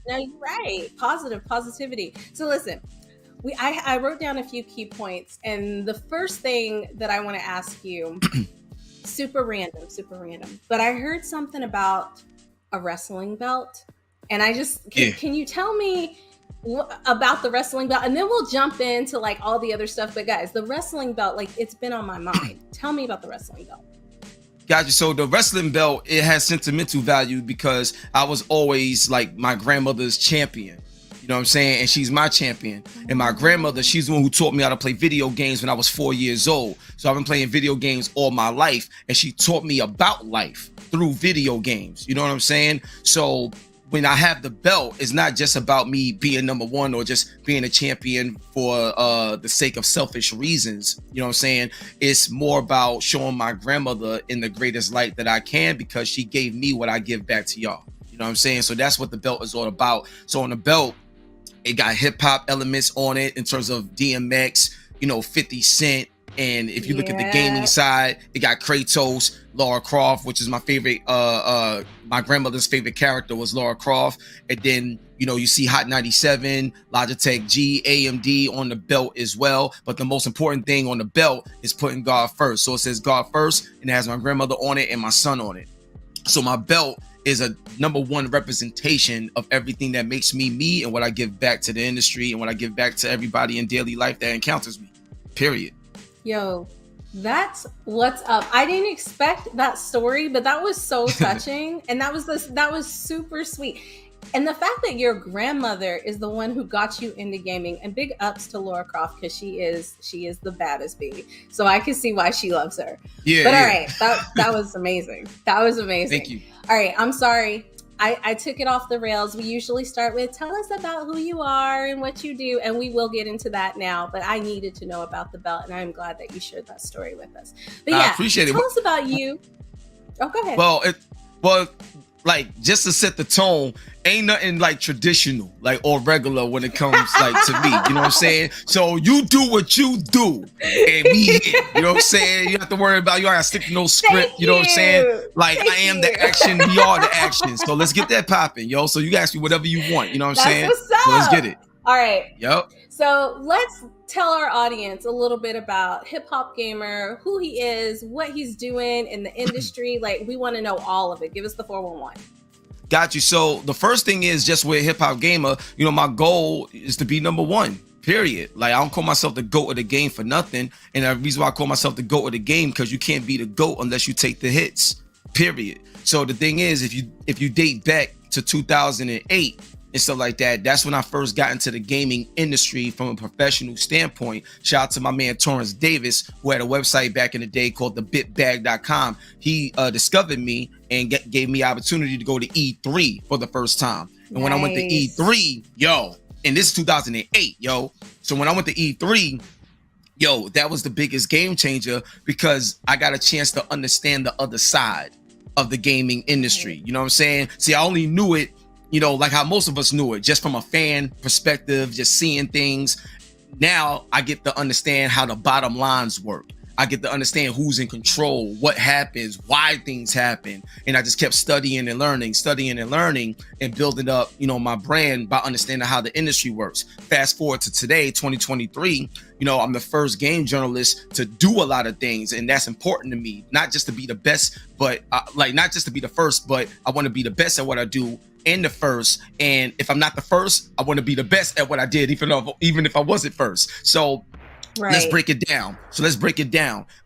No, you're right. Positivity. So listen, I wrote down a few key points, and the first thing that I want to ask you, super random, but I heard something about a wrestling belt, and I just can you tell me about the wrestling belt, and then we'll jump into like all the other stuff. But guys, the wrestling belt, like, it's been on my mind. Tell me about the wrestling belt. Gotcha. So the wrestling belt, it has sentimental value because I was always like my grandmother's champion. You know what I'm saying? And she's my champion. And my grandmother, she's the one who taught me how to play video games when I was 4 years old. So I've been playing video games all my life, and she taught me about life through video games. You know what I'm saying? So when I have the belt, it's not just about me being number one or just being a champion for the sake of selfish reasons. You know what I'm saying? It's more about showing my grandmother in the greatest light that I can, because she gave me what I give back to y'all. You know what I'm saying? So that's what the belt is all about. So on the belt, it got hip hop elements on it in terms of DMX, you know, 50 Cent, And if you look at the gaming side, it got Kratos, Lara Croft, which is my favorite. My grandmother's favorite character was Lara Croft. And then, you know, you see Hot 97, Logitech G, AMD on the belt as well. But the most important thing on the belt is putting God first. So it says God first, and it has my grandmother on it and my son on it. So my belt is a #1 representation of everything that makes me me, and what I give back to the industry and what I give back to everybody in daily life that encounters me. Period. Yo, that's what's up. I didn't expect that story, but that was so touching, and that was super sweet. And the fact that your grandmother is the one who got you into gaming, and big ups to Lara Croft, because she is the baddest bee. So I can see why she loves her. Yeah. But all right, that was amazing. That was amazing. Thank you. All right, I'm sorry. I took it off the rails. We usually start with tell us about who you are and what you do, and we will get into that now. But I needed to know about the belt, and I'm glad that you shared that story with us. But I appreciate it. Tell us about you. Oh, go ahead. Well, like, just to set the tone, ain't nothing like traditional, like, or regular when it comes like to me. You know what I'm saying? So you do what you do, and we here. You know what I'm saying? You don't have to worry about, you gotta stick to no script. You know what I'm saying? Like, I am the action, we are the action. So let's get that popping, yo. So you can ask me whatever you want. You know what I'm saying? What's up. So let's get it. All right. Yep. So let's tell our audience a little bit about Hip Hop Gamer, who he is, what he's doing in the industry. Like, we want to know all of it. Give us the 411. Got you. So the first thing is, just with Hip Hop Gamer, you know, my goal is to be #1. Period. Like, I don't call myself the GOAT of the game for nothing. And the reason why I call myself the GOAT of the game, because you can't be the GOAT unless you take the hits. Period. So the thing is, if you date back to 2008 and stuff like that, that's when I first got into the gaming industry from a professional standpoint. Shout out to my man Torrance Davis, who had a website back in the day called thebitbag.com. He discovered me and gave me opportunity to go to E3 for the first time. And when I went to E3, yo, and this is 2008, yo. So when I went to E3, yo, that was the biggest game changer, because I got a chance to understand the other side of the gaming industry. You know what I'm saying? See, I only knew it, you know, like how most of us knew it, just from a fan perspective, just seeing things. Now I get to understand how the bottom lines work. I get to understand who's in control, what happens, why things happen. And I just kept studying and learning and building up, you know, my brand by understanding how the industry works. Fast forward to today, 2023, you know, I'm the first game journalist to do a lot of things. And that's important to me, not just to be the best, but not just to be the first, but I want to be the best at what I do and the first. And if I'm not the first, I want to be the best at what I did, even if I wasn't first. So let's break it down.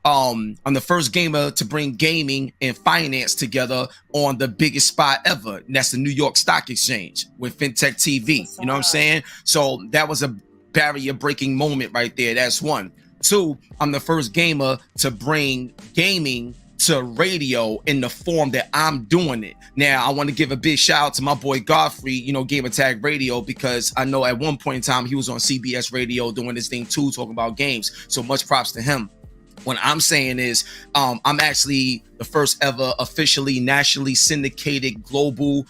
I'm the first gamer to bring gaming and finance together on the biggest spot ever. And that's the New York Stock Exchange with FinTech TV. You know what I'm saying? So that was a barrier breaking moment right there. That's one. Two, I'm the first gamer to bring gaming to radio in the form that I'm doing it. Now, I want to give a big shout out to my boy Godfrey, you know, Gamer Tag Radio, because I know at one point in time he was on CBS Radio doing this thing too, talking about games. So much props to him. What I'm saying is, I'm actually the first ever officially nationally syndicated global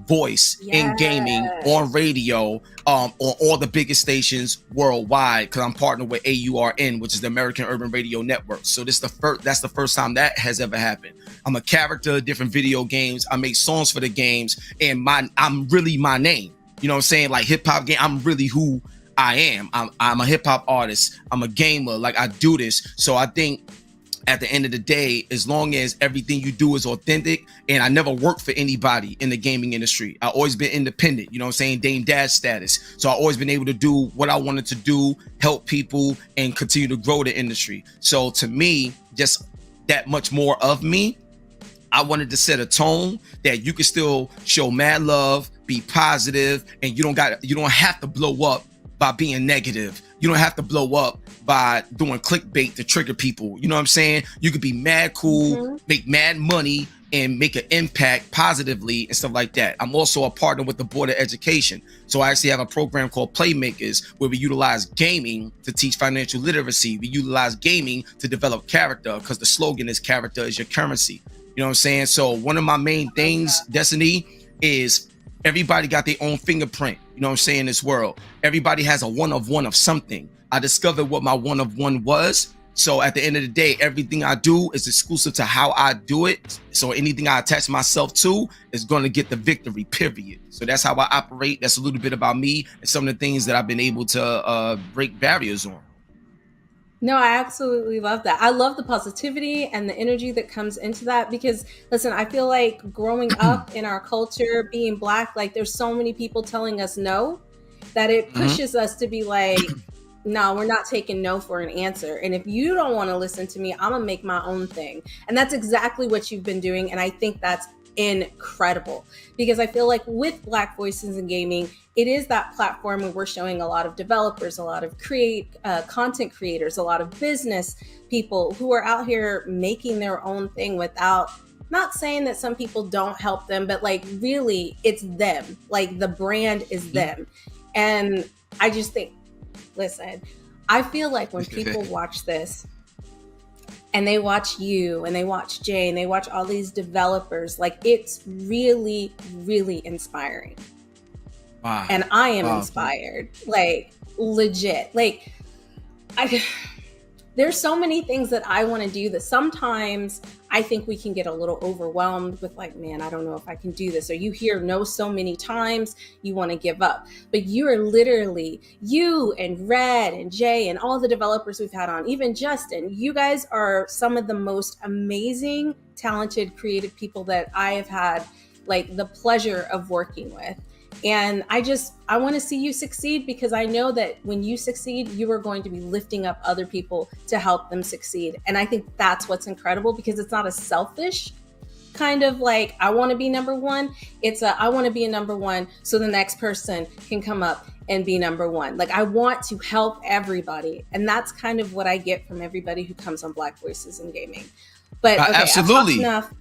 voice in gaming on radio, on all the biggest stations worldwide, because I'm partnered with AURN, which is the American Urban Radio Network. So that's the first time that has ever happened. I'm a character, different video games. I make songs for the games, and I'm really my name. You know what I'm saying? Like hip hop game, I'm really who I am. I'm a hip hop artist. I'm a gamer. Like, I do this. So I think at the end of the day, as long as everything you do is authentic, and I never worked for anybody in the gaming industry. I always been independent, you know what I'm saying? Dame Dad status. So I always been able to do what I wanted to do, help people, and continue to grow the industry. So to me, just that much more of me, I wanted to set a tone that you can still show mad love, be positive, and you don't have to blow up by being negative. You don't have to blow up by doing clickbait to trigger people. You know what I'm saying? You could be mad cool, make mad money, and make an impact positively and stuff like that. I'm also a partner with the Board of Education. So I actually have a program called Playmakers, where we utilize gaming to teach financial literacy. We utilize gaming to develop character, because the slogan is character is your currency. You know what I'm saying? So one of my main things, Destiny, is everybody got their own fingerprint, you know what I'm saying, in this world. Everybody has a one of something. I discovered what my one of one was, So at the end of the day, everything I do is exclusive to how I do it. So anything I attach myself to is going to get the victory, period. So that's how I operate. That's a little bit about me and some of the things that I've been able to break barriers on. No, I absolutely love that. I love the positivity and the energy that comes into that because, listen, I feel like growing up in our culture, being Black, like there's so many people telling us no, that it pushes us to be like, no, we're not taking no for an answer. And if you don't want to listen to me, I'm going to make my own thing. And that's exactly what you've been doing. And I think that's incredible because I feel like with Black Voices in Gaming, it is that platform where we're showing a lot of developers, a lot of content creators, a lot of business people who are out here making their own thing without, not saying that some people don't help them, but like really it's them. Like the brand is them. And I just think, listen, I feel like when people watch this and they watch you and they watch Jay and they watch all these developers, like it's really, really inspiring. Wow. And I am inspired, like legit. Like there's so many things that I want to do that sometimes I think we can get a little overwhelmed with like, man, I don't know if I can do this. Or you hear no so many times, you want to give up. But you are literally, you and Red and Jay and all the developers we've had on, even Justin, you guys are some of the most amazing, talented, creative people that I have had like the pleasure of working with. And I want to see you succeed because I know that when you succeed, you are going to be lifting up other people to help them succeed. And I think that's what's incredible because it's not a selfish kind of like, I want to be number one. It's I want to be a number one so the next person can come up and be number one. Like I want to help everybody. And that's kind of what I get from everybody who comes on Black Voices in Gaming. But okay, absolutely. I've talked enough.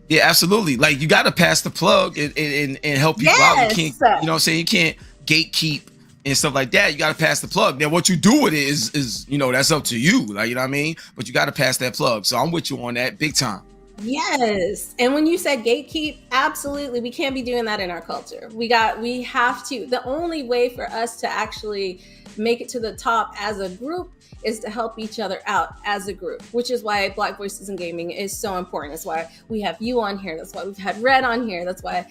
Yeah, absolutely. Like you got to pass the plug and help people out. You can't, you know what I'm saying? You can't gatekeep and stuff like that. You got to pass the plug. Now what you do with it is, you know, that's up to you. Like, you know what I mean? But you got to pass that plug. So I'm with you on that big time. Yes. And when you said gatekeep, absolutely. We can't be doing that in our culture. We have to. The only way for us to actually make it to the top as a group is to help each other out as a group, which is why Black Voices in Gaming is so important. That's why we have you on here. That's why we've had Red on here. That's why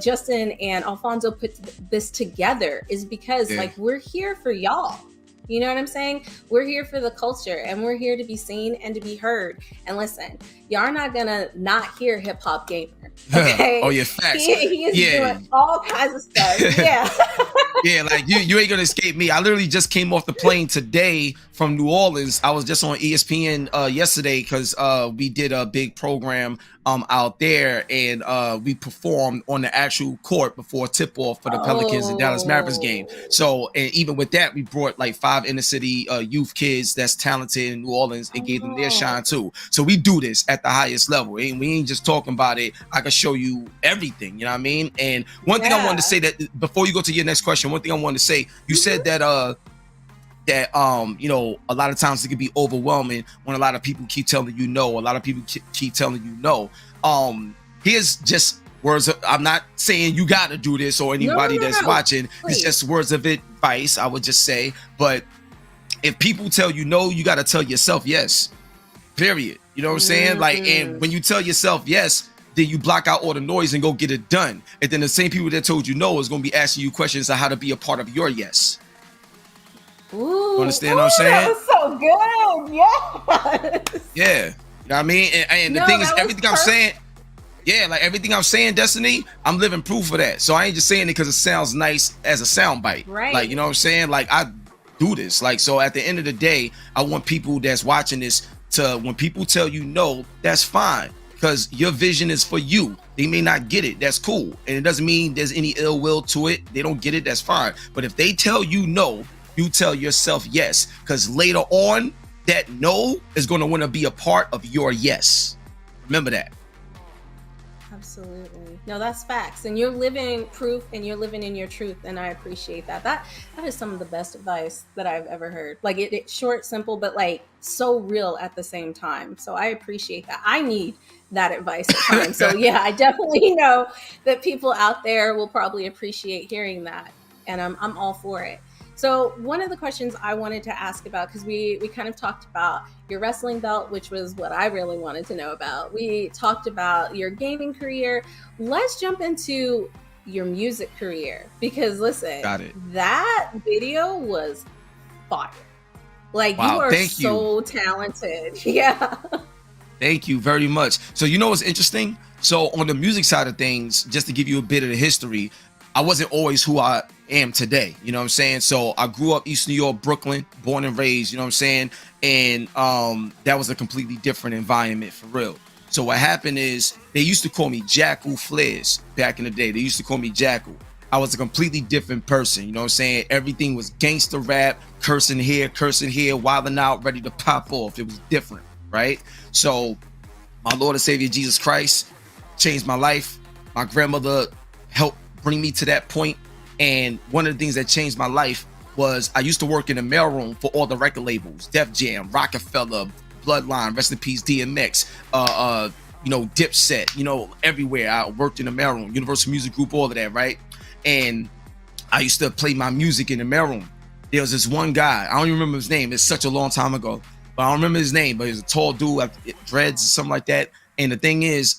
Justin and Alfonso put this together is because like we're here for y'all. You know what I'm saying? We're here for the culture and we're here to be seen and to be heard. And listen, y'all are not gonna not hear Hip Hop Gamer. Okay? Oh yeah, facts. He is doing all kinds of stuff. Yeah. Yeah, like you ain't gonna escape me. I literally just came off the plane today from New Orleans. I was just on ESPN yesterday because we did a big program out there and we performed on the actual court before tip-off for the Pelicans and Dallas Mavericks game. So and even with that, we brought like 5 inner city youth kids that's talented in New Orleans and gave them their shine too. So we do this at the highest level. And we ain't just talking about it. I can show you everything, you know what I mean? And one thing I wanted to say that before you go to your next question, one thing I wanted to say, you said that you know, a lot of times it can be overwhelming when a lot of people keep telling you no. A lot of people keep telling you no. Here's just words of, I'm not saying you got to do this or anybody that's watching. Please. It's just words of advice, I would just say. But if people tell you no, you got to tell yourself yes. Period. You know what I'm saying? Like, and when you tell yourself yes, then you block out all the noise and go get it done. And then the same people that told you no is going to be asking you questions on how to be a part of your yes. Ooh, you understand what I'm saying? That was so good. Yes. Yeah. You know what I mean? And the thing is, everything I'm saying, like everything I'm saying, Destiny, I'm living proof of that. So I ain't just saying it because it sounds nice as a sound bite. Right. Like, you know what I'm saying? Like I do this. Like, so at the end of the day, I want people that's watching this to, when people tell you no, that's fine. Because your vision is for you. They may not get it. That's cool. And it doesn't mean there's any ill will to it. They don't get it. That's fine. But if they tell you no, you tell yourself yes. Because later on, that no is going to want to be a part of your yes. Remember that. Absolutely. No, that's facts. And you're living proof and you're living in your truth. And I appreciate that. That is some of the best advice that I've ever heard. Like it's short, simple, but like so real at the same time. So I appreciate that. I need that advice at times. So yeah, I definitely know that people out there will probably appreciate hearing that. And I'm all for it. So one of the questions I wanted to ask about, because we kind of talked about your wrestling belt, which was what I really wanted to know about. We talked about your gaming career. Let's jump into your music career, because listen, that video was fire. Like, wow, you are thank so talented. Yeah. Thank you very much. So you know what's interesting? So on the music side of things, just to give you a bit of the history, I wasn't always who I am today. You know what I'm saying? So I grew up East New York, Brooklyn, born and raised, you know what I'm saying? And that was a completely different environment for real. So what happened is they used to call me Jackal Flares back in the day. They used to call me Jackal. I was a completely different person. You know what I'm saying? Everything was gangster rap, cursing here, wilding out, ready to pop off. It was different, right? So my Lord and Savior Jesus Christ changed my life. My grandmother helped bring me to that point. And one of the things that changed my life was I used to work in the mailroom for all the record labels, Def Jam, Rockefeller, Bloodline, rest in peace, DMX, Dipset, everywhere. I worked in the mailroom, Universal Music Group, all of that, right? And I used to play my music in the mailroom. There was this one guy, I don't even remember his name. It's such a long time ago, but I don't remember his name, but he was a tall dude, like dreads or something like that. And the thing is,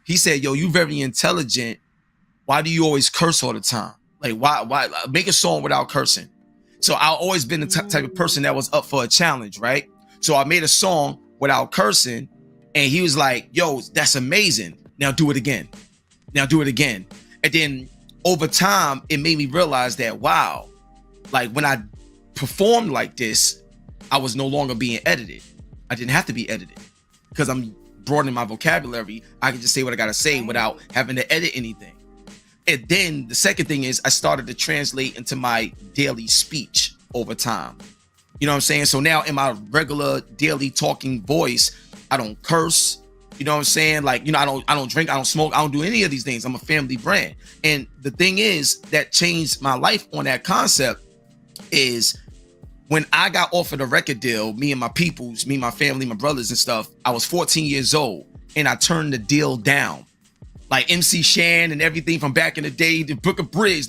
he said, yo, you very intelligent. Why do you always curse all the time? Like, why make a song without cursing? So I've always been the type of person that was up for a challenge, right? So I made a song without cursing, and he was like, yo, that's amazing. Now do it again. And then over time, it made me realize that, wow, like when I performed like this, I was no longer being edited. I didn't have to be edited because I'm broadening my vocabulary. I can just say what I got to say without having to edit anything. And then the second thing is I started to translate into my daily speech over time. You know what I'm saying? So now in my regular daily talking voice, I don't curse. You know what I'm saying? Like, I don't drink, I don't smoke, I don't do any of these things. I'm a family brand. And the thing is that changed my life on that concept is when I got offered a record deal, me and my peoples, me, my family, my brothers and stuff, I was 14 years old and I turned the deal down. Like MC Shan and everything from back in the day, the Book of Bridge.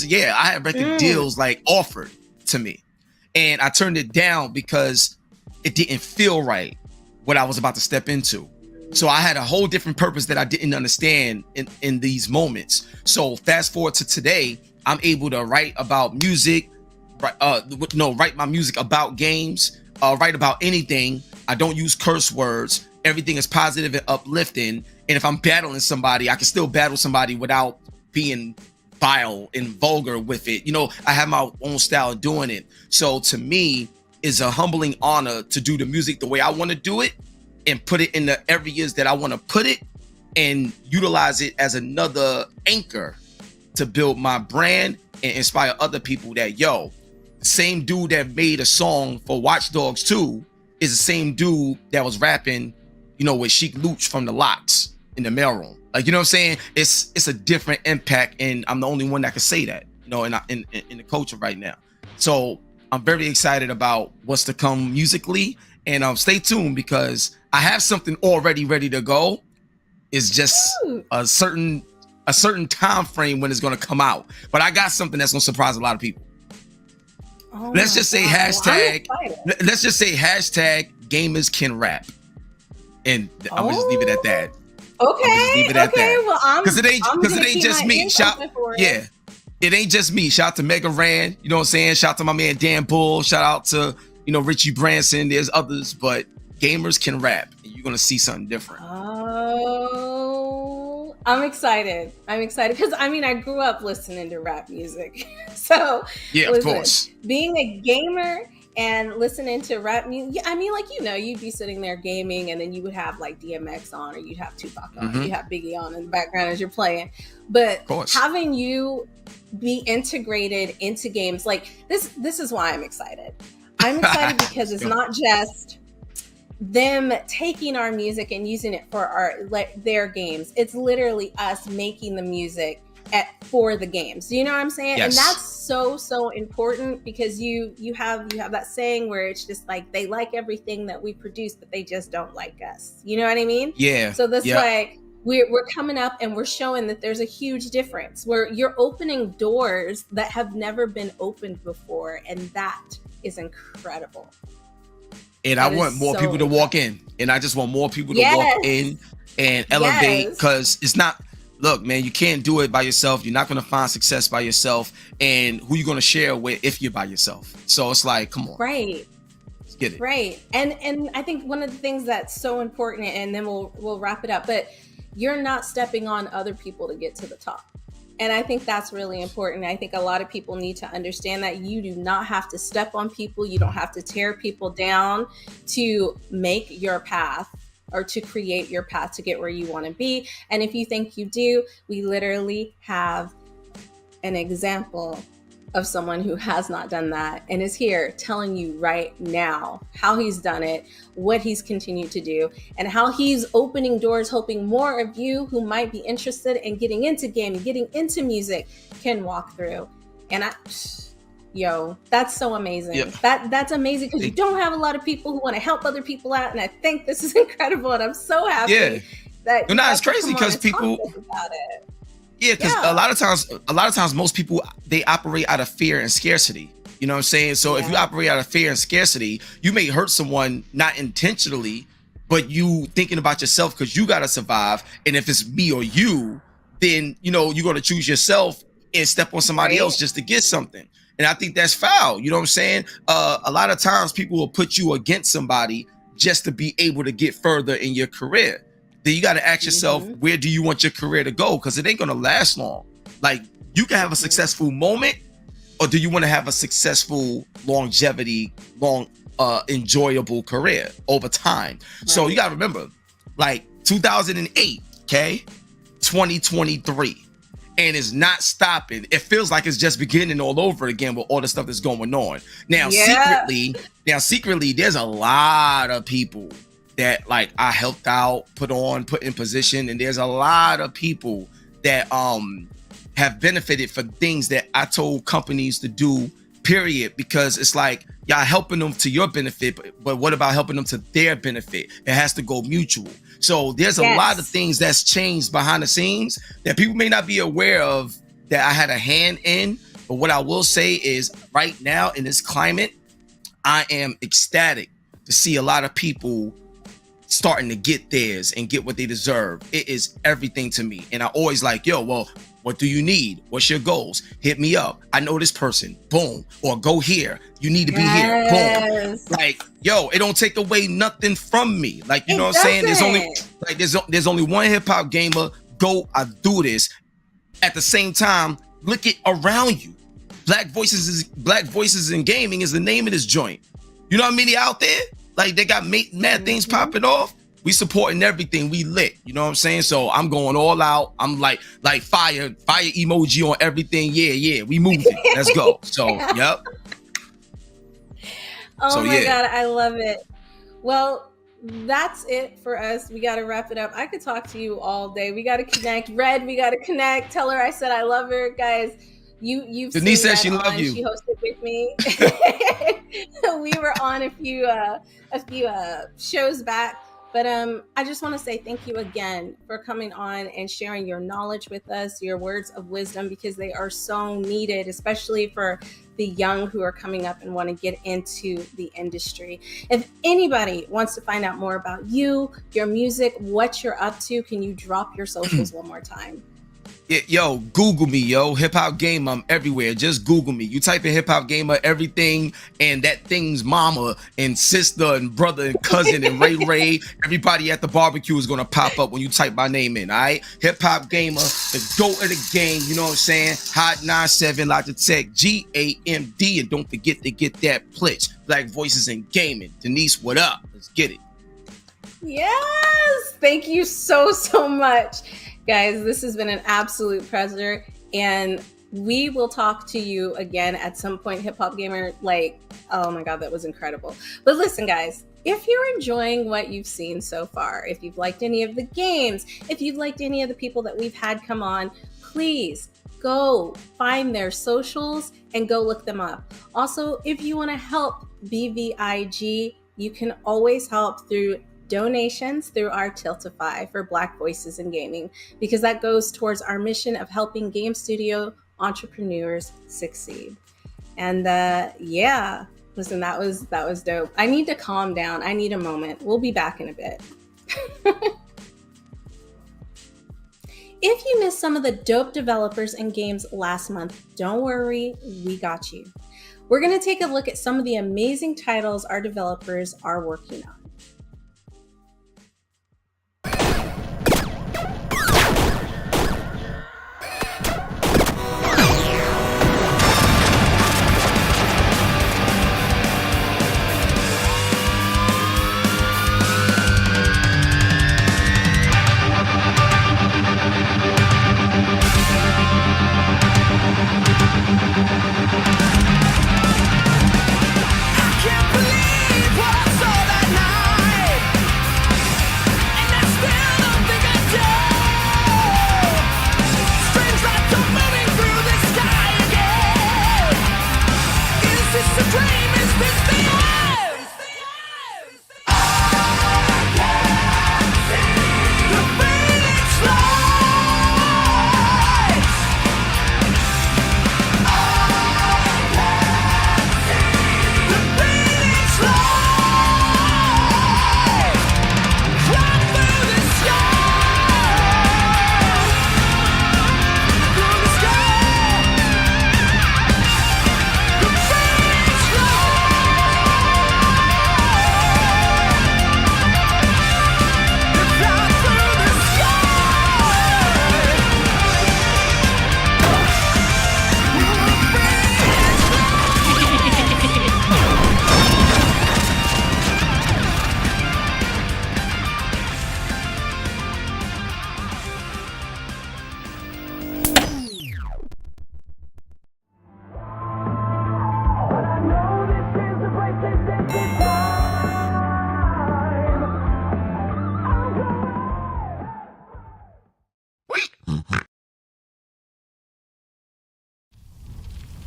Yeah, I had record deals like offered to me. And I turned it down because it didn't feel right what I was about to step into. So I had a whole different purpose that I didn't understand in these moments. So fast forward to today, I'm able to write about music, write my music about games, write about anything. I don't use curse words. Everything is positive and uplifting. And if I'm battling somebody, I can still battle somebody without being vile and vulgar with it. I have my own style of doing it. So to me, it's a humbling honor to do the music the way I want to do it and put it in the areas that I want to put it and utilize it as another anchor to build my brand and inspire other people that, yo, the same dude that made a song for Watch Dogs 2 is the same dude that was rapping, with Sheik Luch from the Locks in the mailroom. Like, you know what I'm saying? It's a different impact, and I'm the only one that can say that, in the culture right now. So I'm very excited about what's to come musically, and stay tuned because I have something already ready to go. It's just a certain time frame when it's going to come out, but I got something that's going to surprise a lot of people. Let's just say hashtag gamers can rap, and I'm gonna just leave it at that. Okay. Well, because it ain't just me. It ain't just me. Shout out to Mega Ran. You know what I'm saying? Shout out to my man Dan Bull. Shout out to Richie Branson. There's others, but gamers can rap, and you're gonna see something different. Oh, I'm excited because I grew up listening to rap music. So yeah, of course. Being a gamer and listening to rap music, you'd be sitting there gaming, and then you would have like DMX on, or you'd have Tupac on, you'd have Biggie on in the background as you're playing. But having you be integrated into games like this is why I'm excited. I'm excited because it's not just them taking our music and using it for their games. It's literally us making the music for the games. Do you know what I'm saying? Yes. And that's so important because you have that saying where it's just like they like everything that we produce, but they just don't like us. You know what I mean? Yeah. So that's why we're coming up and we're showing that there's a huge difference where you're opening doors that have never been opened before, and that is incredible. And I want more people to walk in, and I just want more people to walk in and elevate, because it's not, look, man, you can't do it by yourself. You're not going to find success by yourself, and who you going to share with if you're by yourself? So it's like, come on. Right. Let's get it. Right. And I think one of the things that's so important, and then we'll wrap it up, but you're not stepping on other people to get to the top. And I think that's really important. I think a lot of people need to understand that you do not have to step on people. You don't have to tear people down to make your path or to create your path to get where you want to be. And if you think you do, we literally have an example of someone who has not done that and is here telling you right now how he's done it, what he's continued to do, and how he's opening doors, hoping more of you who might be interested in getting into gaming, getting into music, can walk through. And that's so amazing. Yep. That's amazing, because you don't have a lot of people who want to help other people out, and I think this is incredible, and I'm so happy that it's crazy because people about it. Yeah, because a lot of times most people, they operate out of fear and scarcity. You know what I'm saying? So if you operate out of fear and scarcity, you may hurt someone not intentionally, but you thinking about yourself because you got to survive. And if it's me or you, then, you're going to choose yourself and step on somebody else just to get something. And I think that's foul. You know what I'm saying? A lot of times people will put you against somebody just to be able to get further in your career. Then you got to ask yourself, where do you want your career to go? Because it ain't going to last long. Like, you can have a successful moment, or do you want to have a successful longevity, enjoyable career over time? Right. So you got to remember, like 2008, 2023, and it's not stopping. It feels like it's just beginning all over again with all the stuff that's going on. Now, secretly, there's a lot of people that like I helped out, put in position, and there's a lot of people that have benefited for things that I told companies to do, period, because it's like y'all helping them to your benefit, but what about helping them to their benefit? It has to go mutual. So there's a lot of things that's changed behind the scenes that people may not be aware of that I had a hand in. But what I will say is right now in this climate, I am ecstatic to see a lot of people starting to get theirs and get what they deserve. It is everything to me. And I always like, what do you need? What's your goals? Hit me up. I know this person. Boom. Or go here. You need to be here. Boom. Like, it don't take away nothing from me. Like, you know what I'm saying? There's only one hip hop gamer. Go, I do this. At the same time, look it around you. Black Voices in Gaming is the name of this joint. You know how many out there? Like, they got mad things popping off. We supporting everything. We lit. You know what I'm saying? So I'm going all out. I'm like fire emoji on everything. Yeah. We moving. Let's go. So, yep. Oh my God. I love it. Well, that's it for us. We got to wrap it up. I could talk to you all day. We got to connect. Red, we got to connect. Tell her I said I love her. Guys, you've Denise seen said she loved you. She hosted with me. We were on a few shows back. But I just want to say thank you again for coming on and sharing your knowledge with us, your words of wisdom, because they are so needed, especially for the young who are coming up and want to get into the industry. If anybody wants to find out more about you, your music, what you're up to, can you drop your socials one more time? Yo, Google me, Hip Hop Gamer. I'm everywhere. Just Google me. You type in Hip Hop Gamer, everything, and that thing's mama and sister and brother and cousin and Ray, everybody at the barbecue is gonna pop up when you type my name in. All right, Hip Hop Gamer, the GOAT of the game. You know what I'm saying? Hot 97 Logitech GAMD, and don't forget to get that Plitch. Black Voices in Gaming. Denise, what up? Let's get it. Yes, thank you so much. Guys, this has been an absolute pleasure, and we will talk to you again at some point, Hip Hop Gamer. Like, oh my God, that was incredible. But listen, guys, if you're enjoying what you've seen so far, if you've liked any of the games, if you've liked any of the people that we've had come on, please go find their socials and go look them up. Also, if you want to help BVIG, you can always help through donations through our Tiltify for Black Voices in Gaming, because that goes towards our mission of helping game studio entrepreneurs succeed. And yeah, listen, that was dope. I need to calm down. I need a moment. We'll be back in a bit. If you missed some of the dope developers and games last month, don't worry, we got you. We're going to take a look at some of the amazing titles our developers are working on.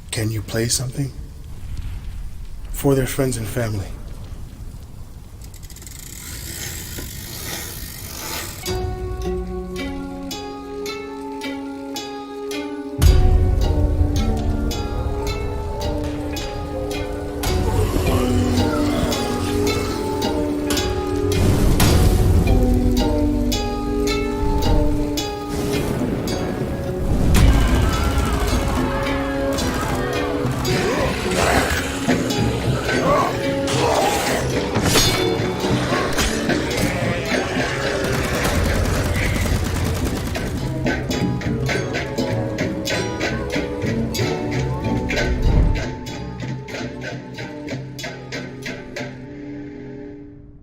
Can you play something? For their friends and family.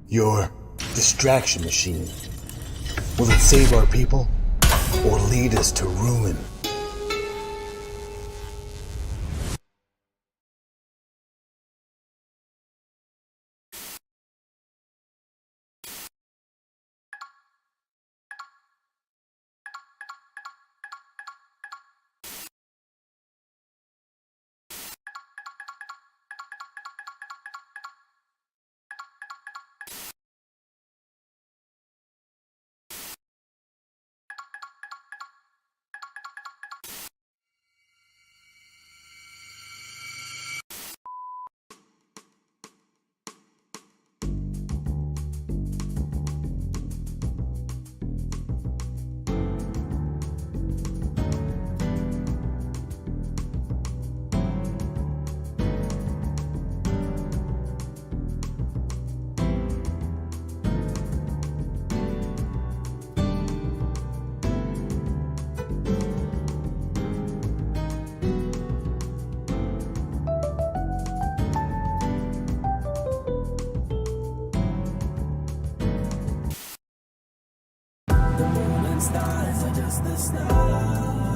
Your distraction machine. Will it save our people or lead us to ruin?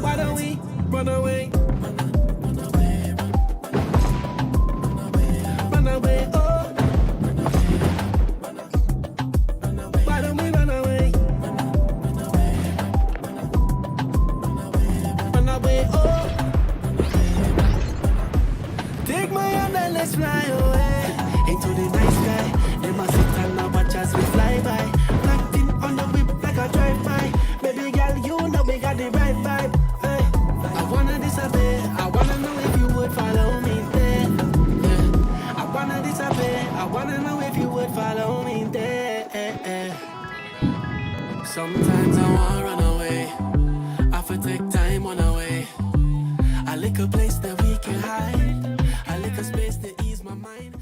Why don't we run away? Run away, oh. Why don't we run away? Run away, oh. Take my hand and let's fly away into the night sky. They must sit and now watch as we fly by. Sometimes I wanna run away. I for take time on away. I lick a place that we can hide. I lick a space to ease my mind.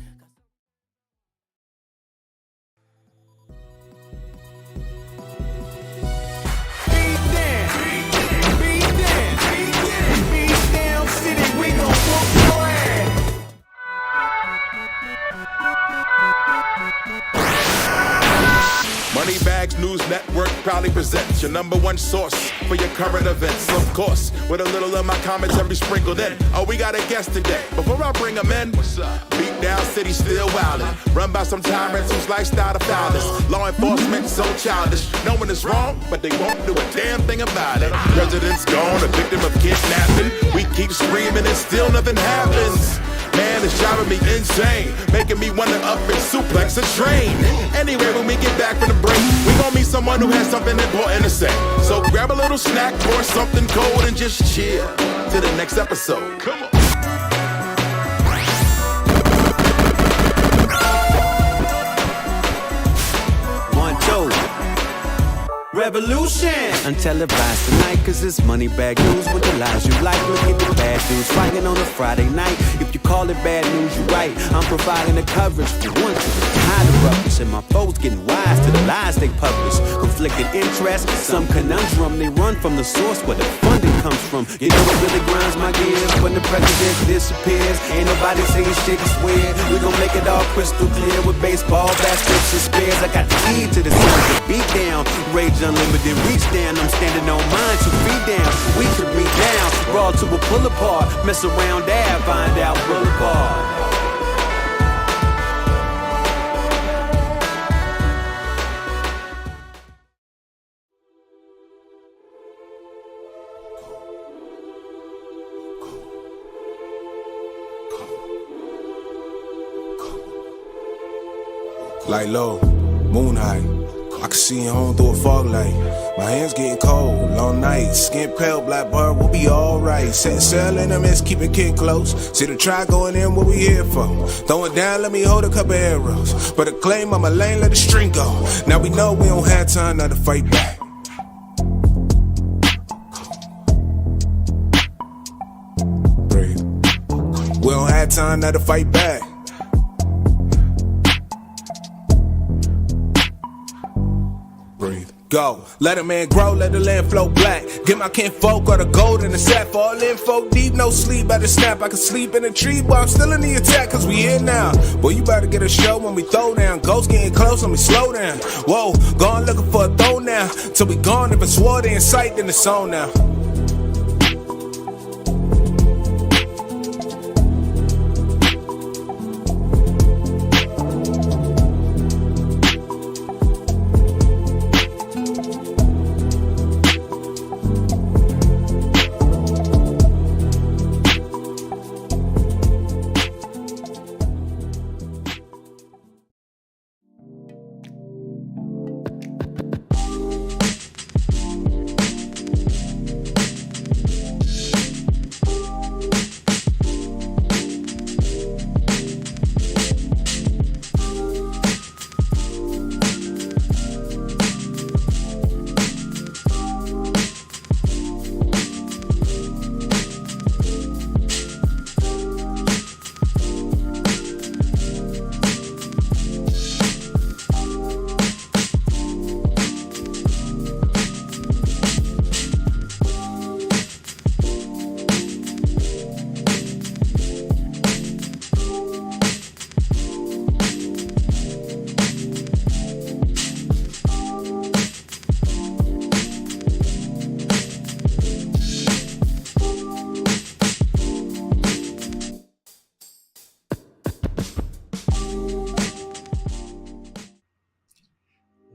Moneybags News Network proudly presents your #1 source for your current events. Of course, with a little of my commentary sprinkled in. Oh, we got a guest today. Before I bring him in, Beat Down City still wildin'. Run by some tyrants whose lifestyle the foulest. Law enforcement so childish. Knowing it's wrong, but they won't do a damn thing about it. President's gone, a victim of kidnapping. We keep screaming and still nothing happens. Man, it's driving me insane, making me wanna up and suplex a train. Anyway, when we get back from the break, we gon' meet someone who has something important to say. So grab a little snack or something cold and just chill to the next episode. Come on. Revolution! Untelevised tonight, cause it's money bag news with the lies you like. Look at the bad news, fighting on a Friday night. If you call it bad news, you're right. I'm providing the coverage for once. Tired of ruckus, and my foes getting wise to the lies they publish. Conflicting interests, some conundrum. They run from the source where the funding comes from. You know what really grinds my gears? When the president disappears, ain't nobody saying shit is weird. We gon' make it all crystal clear with baseball, baskets, and spears. I got the key to the sound, the beat down. Rage unlimited, reach down. I'm standing on mine, 2 feet down. We could reach down, raw to a pull apart. Mess around there, find out Boulevard. Like low, moon high. I can see you home through a fog light. My hands getting cold, long nights. Skin pale, black bird, we'll be alright. Setting sail in the mist, keep it kid close. See the try going in, what we here for? Throw it down, let me hold a couple arrows. But a claim, I'm a lane, let the string go. Now we know we don't have time now to fight back. Breathe. We don't have time now to fight back. Go, let a man grow, let the land flow black. Get my kinfolk all the gold in the sack. Fall in folk deep, no sleep at the snap. I can sleep in a tree, but I'm still in the attack. Cause we here now. Boy, you better get a show when we throw down. Ghosts getting close, let me slow down. Whoa, gone looking for a throw now. Till we gone, if it's water in sight, then it's on now.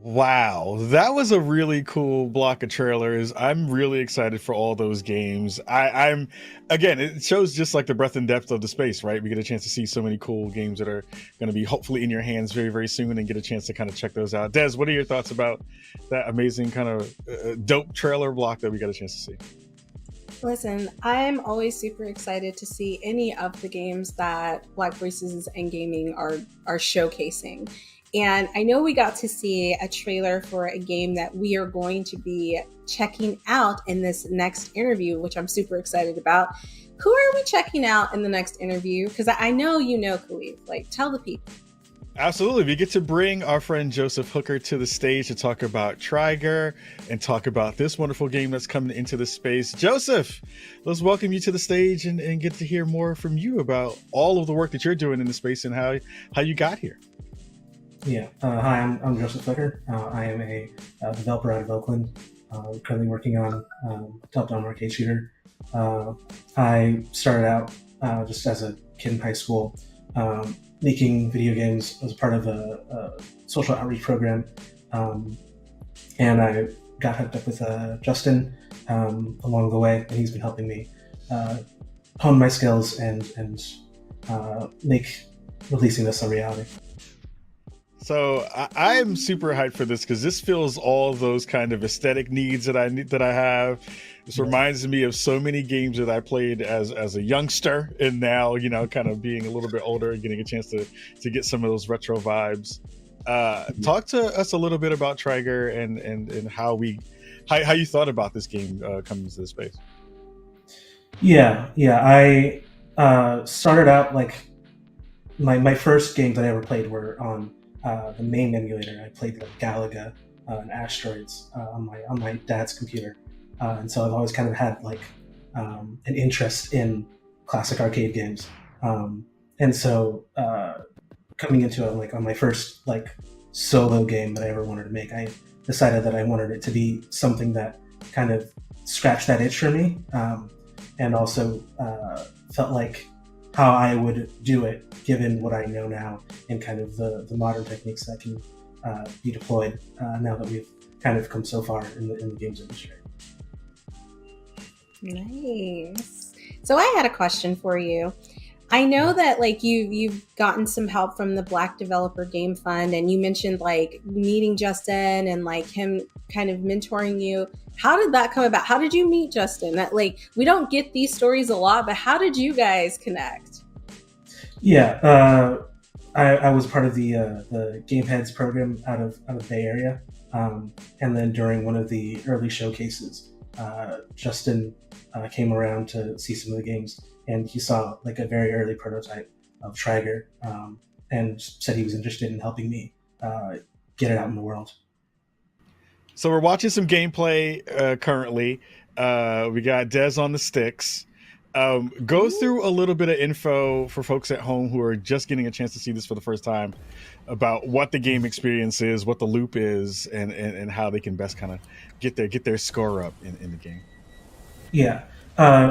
Wow, that was a really cool block of trailers. I'm really excited for all those games. I'm again, it shows just like the breadth and depth of the space, right? We get a chance to see so many cool games that are going to be hopefully in your hands very, very soon, and get a chance to kind of check those out. Des, what are your thoughts about that amazing kind of dope trailer block that we got a chance to see? Listen, I'm always super excited to see any of the games that Black Voices and Gaming are showcasing. And I know we got to see a trailer for a game that we are going to be checking out in this next interview, which I'm super excited about. Who are we checking out in the next interview? Because I know you know, Khalif. Like, tell the people. Absolutely. We get to bring our friend Joseph Hooker to the stage to talk about Trigger and talk about this wonderful game that's coming into the space. Joseph, let's welcome you to the stage and get to hear more from you about all of the work that you're doing in the space and how you got here. Yeah. Hi, I'm Joseph Hooker. I am a developer out of Oakland, currently working on top-down arcade shooter. I started out just as a kid in high school, making video games as part of a social outreach program. And I got hooked up with Justin along the way, and he's been helping me hone my skills and make releasing this a reality. So I'm super hyped for this because this fills all those kind of aesthetic needs that I have. This reminds me of so many games that I played as a youngster, and now, you know, kind of being a little bit older and getting a chance to get some of those retro vibes. Talk to us a little bit about Trigger and how you thought about this game coming into the space. Yeah. I started out like my first games that I ever played were on the MAME emulator. I played like Galaga and Asteroids on my dad's computer, and so I've always kind of had like an interest in classic arcade games. And so coming into it, like on my first like solo game that I ever wanted to make, I decided that I wanted it to be something that kind of scratched that itch for me, and also felt like how I would do it given what I know now and kind of the modern techniques that can be deployed now that we've kind of come so far in the games industry. Nice. So I had a question for you. I know that like you've gotten some help from the Black Developer Game Fund, and you mentioned like meeting Justin and like him kind of mentoring you. How did that come about? How did you meet Justin? That like we don't get these stories a lot, but how did you guys connect? Yeah, I was part of the Game Heads program out of Bay Area, and then during one of the early showcases, Justin came around to see some of the games, and he saw like a very early prototype of Trigger, and said he was interested in helping me get it out in the world. So we're watching some gameplay currently. We got Dez on the sticks. Go through a little bit of info for folks at home who are just getting a chance to see this for the first time about what the game experience is, what the loop is, and how they can best kind of get their score up in the game. Yeah.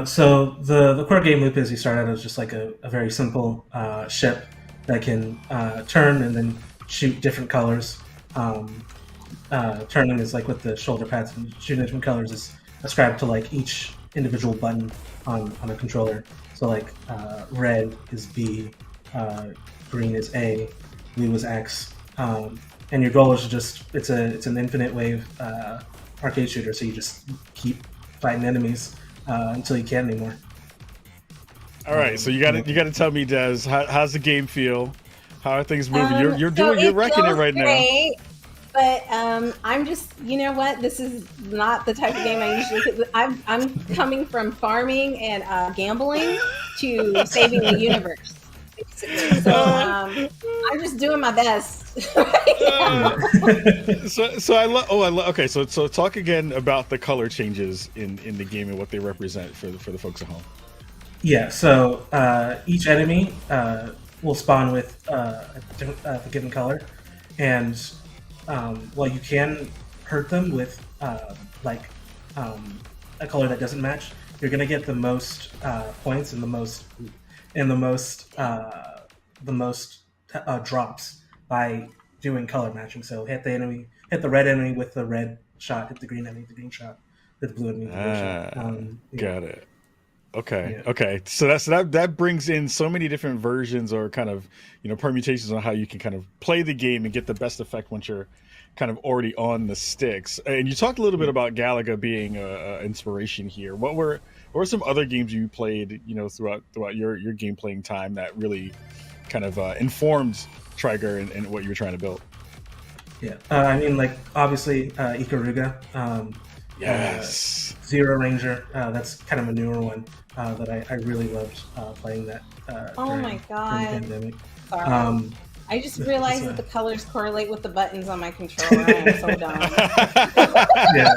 So the core game loop is you start out as just like a very simple ship that can turn and then shoot different colors. Turning is like with the shoulder pads, and shooting different colors is ascribed to like each individual button on a controller. So like red is B, green is A, blue is X, and your goal is to just it's an infinite wave arcade shooter. So you just keep fighting enemies until you can't anymore. All right, so you got to tell me, Des, how's the game feel? How are things moving? You're wrecking it right great, now. But I'm just, you know what? This is not the type of game I usually. I'm coming from farming and gambling to saving the universe, basically. So I'm just doing my best right now. So I love. Okay. So talk again about the color changes in the game and what they represent for the folks at home. Yeah. So each enemy will spawn with a given color, and while you can hurt them with a color that doesn't match, you're gonna get the most points and the most drops by doing color matching. So hit the red enemy with the red shot, hit the green enemy with the green shot, hit the blue enemy with the blue shot. Got it. Okay. Yeah. Okay. So that brings in so many different versions or kind of, permutations on how you can kind of play the game and get the best effect once you're kind of already on the sticks. And you talked a little bit about Galaga being an inspiration here. What were some other games you played, throughout your game playing time that really kind of informed Trigger and what you were trying to build? Yeah, I mean, like obviously Ikaruga. Yes. Zero Ranger. That's kind of a newer one that I really loved playing that. Oh during, my during god! the pandemic. Sorry. I just realized that the colors correlate with the buttons on my controller. I am so dumb. Yeah.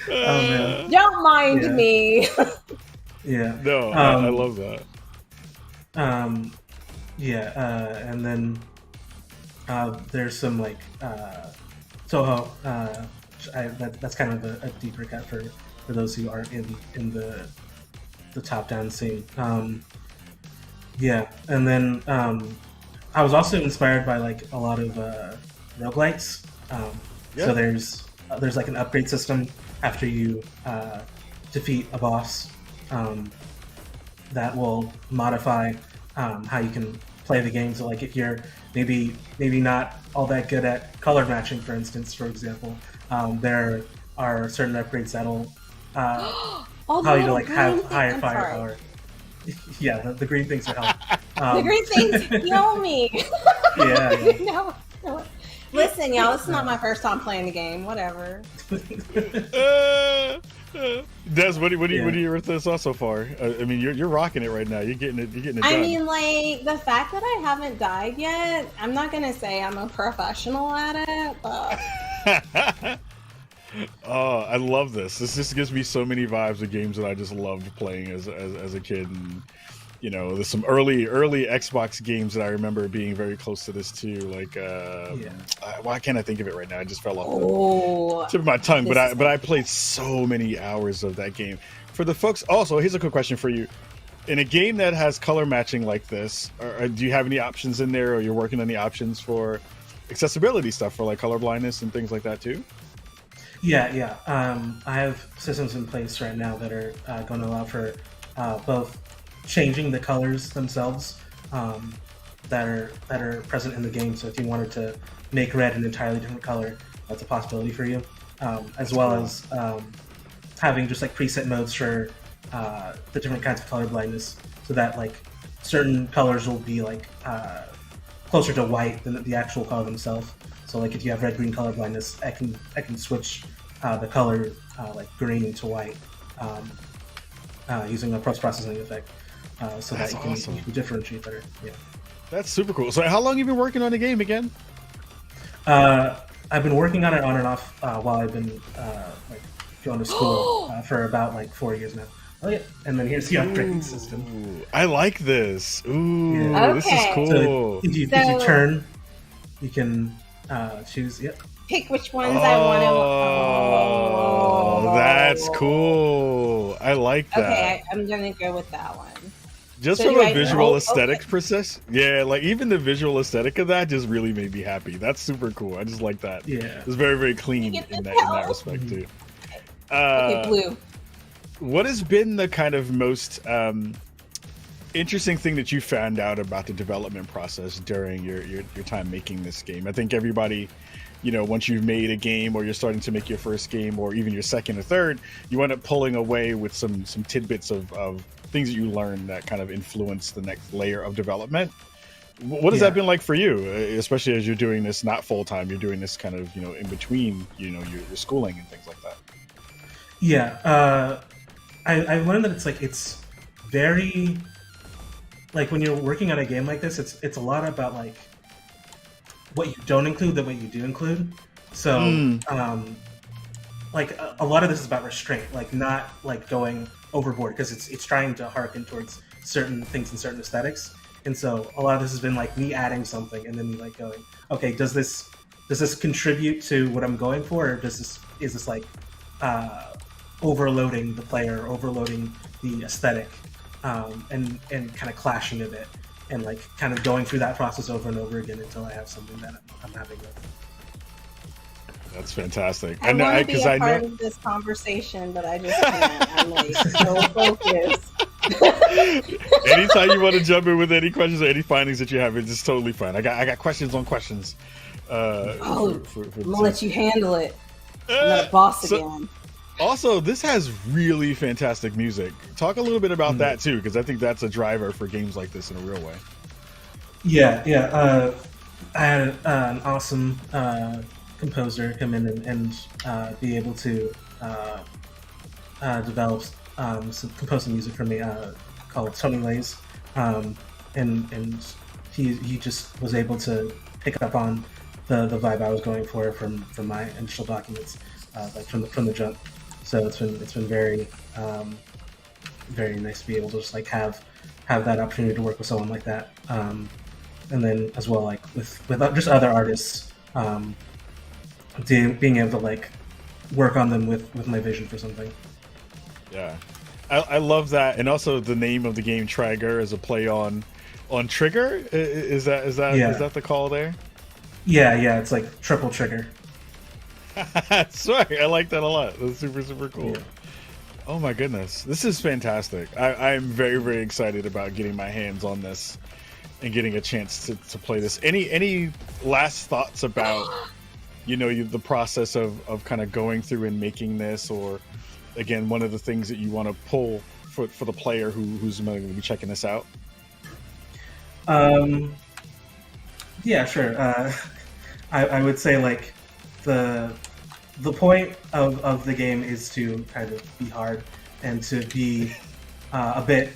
Oh man. Don't mind me. Yeah. No, I love that. And then there's some like Toho. That's kind of a deeper cut for those who aren't in the top-down scene. And then I was also inspired by like a lot of roguelites. So there's like an upgrade system after you defeat a boss that will modify how you can play the game. So like if you're maybe not all that good at color matching, for instance, for example, there are certain upgrades that'll allow you to like have higher firepower. Yeah, the green things will help. The green things heal me. Yeah. No. Listen, y'all, this is not my first time playing the game. Whatever. Des, what do you rate this off so far? I mean, you're rocking it right now. You're getting it done. I mean, like the fact that I haven't died yet. I'm not gonna say I'm a professional at it, but. Oh, I love this. This just gives me so many vibes of games that I just loved playing as a kid. And you know, there's some early Xbox games that I remember being very close to this too. Like, why can't I think of it right now? I just fell off the tip of my tongue. But I played so many hours of that game. For the folks, also, here's a quick question for you. In a game that has color matching like this, do you have any options in there, or you're working on the options for accessibility stuff for like color blindness and things like that too? Yeah. I have systems in place right now that are going to allow for both changing the colors themselves that are present in the game. So if you wanted to make red an entirely different color, that's a possibility for you. As well as having just like preset modes for the different kinds of color blindness, so that like certain colors will be like closer to white than the actual color themselves. So like if you have red-green color blindness, I can switch the color like green to white using a post-processing effect, so That's that you awesome. can differentiate better. Yeah, That's super cool. So how long have you been working on the game again? I've been working on it on and off while I've been like going to school for about like 4 years now. Oh yeah, and then here's the upgrading system. I like this. Ooh, Yeah. this is Okay. cool. So if you turn, you can choose. Yep. Pick which ones I want to. Oh, that's cool. I like that. Okay, I'm gonna go with that one. Just So from do a I- visual oh, aesthetic process, yeah, like even the visual aesthetic of that just really made me happy. That's super cool. I just like that. Yeah, it's very, very clean in that respect too. Okay, blue. What has been the kind of most interesting thing that you found out about the development process during your time making this game? I think everybody, you know, once you've made a game or you're starting to make your first game or even your second or third, you end up pulling away with some tidbits of things that you learn that kind of influence the next layer of development. What has that been like for you, especially as you're doing this not full time, you're doing this kind of, you know, in between, you know, your schooling and things like that? Yeah, I learned that it's very, like when you're working on a game like this, it's a lot about like what you don't include than what you do include. So like a lot of this is about restraint, like not like going overboard, because it's trying to harken towards certain things and certain aesthetics. And so a lot of this has been like me adding something and then me like going, okay, does this contribute to what I'm going for, or is this like overloading the player, overloading the aesthetic, and kind of clashing a bit, and like kind of going through that process over and over again until I have something that I'm happy with. That's fantastic. I want to be a part of this conversation, but I just can't. I'm like so focused. Anytime you want to jump in with any questions or any findings that you have, it's just totally fine. I got questions on questions. I'm gonna let you handle it. I'm not a boss again. Also, this has really fantastic music. Talk a little bit about that too, because I think that's a driver for games like this in a real way. Yeah. I had an awesome composer come in and be able to develop compose some music for me called Tony Lays, and he just was able to pick up on the vibe I was going for from my initial documents, like from the jump. So it's been very very nice to be able to just like have that opportunity to work with someone like that, and then as well like with just other artists, being able to like work on them with my vision for something. Yeah, I love that, and also the name of the game Trigger is a play on trigger. Is that the call there? Yeah, it's like triple trigger. Sorry, I like that a lot. That's super cool. Yeah. Oh my goodness, this is fantastic. I'm very, very excited about getting my hands on this and getting a chance to play this. Any last thoughts about the process of kind of going through and making this, or again, one of the things that you want to pull for the player who's going to be checking this out? Yeah, sure. I would say like the point of the game is to kind of be hard and to be a bit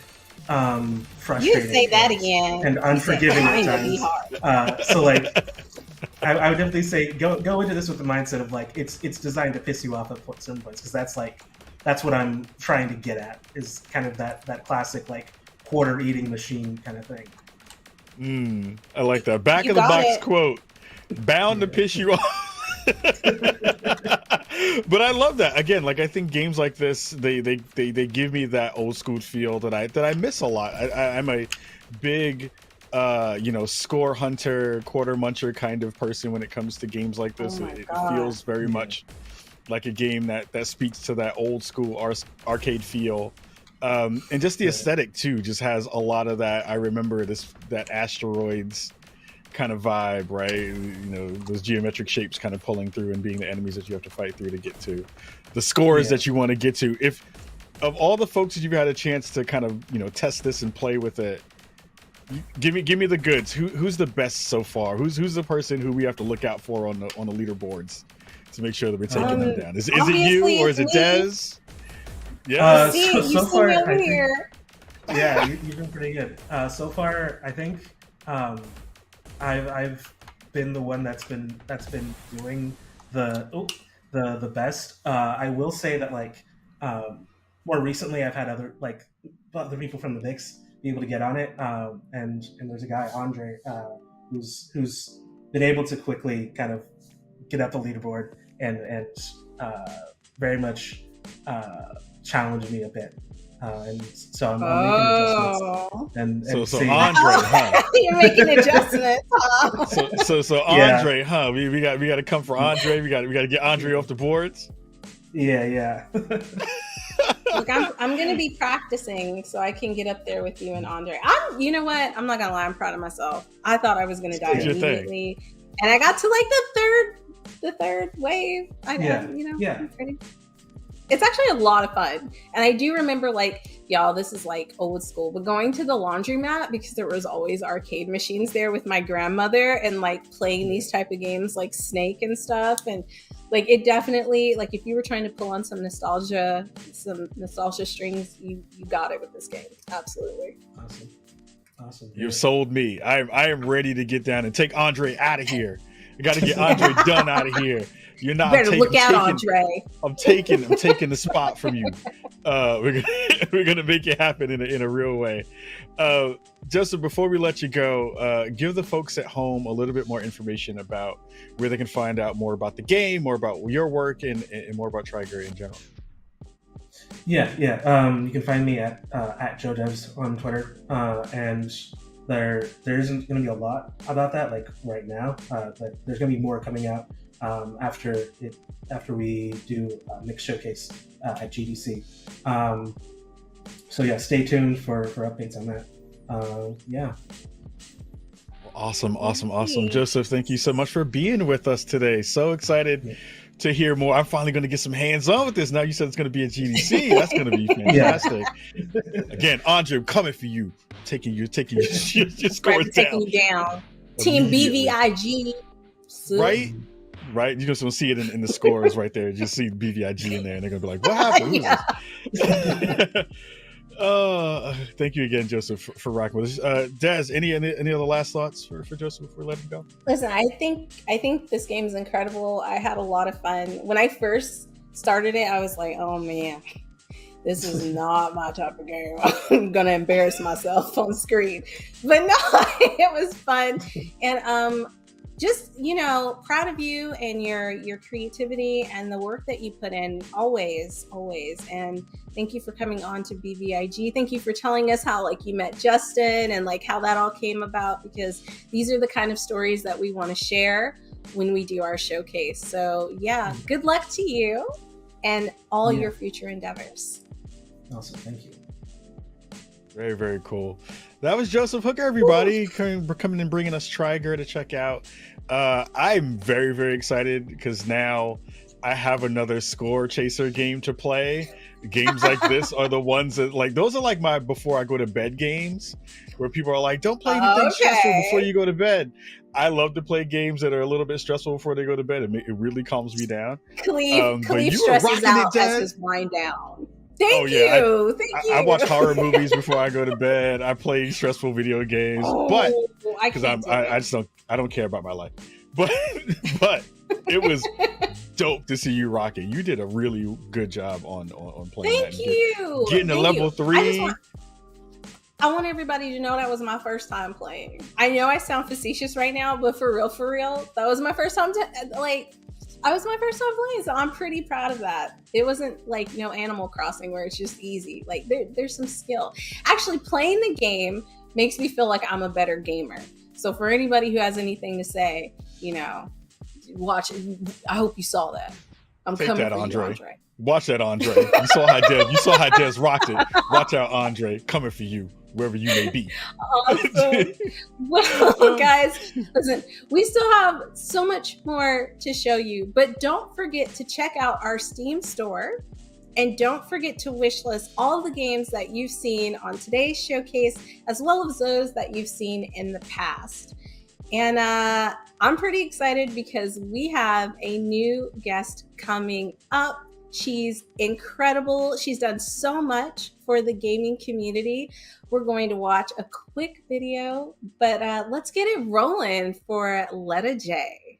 frustrating. You say that again. And unforgiving at times. So like, I would definitely say go into this with the mindset of like it's designed to piss you off at certain points, because that's what I'm trying to get at, is kind of that classic like quarter eating machine kind of thing. I like that back of the box quote. Bound to piss you off. But I love that. Again, like I think games like this, they give me that old school feel that I miss a lot. I'm a big score hunter, quarter muncher kind of person when it comes to games like this. It feels very much like a game that speaks to that old school arcade feel. And just the aesthetic too just has a lot of that. I remember that Asteroids kind of vibe, right? Those geometric shapes kind of pulling through and being the enemies that you have to fight through to get to the scores that you want to get to. If of all the folks that you've had a chance to kind of test this and play with it, give me the goods. Who's the best so far? Who's the person who we have to look out for on the leaderboards to make sure that we're taking them down? Is it you or is it Dez? Yeah. So far, over here. Yeah, you've been pretty good. So far, I think I've been the one that's been doing the best. I will say that like more recently I've had other people from the Vix be able to get on it, and there's a guy Andre who's been able to quickly kind of get up the leaderboard and very much challenge me a bit. And so I'm making adjustments. So Andre, huh? You're making adjustments, huh? So Andre, huh? We got to come for Andre. We got to get Andre off the boards. Yeah. Look, I'm gonna be practicing so I can get up there with you and Andre. You know what? I'm not gonna lie. I'm proud of myself. I thought I was gonna die immediately, and I got to like the third wave. I know, I'm pretty. It's actually a lot of fun. And I do remember y'all, this is like old school, but going to the laundromat because there was always arcade machines there with my grandmother and like playing these type of games like Snake and stuff. And like, it definitely, like if you were trying to pull on some nostalgia strings, you got it with this game. Absolutely. Awesome. You've sold me. I am ready to get down and take Andre out of here. I got to get Andre done out of here. You're not. Better look out, Andre. I'm taking the spot from you. We're gonna make it happen in a real way. Justin, before we let you go, give the folks at home a little bit more information about where they can find out more about the game, more about your work, and more about Trigger in general. Yeah. You can find me at JoeDevs on Twitter, and there isn't going to be a lot about that like right now, but there's going to be more coming out after we do a mixed showcase at GDC. So yeah, stay tuned for updates on that. Yeah. Awesome. Joseph, thank you so much for being with us today. So excited to hear more. I'm finally going to get some hands-on with this. Now you said it's going to be at GDC. That's going to be fantastic. Again, Andre, I'm coming for you. Taking your scores down. Taking you down. Team BVIG. Right? Right? You're just going to see it in the scores right there. You see BVIG in there, and they're going to be like, what happened? Who's this? Thank you again, Joseph, for rocking with us. Des, any other last thoughts for Joseph before we let him go? Listen, I think this game is incredible. I had a lot of fun. When I first started it, I was like, oh man, this is not my type of game. I'm gonna embarrass myself on screen. But no, it was fun. And just, proud of you and your creativity and the work that you put in always. And thank you for coming on to BVIG. Thank you for telling us how you met Justin and how that all came about, because these are the kind of stories that we want to share when we do our showcase. So yeah, good luck to you and all your future endeavors. Awesome, thank you. Very, very cool. That was Joseph Hooker, everybody, coming and bringing us Trigger to check out. I'm very, very excited because now I have another score chaser game to play. Games like this are the ones that those are my before I go to bed games, where people are like, don't play anything stressful before you go to bed. I love to play games that are a little bit stressful before they go to bed. It really calms me down. Khalif stresses out as his wind down. Thank you. I watch horror movies before I go to bed. I play stressful video games, but because I don't care about my life. But it was dope to see you rocking. You did a really good job on playing that. Thank you. Getting to level 3. I want everybody to know that was my first time playing. I know I sound facetious right now, but for real, that was my first time. I was my first time playing, so I'm pretty proud of that. It wasn't Animal Crossing where it's just easy. There's some skill. Actually, playing the game makes me feel like I'm a better gamer. So for anybody who has anything to say, watch it. I hope you saw that. I'm Take coming that, for Andre. you, Andre. Watch that, Andre. You saw how Des rocked it. Watch out, Andre. Coming for you, wherever you may be. Awesome. Well, guys, listen, we still have so much more to show you, but don't forget to check out our Steam store. And don't forget to wishlist all the games that you've seen on today's showcase, as well as those that you've seen in the past. And I'm pretty excited because we have a new guest coming up. She's incredible. She's done so much for the gaming community. We're going to watch a quick video, but let's get it rolling for Letta J.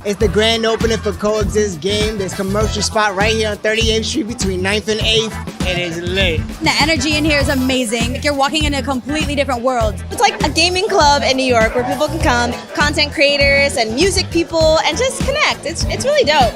It's the grand opening for Coexist Game. There's commercial spot right here on 38th Street between 9th and 8th. It is lit. The energy in here is amazing. You're walking in a completely different world. It's like a gaming club in New York where people can come, content creators and music people, and just connect. It's really dope.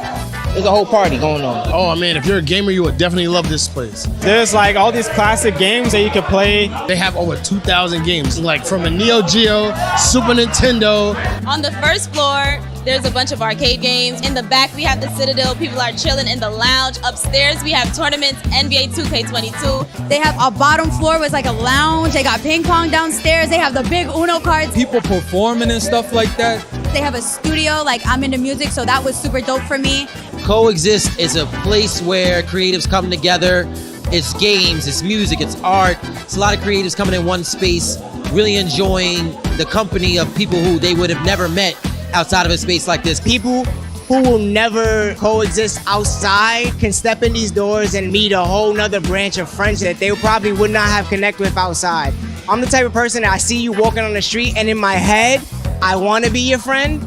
There's a whole party going on. Oh man, if you're a gamer, you would definitely love this place. There's all these classic games that you can play. They have over 2,000 games, from the Neo Geo, Super Nintendo. On the first floor, there's a bunch of arcade games. In the back, we have the Citadel. People are chilling in the lounge. Upstairs, we have tournaments, NBA 2K22. They have a bottom floor with a lounge. They got ping pong downstairs. They have the big Uno cards. People performing and stuff like that. They have a studio. I'm into music, so that was super dope for me. Coexist is a place where creatives come together. It's games, it's music, it's art. It's a lot of creatives coming in one space, really enjoying the company of people who they would have never met outside of a space like this. People who will never coexist outside can step in these doors and meet a whole nother branch of friends that they probably would not have connected with outside. I'm the type of person that I see you walking on the street and in my head, I want to be your friend,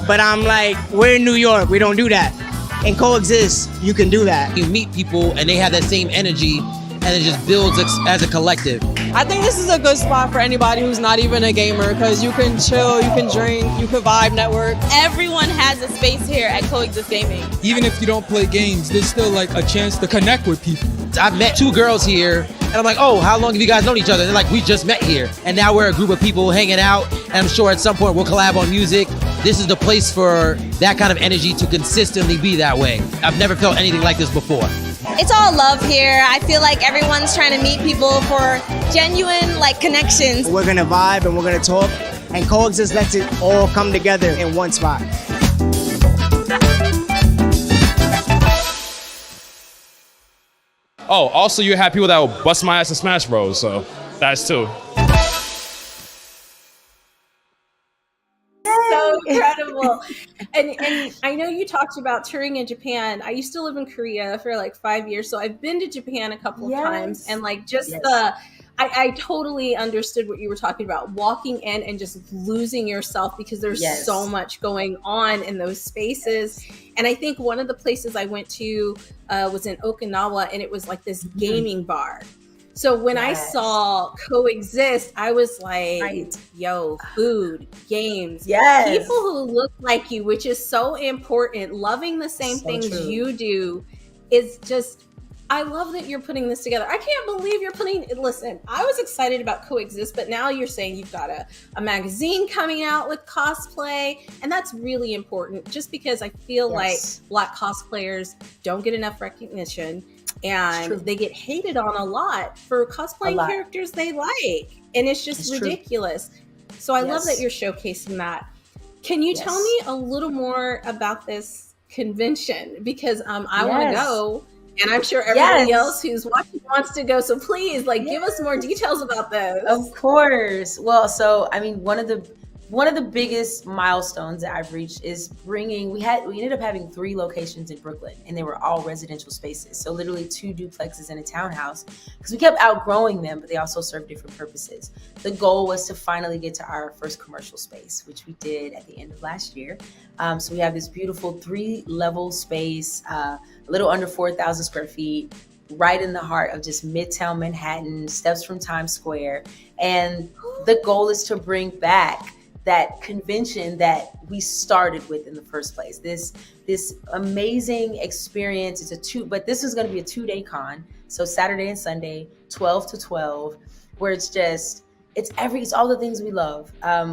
but I'm like, we're in New York, we don't do that. In Coexist, you can do that. You meet people and they have that same energy and it just builds as a collective. I think this is a good spot for anybody who's not even a gamer because you can chill, you can drink, you can vibe, network. Everyone has a space here at Coexist Gaming. Even if you don't play games, there's still a chance to connect with people. I've met 2 girls here and I'm like, oh, how long have you guys known each other? They're like, we just met here. And now we're a group of people hanging out and I'm sure at some point we'll collab on music. This is the place for that kind of energy to consistently be that way. I've never felt anything like this before. It's all love here. I feel like everyone's trying to meet people for genuine connections. We're gonna vibe and we're gonna talk, and Coexist lets it all come together in one spot. Oh, also you have people that will bust my ass in Smash Bros, so that's too. And I know you talked about touring in Japan. I used to live in Korea for like 5 years, so I've been to Japan a couple of times, and like just I totally understood what you were talking about, walking in and just losing yourself because there's so much going on in those spaces. And I think one of the places I went to was in Okinawa, and it was like this gaming bar. So when I saw Coexist, I was like, yo, food, games, people who look like you, which is so important, loving the same things you do is just, I love that you're putting this together. I can't believe you're listen, I was excited about Coexist, but now you're saying you've got a magazine coming out with cosplay, and that's really important just because I feel like Black cosplayers don't get enough recognition. And they get hated on a lot for cosplaying characters they like. And it's just ridiculous. So I love that you're showcasing that. Can you tell me a little more about this convention? Because I want to go. And I'm sure everybody else who's watching wants to go. So please, give us more details about this. Of course. Well, so, I mean, one of the biggest milestones that I've reached is bringing, we ended up having 3 locations in Brooklyn, and they were all residential spaces. So literally 2 duplexes and a townhouse, because we kept outgrowing them, but they also serve different purposes. The goal was to finally get to our first commercial space, which we did at the end of last year. So we have this beautiful 3-level space, a little under 4,000 square feet, right in the heart of just Midtown Manhattan, steps from Times Square. And the goal is to bring back that convention that we started with in the first place. This amazing experience. But this is going to be a 2-day con. So Saturday and Sunday, 12 to 12, where it's all the things we love.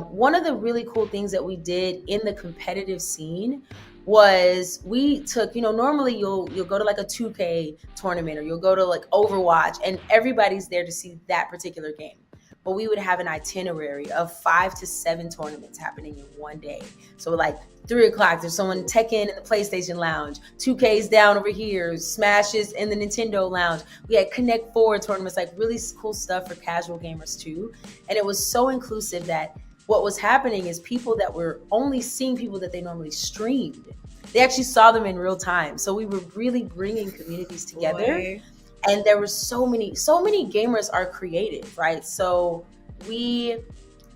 One of the really cool things that we did in the competitive scene was we took, normally you'll go to like a 2K tournament, or you'll go to like Overwatch, and everybody's there to see that particular game. But we would have an itinerary of 5 to 7 tournaments happening in one day. So like 3 o'clock, there's someone Tekken in the PlayStation Lounge, 2K's down over here, Smash is in the Nintendo Lounge. We had Connect 4 tournaments, like really cool stuff for casual gamers too. And it was so inclusive that what was happening is people that were only seeing people that they normally streamed, they actually saw them in real time. So we were really bringing communities together. Boy. And there were so many gamers are creative, right? So we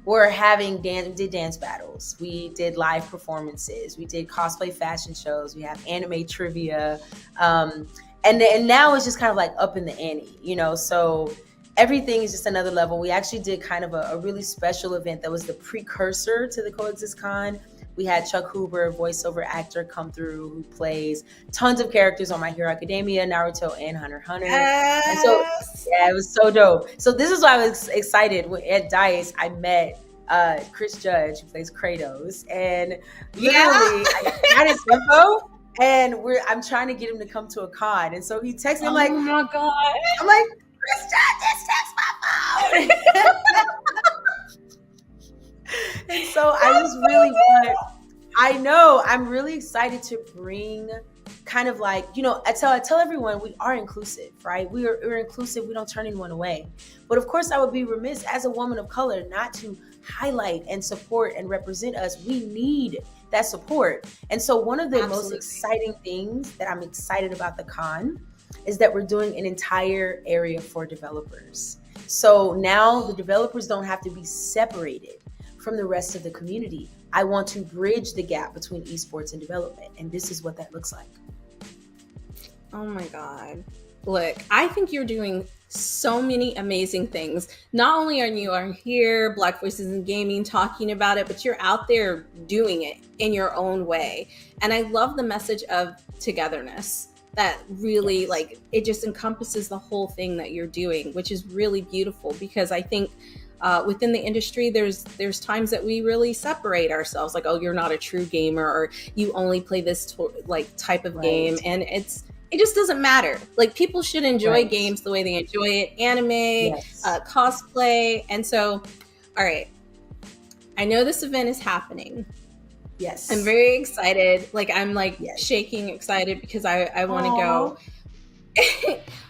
were having we did dance battles, we did live performances, we did cosplay fashion shows, we have anime trivia, and now it's just kind of like up in the ante, so everything is just another level. We actually did kind of a really special event that was the precursor to the Coexist Con. We had Chuck Huber, a voiceover actor, come through who plays tons of characters on My Hero Academia, Naruto, and Hunter x Hunter. And so, it was so dope. So this is why I was excited. At DICE, I met Chris Judge, who plays Kratos, and literally I got his info, and I'm trying to get him to come to a con. And so he texted me, oh my God. I'm like, Chris Judge, just text my phone. And so I'm really excited to bring kind of like, I tell everyone we are inclusive, right? We're inclusive. We don't turn anyone away. But of course, I would be remiss as a woman of color not to highlight and support and represent us. We need that support. And so one of the most exciting things that I'm excited about the con is that we're doing an entire area for developers. So now the developers don't have to be separated from the rest of the community. I want to bridge the gap between esports and development, and this is what that looks like. Oh my God. Look, I think you're doing so many amazing things. Not only are you here, Black Voices in Gaming, talking about it, but you're out there doing it in your own way. And I love the message of togetherness that really it just encompasses the whole thing that you're doing, which is really beautiful, because I think within the industry, there's times that we really separate ourselves, like, oh, you're not a true gamer, or you only play this type of game, and it just doesn't matter. Like, people should enjoy games the way they enjoy it, anime, cosplay, and so, all right, I know this event is happening. Yes, I'm very excited. I'm shaking excited because I want to go.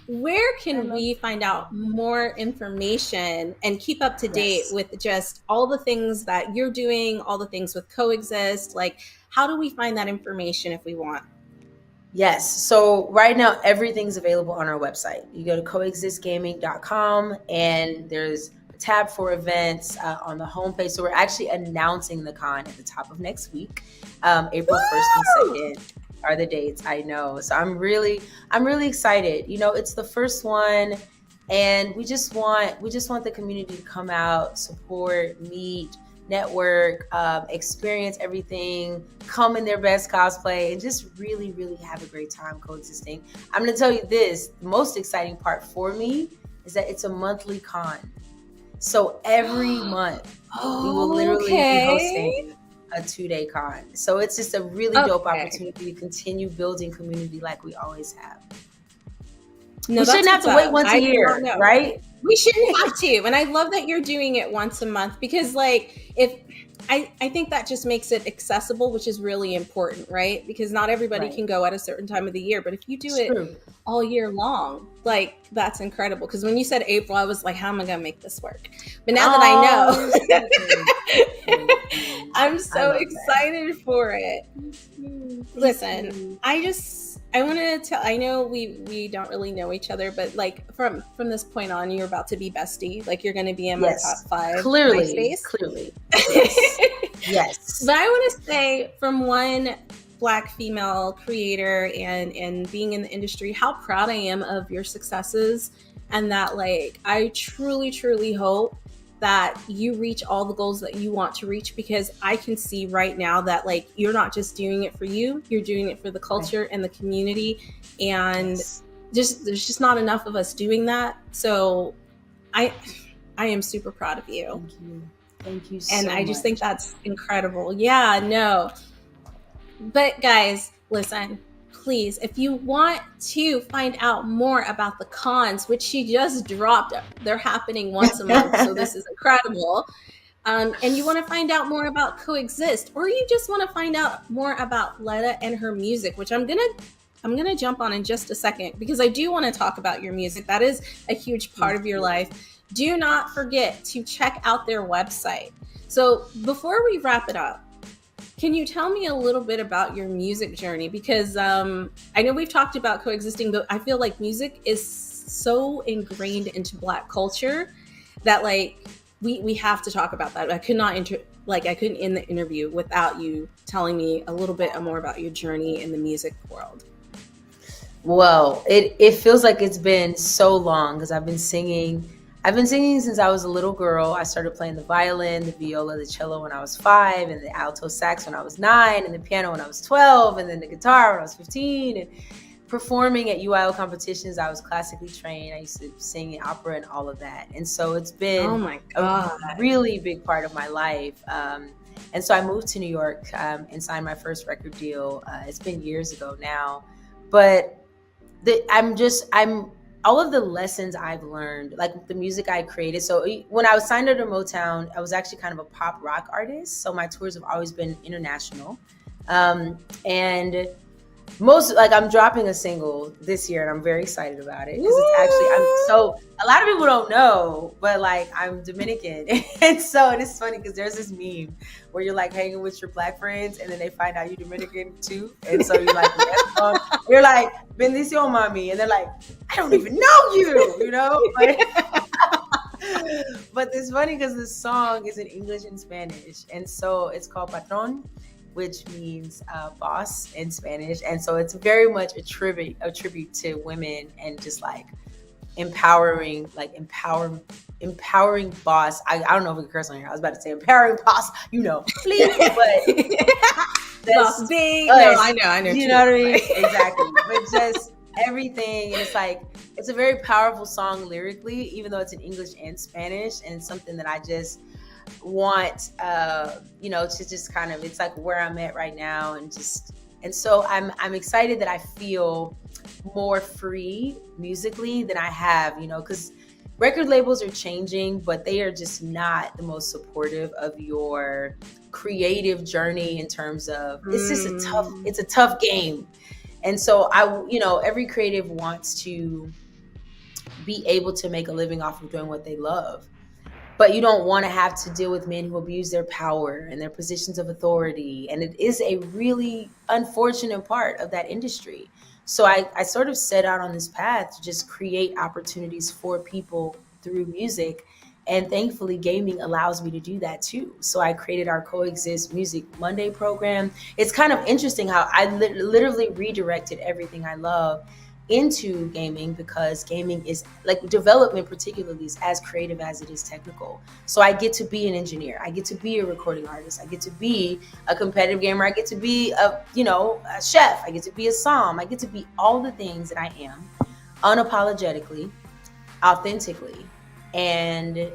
Where can we find out more information and keep up to date with just all the things that you're doing, all the things with Coexist? how do we find that information if we want? Yes. So right now, everything's available on our website. You go to coexistgaming.com and there's a tab for events on the homepage. So we're actually announcing the con at the top of next week. April 1st and 2nd are the dates, I know. So I'm really excited. You know, it's the first one, and we just want the community to come out, support, meet, network, experience everything, come in their best cosplay, and just really, really have a great time coexisting. I'm going to tell you this, the most exciting part for me is that it's a monthly con. So every month we will literally be hosting a 2-day con. So it's just a really dope opportunity to continue building community like we always have. No, we shouldn't have to wait once a year, right? We shouldn't have to. And I love that you're doing it once a month, because like I think that just makes it accessible, which is really important, right? Because not everybody can go at a certain time of the year, but if you do it all year long, like that's incredible. Because when you said April, I was like, how am I gonna make this work? But now that I know, I'm so excited for it. Listen, I want to tell, I know we don't really know each other, but like from this point on, you're about to be bestie. Like you're going to be in my top 5. Clearly. Yes. Yes. But I want to say, from one Black female creator and being in the industry, how proud I am of your successes, and that like, I truly, truly hope that you reach all the goals that you want to reach, because I can see right now that like you're not just doing it for you, you're doing it for the culture and the community, and there's just not enough of us doing that. So I am super proud of you. Thank you so much. And I just think much. that's incredible. Yeah, no. But guys, listen, please, if you want to find out more about the cons, which she just dropped, they're happening once a month, so this is incredible. And you want to find out more about Coexist, or you just want to find out more about Letta and her music, which I'm gonna jump on in just a second, because I do want to talk about your music. That is a huge part of your life. Do not forget to check out their website. So before we wrap it up, can you tell me a little bit about your music journey? Because I know we've talked about coexisting, but I feel like music is so ingrained into Black culture that like we have to talk about that. I couldn't end the interview without you telling me a little bit more about your journey in the music world. Well, it feels like it's been so long, because I've been singing since I was a little girl. I started playing the violin, the viola, the cello when I was 5, and the alto sax when I was 9, and the piano when I was 12, and then the guitar when I was 15, and performing at UIL competitions. I was classically trained. I used to sing in opera and all of that. And so it's been a really big part of my life. And so I moved to New York and signed my first record deal. It's been years ago now, but I'm all of the lessons I've learned, like the music I created. So when I was signed under Motown, I was actually kind of a pop rock artist. So my tours have always been international. And I'm dropping a single this year, and I'm very excited about it, because it's actually, a lot of people don't know, but like I'm Dominican. And it's funny because there's this meme where you're like hanging with your Black friends, and then they find out you're Dominican too. And so you're like, you're like, bendición, mami. And they're like, I don't even know you know? But it's funny because the song is in English and Spanish. And so it's called Patron, which means boss in Spanish. And so it's very much a tribute to women, and just like empowering boss. I don't know if we can curse on here. I was about to say empowering boss, please, but boss big. No, I know. You know what I mean? Exactly. But just everything, and it's like, it's a very powerful song lyrically, even though it's in English and Spanish, and it's something that I just want to just kind of, it's like where I'm at right now, and so I'm excited that I feel more free musically than I have, because record labels are changing, but they are just not the most supportive of your creative journey in terms of, it's just a tough game. And so every creative wants to be able to make a living off of doing what they love. but you don't want to have to deal with men who abuse their power and their positions of authority. And it is a really unfortunate part of that industry. So I sort of set out on this path to just create opportunities for people through music. And thankfully, gaming allows me to do that too. So I created our Coexist Music Monday program. It's kind of interesting how I literally redirected everything I love into gaming, because gaming is, like, development particularly, is as creative as it is technical. So I get to be an engineer, I get to be a recording artist, I get to be a competitive gamer, I get to be a chef, I get to be a som, I get to be all the things that I am, unapologetically, authentically, and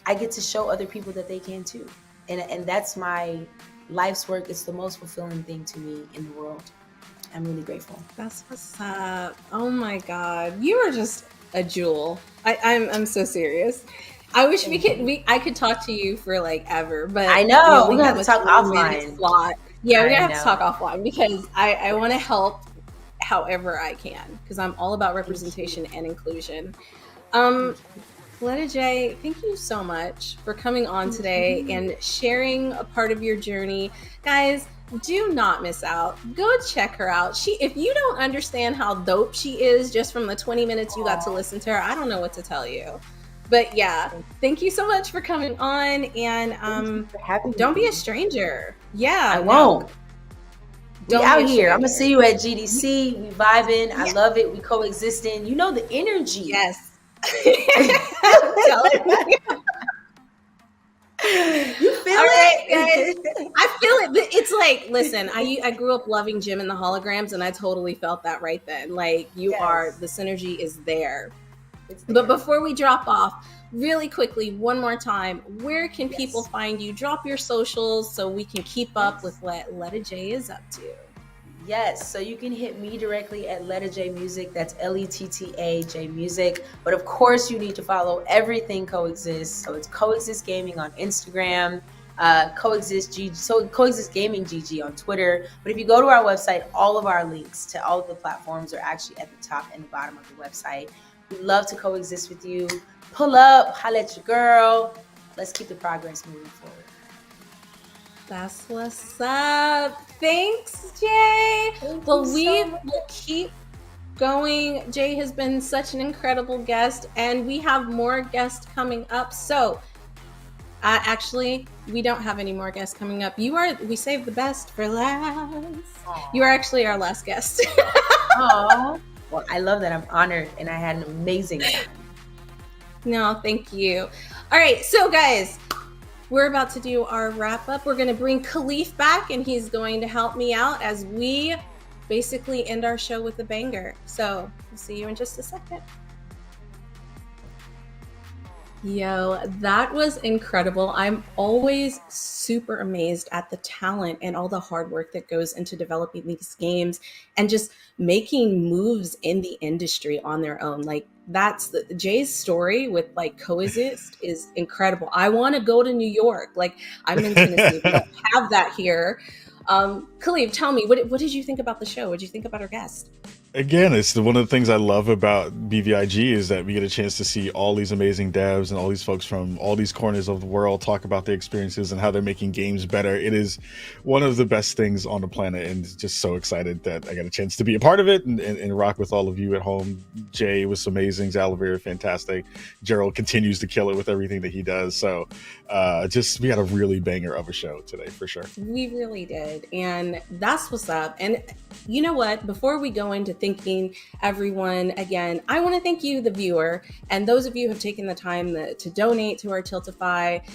I get to show other people that they can too. And that's my life's work. It's the most fulfilling thing to me in the world. I'm really grateful. That's what's up. Oh my God. You are just a jewel. I'm so serious. I wish I could talk to you for like ever, but I know we're gonna have to talk offline. Yeah, we're gonna have to talk offline, because I want to help however I can, because I'm all about representation and inclusion. Letta J, thank you so much for coming on today and sharing a part of your journey. Guys, do not miss out. Go check her out. If you don't understand how dope she is just from the 20 minutes you got to listen to her, I don't know what to tell you. But yeah, thank you so much for coming on, and don't be a stranger. Yeah, I won't. We Don't out be a here. I'm gonna stranger. see you at GDC. We vibing. I love it. We coexisting. You know the energy. Yes. You feel All right, it? guys. I feel it. It's like, listen, I grew up loving Jim and the Holograms, and I totally felt that right then. Like, the synergy is there. But before we drop off, really quickly, one more time, where can people find you? Drop your socials so we can keep up with what Letta J is up to. Yes, so you can hit me directly at Letta J Music. That's Letta J Music. But of course, you need to follow everything Coexist. So it's Coexist Gaming on Instagram, Coexist Gaming GG on Twitter. But if you go to our website, all of our links to all of the platforms are actually at the top and the bottom of the website. We'd love to coexist with you. Pull up, holla at your girl. Let's keep the progress moving forward. That's what's up. Thanks, Jay. We will keep going. Jay has been such an incredible guest, and we have more guests coming up. So, actually, we don't have any more guests coming up. We saved the best for last. Aww. You are actually our last guest. Oh, well, I love that. I'm honored, and I had an amazing time. No, thank you. All right, so guys, we're about to do our wrap up. We're going to bring Khalif back, and he's going to help me out as we basically end our show with a banger. So we'll see you in just a second. Yo, that was incredible. I'm always super amazed at the talent and all the hard work that goes into developing these games and just making moves in the industry on their own. Like, that's Jay's story with like Coexist is incredible. I want to go to New York. Like, I'm in Tennessee. We don't have that here. Khalif, tell me, what did you think about the show? What did you think about our guest? Again, it's one of the things I love about BVIG is that we get a chance to see all these amazing devs and all these folks from all these corners of the world talk about their experiences and how they're making games better. It is one of the best things on the planet, and just so excited that I got a chance to be a part of it and rock with all of you at home. Jay was amazing. Zalavir, fantastic. Gerald continues to kill it with everything that he does. So we had a really banger of a show today, for sure. We really did. And that's what's up. And you know what? Before we go into thanking everyone again, I want to thank you, the viewer, and those of you who have taken the time to donate to our Tiltify.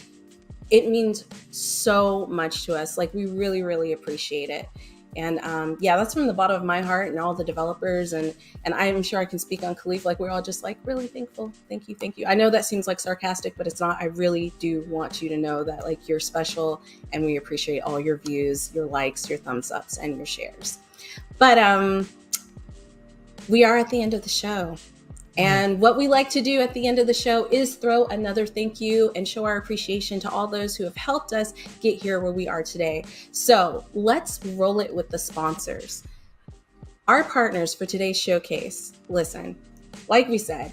It means so much to us. Like, we really, really appreciate it. And that's from the bottom of my heart and all the developers. And I'm sure I can speak on Khalif. Like, we're all just like really thankful. Thank you. Thank you. I know that seems like sarcastic, but it's not. I really do want you to know that, like, you're special, and we appreciate all your views, your likes, your thumbs ups, and your shares. But we are at the end of the show. And what we like to do at the end of the show is throw another thank you and show our appreciation to all those who have helped us get here where we are today. So let's roll it with the sponsors. Our partners for today's showcase. Listen, like we said,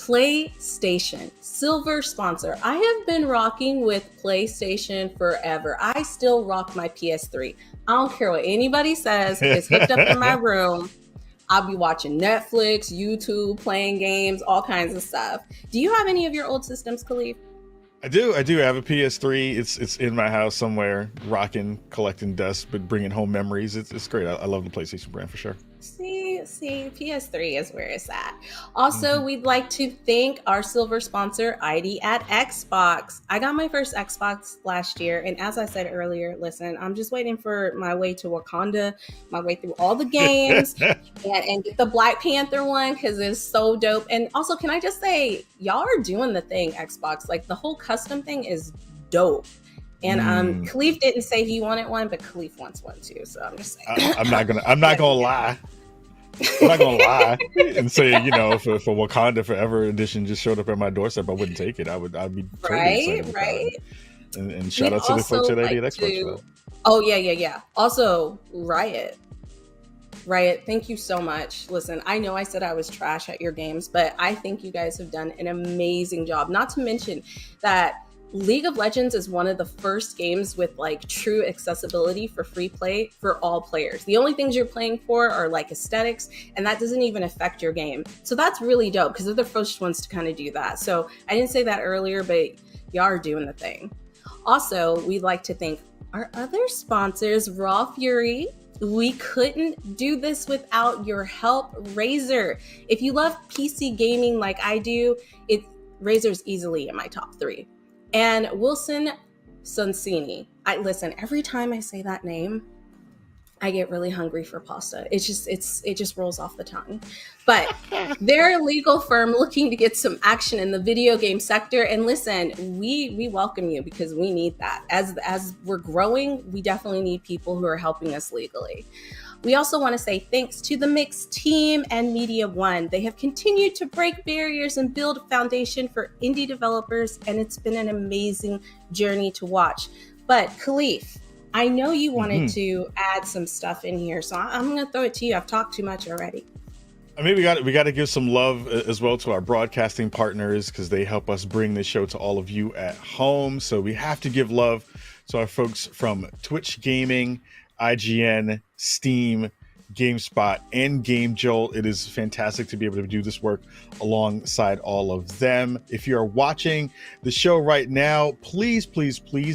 PlayStation, silver sponsor. I have been rocking with PlayStation forever. I still rock my PS3. I don't care what anybody says. It's hooked up in my room. I'll be watching Netflix, YouTube, playing games, all kinds of stuff. Do you have any of your old systems, Khalif? I do have a PS3. It's in my house somewhere, rocking, collecting dust, but bringing home memories. It's great. I love the PlayStation brand for sure. See, PS3 is where it's at. Also, we'd like to thank our silver sponsor, ID at Xbox. I got my first Xbox last year, and as I said earlier, listen, I'm just waiting for my way to Wakanda, my way through all the games, and get the Black Panther one because it's so dope. And also, can I just say, y'all are doing the thing, Xbox. Like, the whole custom thing is dope. And Khalif didn't say he wanted one, but Khalif wants one too. So I'm just saying. I'm not gonna lie. I'm not gonna lie and say, if Wakanda Forever Edition just showed up at my doorstep, I wouldn't take it. I'd be totally right. And shout out to the folks at ID at Xbox. Oh yeah. Also, Riot, thank you so much. Listen, I know I said I was trash at your games, but I think you guys have done an amazing job. Not to mention that League of Legends is one of the first games with like true accessibility for free play for all players. The only things you're playing for are like aesthetics, and that doesn't even affect your game. So that's really dope because they're the first ones to kind of do that. So I didn't say that earlier, but y'all are doing the thing. Also, we'd like to thank our other sponsors, Raw Fury. We couldn't do this without your help, Razer. If you love PC gaming like I do, Razer's easily in my top 3. And Wilson Sonsini. Listen, every time I say that name, I get really hungry for pasta. It just rolls off the tongue. But they're a legal firm looking to get some action in the video game sector. And listen, we welcome you because we need that. As we're growing, we definitely need people who are helping us legally. We also want to say thanks to the Mix team and Media One. They have continued to break barriers and build a foundation for indie developers, and it's been an amazing journey to watch. But Khalif, I know you wanted to add some stuff in here, so I'm going to throw it to you. I've talked too much already. I mean, we got to give some love as well to our broadcasting partners because they help us bring this show to all of you at home. So we have to give love to our folks from Twitch Gaming, IGN, Steam, GameSpot, and Game Jolt. It is fantastic to be able to do this work alongside all of them. If you are watching the show right now, please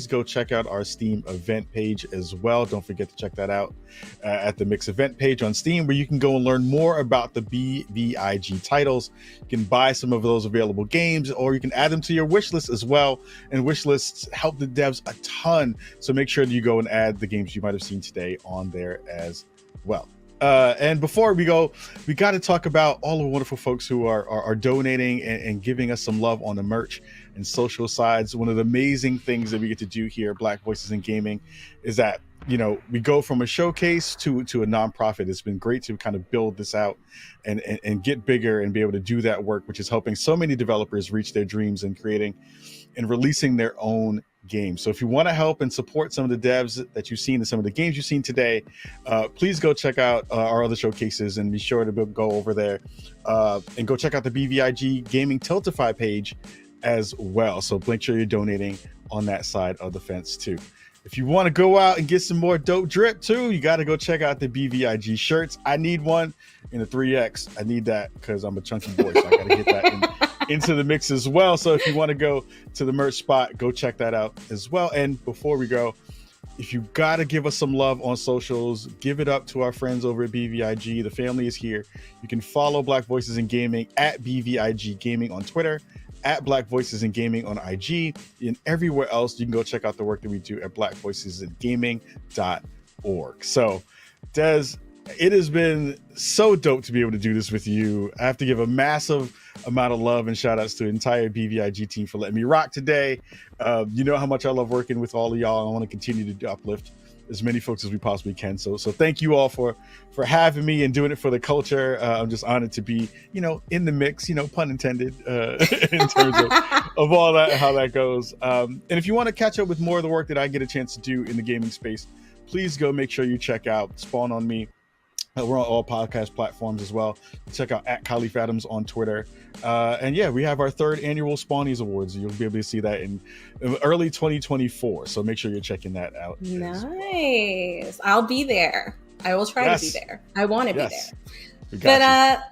go check out our Steam event page as well. Don't forget to check that out at the Mix event page on Steam, where you can go and learn more about the BVIG titles. You can buy some of those available games, or you can add them to your wish list as well. And wish lists help the devs a ton. So make sure that you go and add the games you might have seen today on there as well. And before we go, we got to talk about all the wonderful folks who are donating and giving us some love on the merch and social sides. One of the amazing things that we get to do here at Black Voices in Gaming is that, we go from a showcase to a nonprofit. It's been great to kind of build this out and get bigger and be able to do that work, which is helping so many developers reach their dreams and creating and releasing their own games. So if you want to help and support some of the devs that you've seen and some of the games you've seen today, please go check out our other showcases and be sure to go over there and go check out the BVIG Gaming Tiltify page as well. So make sure you're donating on that side of the fence too. If you want to go out and get some more dope drip too, you got to go check out the BVIG shirts. I need one in a 3X. I need that because I'm a chunky boy, so I got to get that into the mix as well. So if you want to go to the merch spot, go check that out as well. And before we go, if you got to give us some love on socials, give it up to our friends over at BVIG. The family is here. You can follow Black Voices in Gaming at BVIG Gaming on Twitter, at Black Voices in Gaming on IG, and everywhere else. You can go check out the work that we do at blackvoicesindgaming.org. So, Des, it has been so dope to be able to do this with you. I have to give a massive amount of love and shout outs to the entire BVIG team for letting me rock today. You know how much I love working with all of y'all. I want to continue to uplift as many folks as we possibly can. So thank you all for having me and doing it for the culture. I'm just honored to be, in the mix, pun intended, in terms of all that, how that goes. And if you want to catch up with more of the work that I get a chance to do in the gaming space, please go make sure you check out Spawn on Me. We're on all podcast platforms as well. Check out @Khalif Adams on Twitter. And yeah, we have our 3rd annual Spawnies Awards. You'll be able to see that in early 2024. So make sure you're checking that out. Nice. I'll be there. I will try to be there. I want to be there. But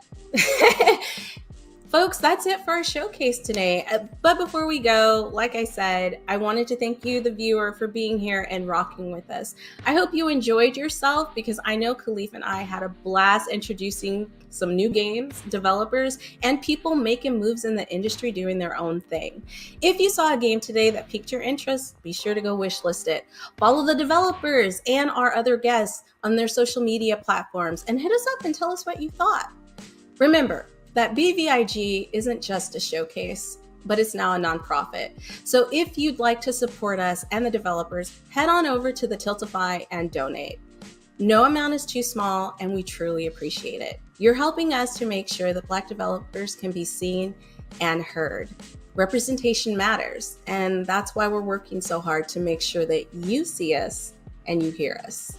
folks, that's it for our showcase today. But before we go, like I said, I wanted to thank you, the viewer, for being here and rocking with us. I hope you enjoyed yourself, because I know Khalif and I had a blast introducing some new games, developers, and people making moves in the industry doing their own thing. If you saw a game today that piqued your interest, be sure to go wishlist it. Follow the developers and our other guests on their social media platforms and hit us up and tell us what you thought. Remember that BVIG isn't just a showcase, but it's now a nonprofit. So if you'd like to support us and the developers, head on over to the Tiltify and donate. No amount is too small, and we truly appreciate it. You're helping us to make sure that Black developers can be seen and heard. Representation matters, and that's why we're working so hard to make sure that you see us and you hear us.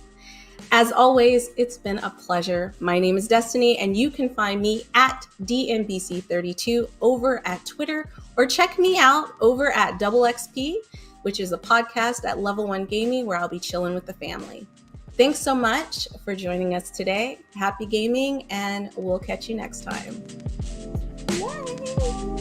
As always, it's been a pleasure. My name is Destiny, and you can find me at DMBC32 over at Twitter, or check me out over at Double XP, which is a podcast at Level 1 Gaming, where I'll be chilling with the family. Thanks so much for joining us today. Happy gaming, and we'll catch you next time. Bye.